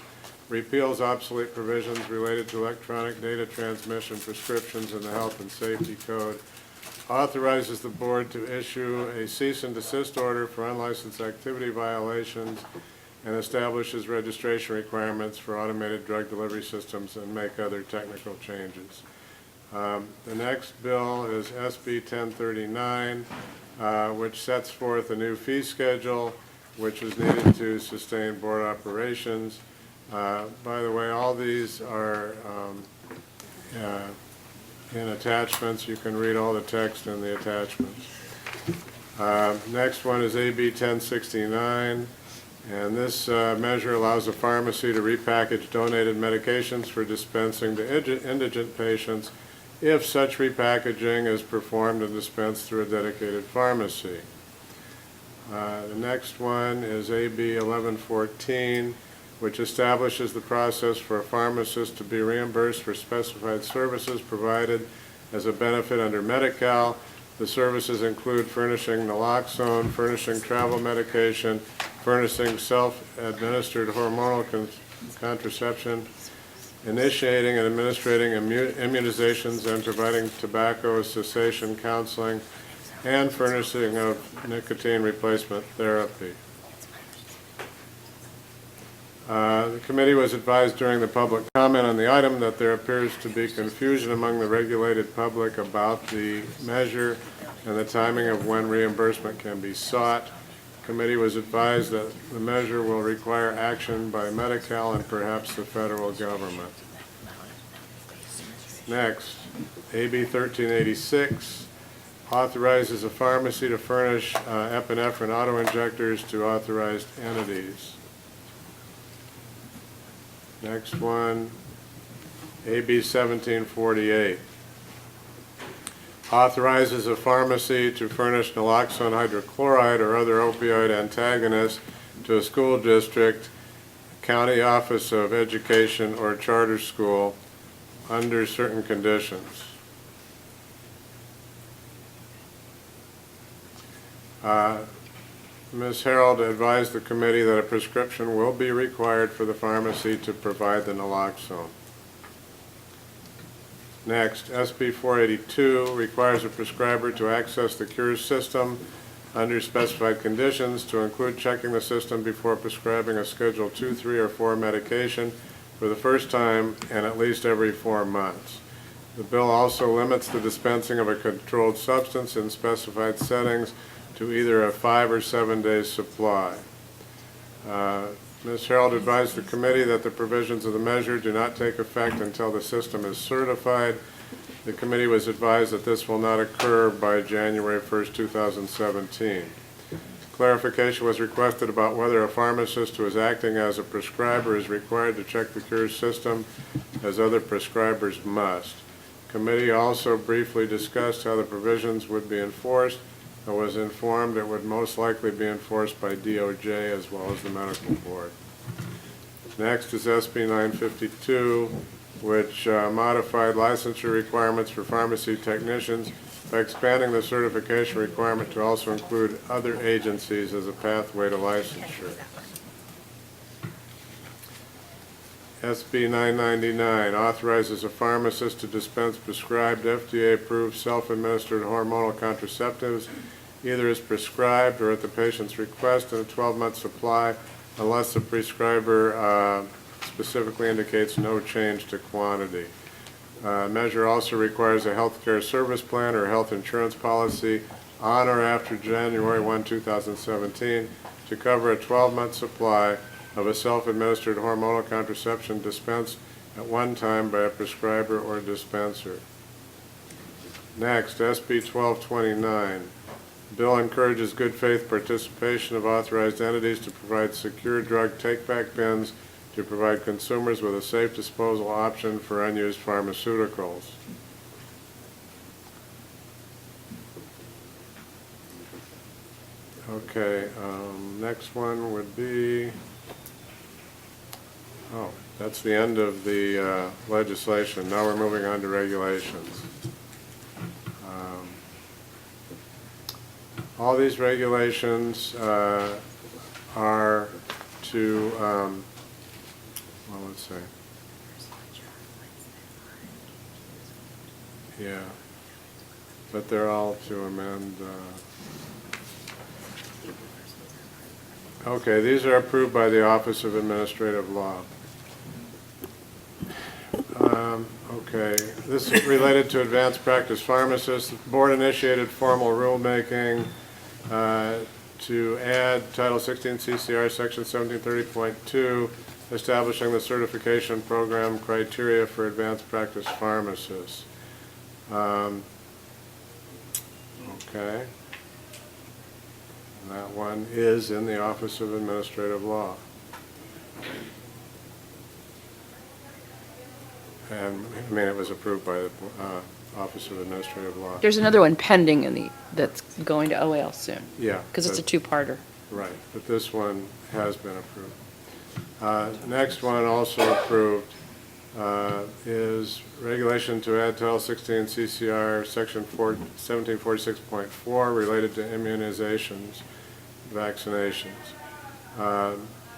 repeals obsolete provisions related to electronic data transmission prescriptions in the Health and Safety Code, authorizes the board to issue a cease and desist order for unlicensed activity violations, and establishes registration requirements for automated drug delivery systems and make other technical changes. The next bill is SB 1039, which sets forth a new fee schedule, which is needed to sustain board operations. By the way, all these are in attachments. You can read all the text in the attachments. Next one is AB 1069, and this measure allows a pharmacy to repackage donated medications for dispensing to indigent patients if such repackaging is performed and dispensed through a dedicated pharmacy. The next one is AB 1114, which establishes the process for a pharmacist to be reimbursed for specified services provided as a benefit under Medi-Cal. The services include furnishing naloxone, furnishing travel medication, furnishing self-administered hormonal contraception, initiating and administrating immunizations, and providing tobacco cessation counseling, and furnishing of nicotine replacement therapy. The committee was advised during the public comment on the item that there appears to be confusion among the regulated public about the measure and the timing of when reimbursement can be sought. The committee was advised that the measure will require action by Medi-Cal and perhaps the federal government. Next, AB 1386 authorizes a pharmacy to furnish epinephrine autoinjectors to authorized entities. Next one, AB 1748. Authorizes a pharmacy to furnish naloxone hydrochloride or other opioid antagonists to a school district, county office of education, or charter school under certain conditions. Ms. Harold advised the committee that a prescription will be required for the pharmacy to provide the naloxone. Next, SB 482 requires a prescriber to access the Cures system under specified conditions, to include checking the system before prescribing a Schedule 2, 3, or 4 medication for the first time and at least every 4 months. The bill also limits the dispensing of a controlled substance in specified settings to either a 5 or 7 day supply. Ms. Harold advised the committee that the provisions of the measure do not take effect until the system is certified. The committee was advised that this will not occur by January 1st, 2017. Clarification was requested about whether a pharmacist who is acting as a prescriber is required to check the Cures system as other prescribers must. Committee also briefly discussed how the provisions would be enforced. I was informed it would most likely be enforced by DOJ as well as the medical board. Next is SB 952, which modified licensure requirements for pharmacy technicians by expanding the certification requirement to also include other agencies as a pathway to licensure. SB 999 authorizes a pharmacist to dispense prescribed FDA-approved self-administered hormonal contraceptives either as prescribed or at the patient's request in a 12-month supply unless the prescriber specifically indicates no change to quantity. Measure also requires a health care service plan or health insurance policy on or after January 1, 2017 to cover a 12-month supply of a self-administered hormonal contraception dispensed at one time by a prescriber or dispenser. Next, SB 1229. The bill encourages good faith participation of authorized entities to provide secure drug take-back bins to provide consumers with a safe disposal option for unused pharmaceuticals. Okay, next one would be, that's the end of the legislation. Now we're moving on to regulations. All these regulations are to, well, let's see. Yeah, but they're all to amend. Okay, these are approved by the Office of Administrative Law. Okay, this is related to advanced practice pharmacists. The board initiated formal rulemaking to add Title 16 CCR Section 1730.2, establishing the certification program criteria for advanced practice pharmacists. Okay. And that one is in the Office of Administrative Law. And, I mean, it was approved by the Office of Administrative Law. There's another one pending that's going to OAL soon. Yeah. Because it's a but- two-parter. Right, but this one has been approved. Next one also approved is regulation to add Title 16 CCR Section 1746.4 related to immunizations, vaccinations.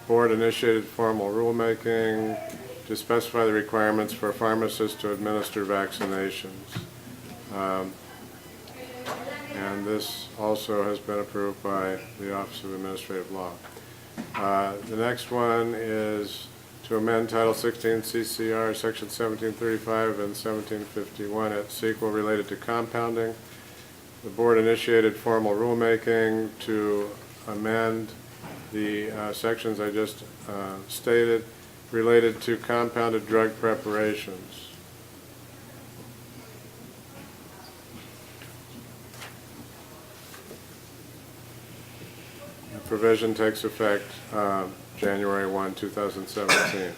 Board initiated formal rulemaking to specify the requirements for pharmacists to administer vaccinations. And this also has been approved by the Office of Administrative Law. The next one is to amend Title 16 CCR Section 1735 and 1751 at sequel related to compounding. The board initiated formal rulemaking to amend the sections I just stated related to compounded drug preparations. The provision takes effect January 1, 2017.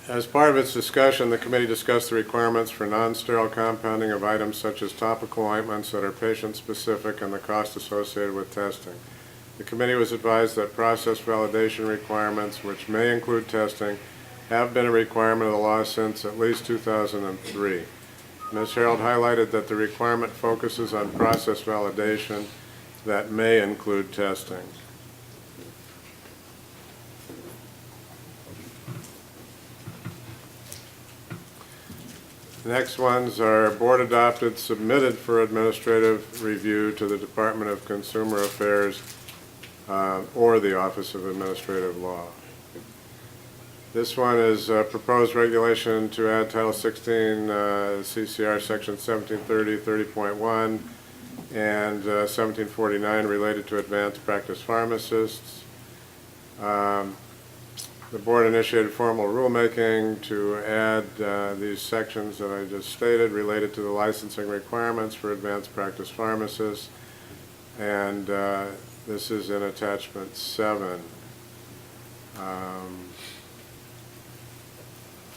As part of its discussion, the committee discussed the requirements for non-sterile compounding of items such as topical ointments that are patient-specific and the cost associated with testing. The committee was advised that process validation requirements, which may include testing, have been a requirement of the law since at least 2003. Ms. Harold highlighted that the requirement focuses on process validation that may include testing. The next ones are board adopted, submitted for administrative review to the Department of Consumer Affairs or the Office of Administrative Law. This one is proposed regulation to add Title 16 CCR Section 1730, 30.1, and 1749 related to advanced practice pharmacists. The board initiated formal rulemaking to add these sections that I just stated related to the licensing requirements for advanced practice pharmacists, and this is in attachment 7.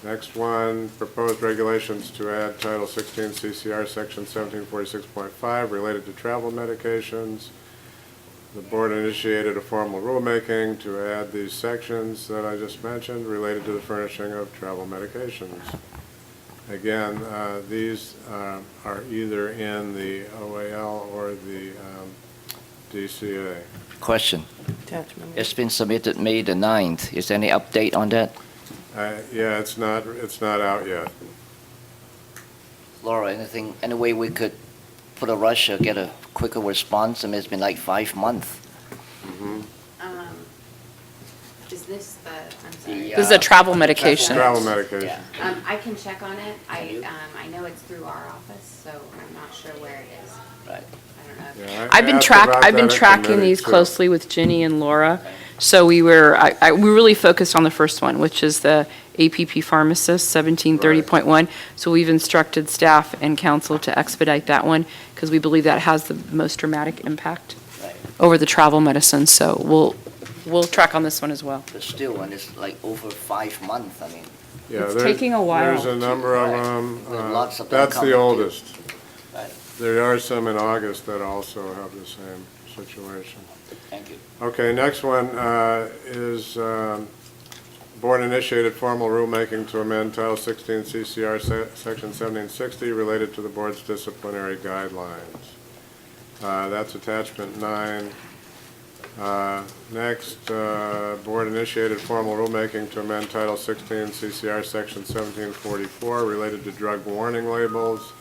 Next one, proposed regulations to add Title 16 CCR Section 1746.5 related to travel medications. The board initiated a formal rulemaking to add these sections that I just mentioned related to the furnishing of travel medications. Again, these are either in the OAL or the DCA. Question. Attachment. It's been submitted May the 9th. Is there any update on that? Yeah, it's not out yet. Laura, any way we could put a rush or get a quicker response? I mean, it's been like 5 months. Is this the, I'm sorry? This is a travel medication. Travel medication. I can check on it. I know it's through our office, so I'm not sure where it is. Right. I don't know. Yeah, I've been asked about I've been that at tracking committee, these too. closely with Ginny and Laura. So we really focused on the first one, which is the APP pharmacist, 1730.1. So we've instructed staff and council to expedite that one because we believe that has the most dramatic impact Right. over the travel medicine. So we'll track on this one as well. But still, when it's like over 5 months, I mean, Yeah, It's there- taking a while. There's a number of Right. them. With lots of them That's coming the due. oldest. right. There are some in August that also have the same situation. Thank you. Okay, next one is board-initiated formal rulemaking to amend Title 16 CCR Section 1760 related to the board's disciplinary guidelines. That's attachment 9. Next, board-initiated formal rulemaking to amend Title 16 CCR Section 1744 related to drug warning labels,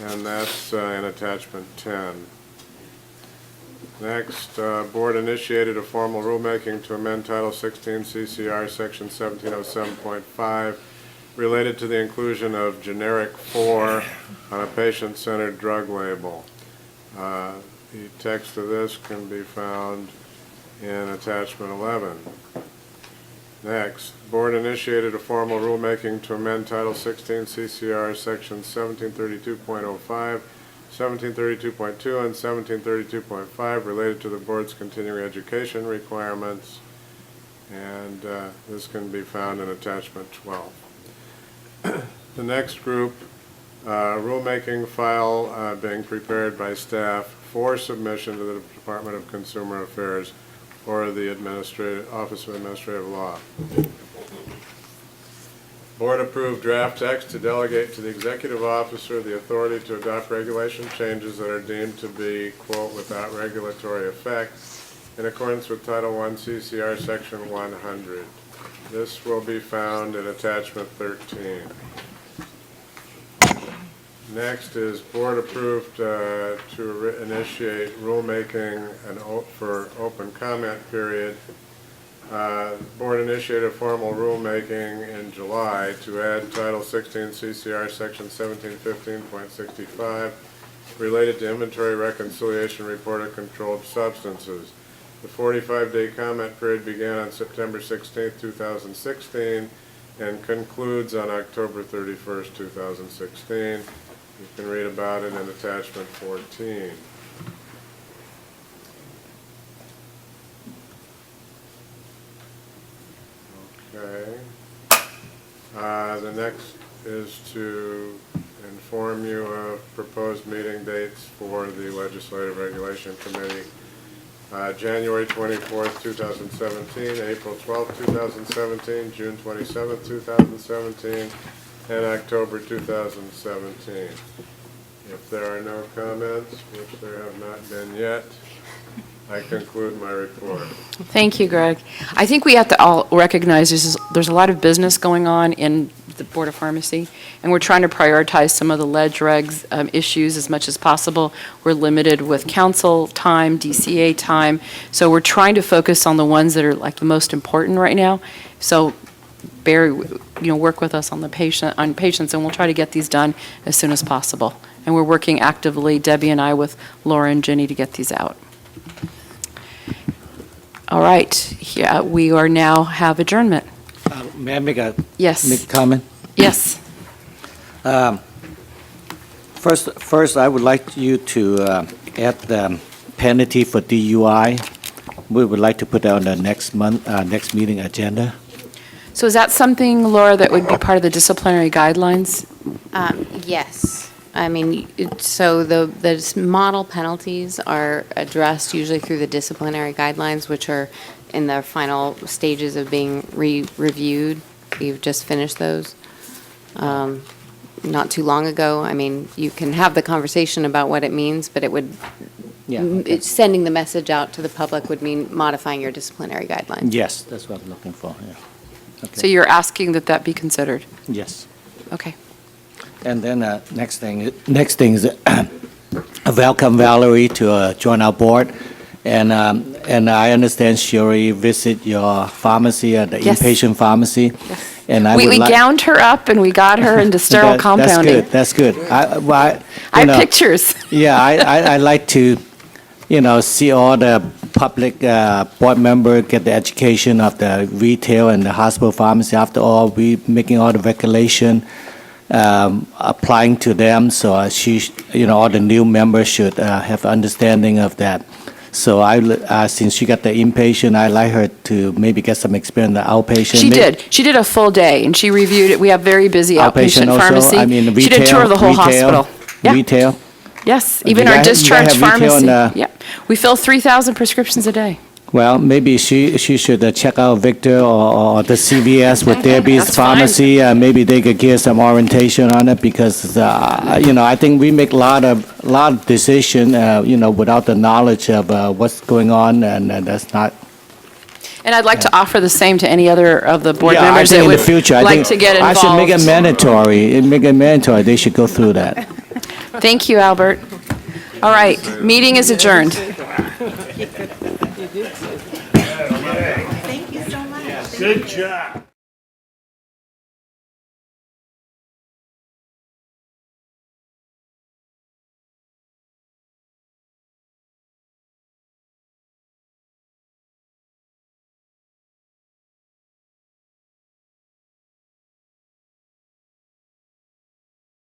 and that's in attachment 10. Next, board initiated a formal rulemaking to amend Title 16 CCR Section 1707.5 related to the inclusion of generic 4 on a patient-centered drug label. The text of this can be found in attachment 11. Next, board initiated a formal rulemaking to amend Title 16 CCR Section 1732.05, 1732.2, and 1732.5 related to the board's continuing education requirements, and this can be found in attachment 12. The next group, rulemaking file being prepared by staff for submission to the Department of Consumer Affairs or the Office of Administrative Law. Board approved draft text to delegate to the executive officer the authority to adopt regulation changes that are deemed to be, quote, without regulatory effect in accordance with Title I CCR Section 100. This will be found in Attachment 13. Next is board approved to initiate rulemaking for open comment period. Board initiated a formal rulemaking in July to add Title 16 CCR Section 1715.65 related to inventory reconciliation report of controlled substances. The 45-day comment period began on September 16, 2016 and concludes on October 31st, 2016. You can read about it in Attachment 14. Okay. The next is to inform you of proposed meeting dates for the Legislative Regulation Committee. January 24th, 2017, April 12th, 2017, June 27th, 2017, and October 2017. If there are no comments, which there have not been yet, I conclude my report. Thank you, Greg. I think we have to all recognize there's a lot of business going on in the Board of Pharmacy, and we're trying to prioritize some of the ledge regs issues as much as possible. We're limited with council time, DCA time, so we're trying to focus on the ones that are like the most important right now. So Barry, work with us on patients, and we'll try to get these done as soon as possible. And we're working actively, Debbie and I, with Laura and Jenny to get these out. All right, yeah, we are now have adjournment. May I make a Yes. comment? Yes. First, I would like you to add the penalty for DUI. We would like to put that on the next meeting agenda. So is that something, Laura, that would be part of the disciplinary guidelines? Yes. I mean, so the model penalties are addressed usually through the disciplinary guidelines, which are in the final stages of being reviewed. We've just finished those not too long ago. I mean, you can have the conversation about what it means, but it would, sending the message out to the public would mean modifying your disciplinary guidelines. Yes, that's what I'm looking for, yeah. Okay. So you're asking that that be considered? Yes. Okay. And then next thing is welcome Valerie to join our board. And I understand she already visited your pharmacy, the Yes. inpatient pharmacy. Yes. And We gowned her up and we got her into sterile compounding. That's good. I have pictures. Yeah, I like to, see all the public board member get the education of the retail and the hospital pharmacy. After all, we making all the regulation applying to them. So all the new members should have understanding of that. So since she got the inpatient, I'd like her to maybe get some experience in the outpatient. She did. She did a full day, and she reviewed it. We have very busy outpatient also? pharmacy. I mean, She did a tour of the whole hospital. Yeah. Retail? Yes, Do even you our guys- discharge you guys have retail pharmacy. in Yeah, we fill 3,000 prescriptions a day. Well, maybe she should check out Victor or the CVS with Debbie's That's fine. pharmacy. Maybe they could give some orientation on it because, I think we make a lot of decision, without the knowledge of what's going on, and that's not. And I'd like to offer the same to any other of the board Yeah, I members think that in the would future, I like think to get I involved. should make it mandatory. Make it mandatory. They should go through that. Thank you, Albert. All right, meeting is adjourned. Good job.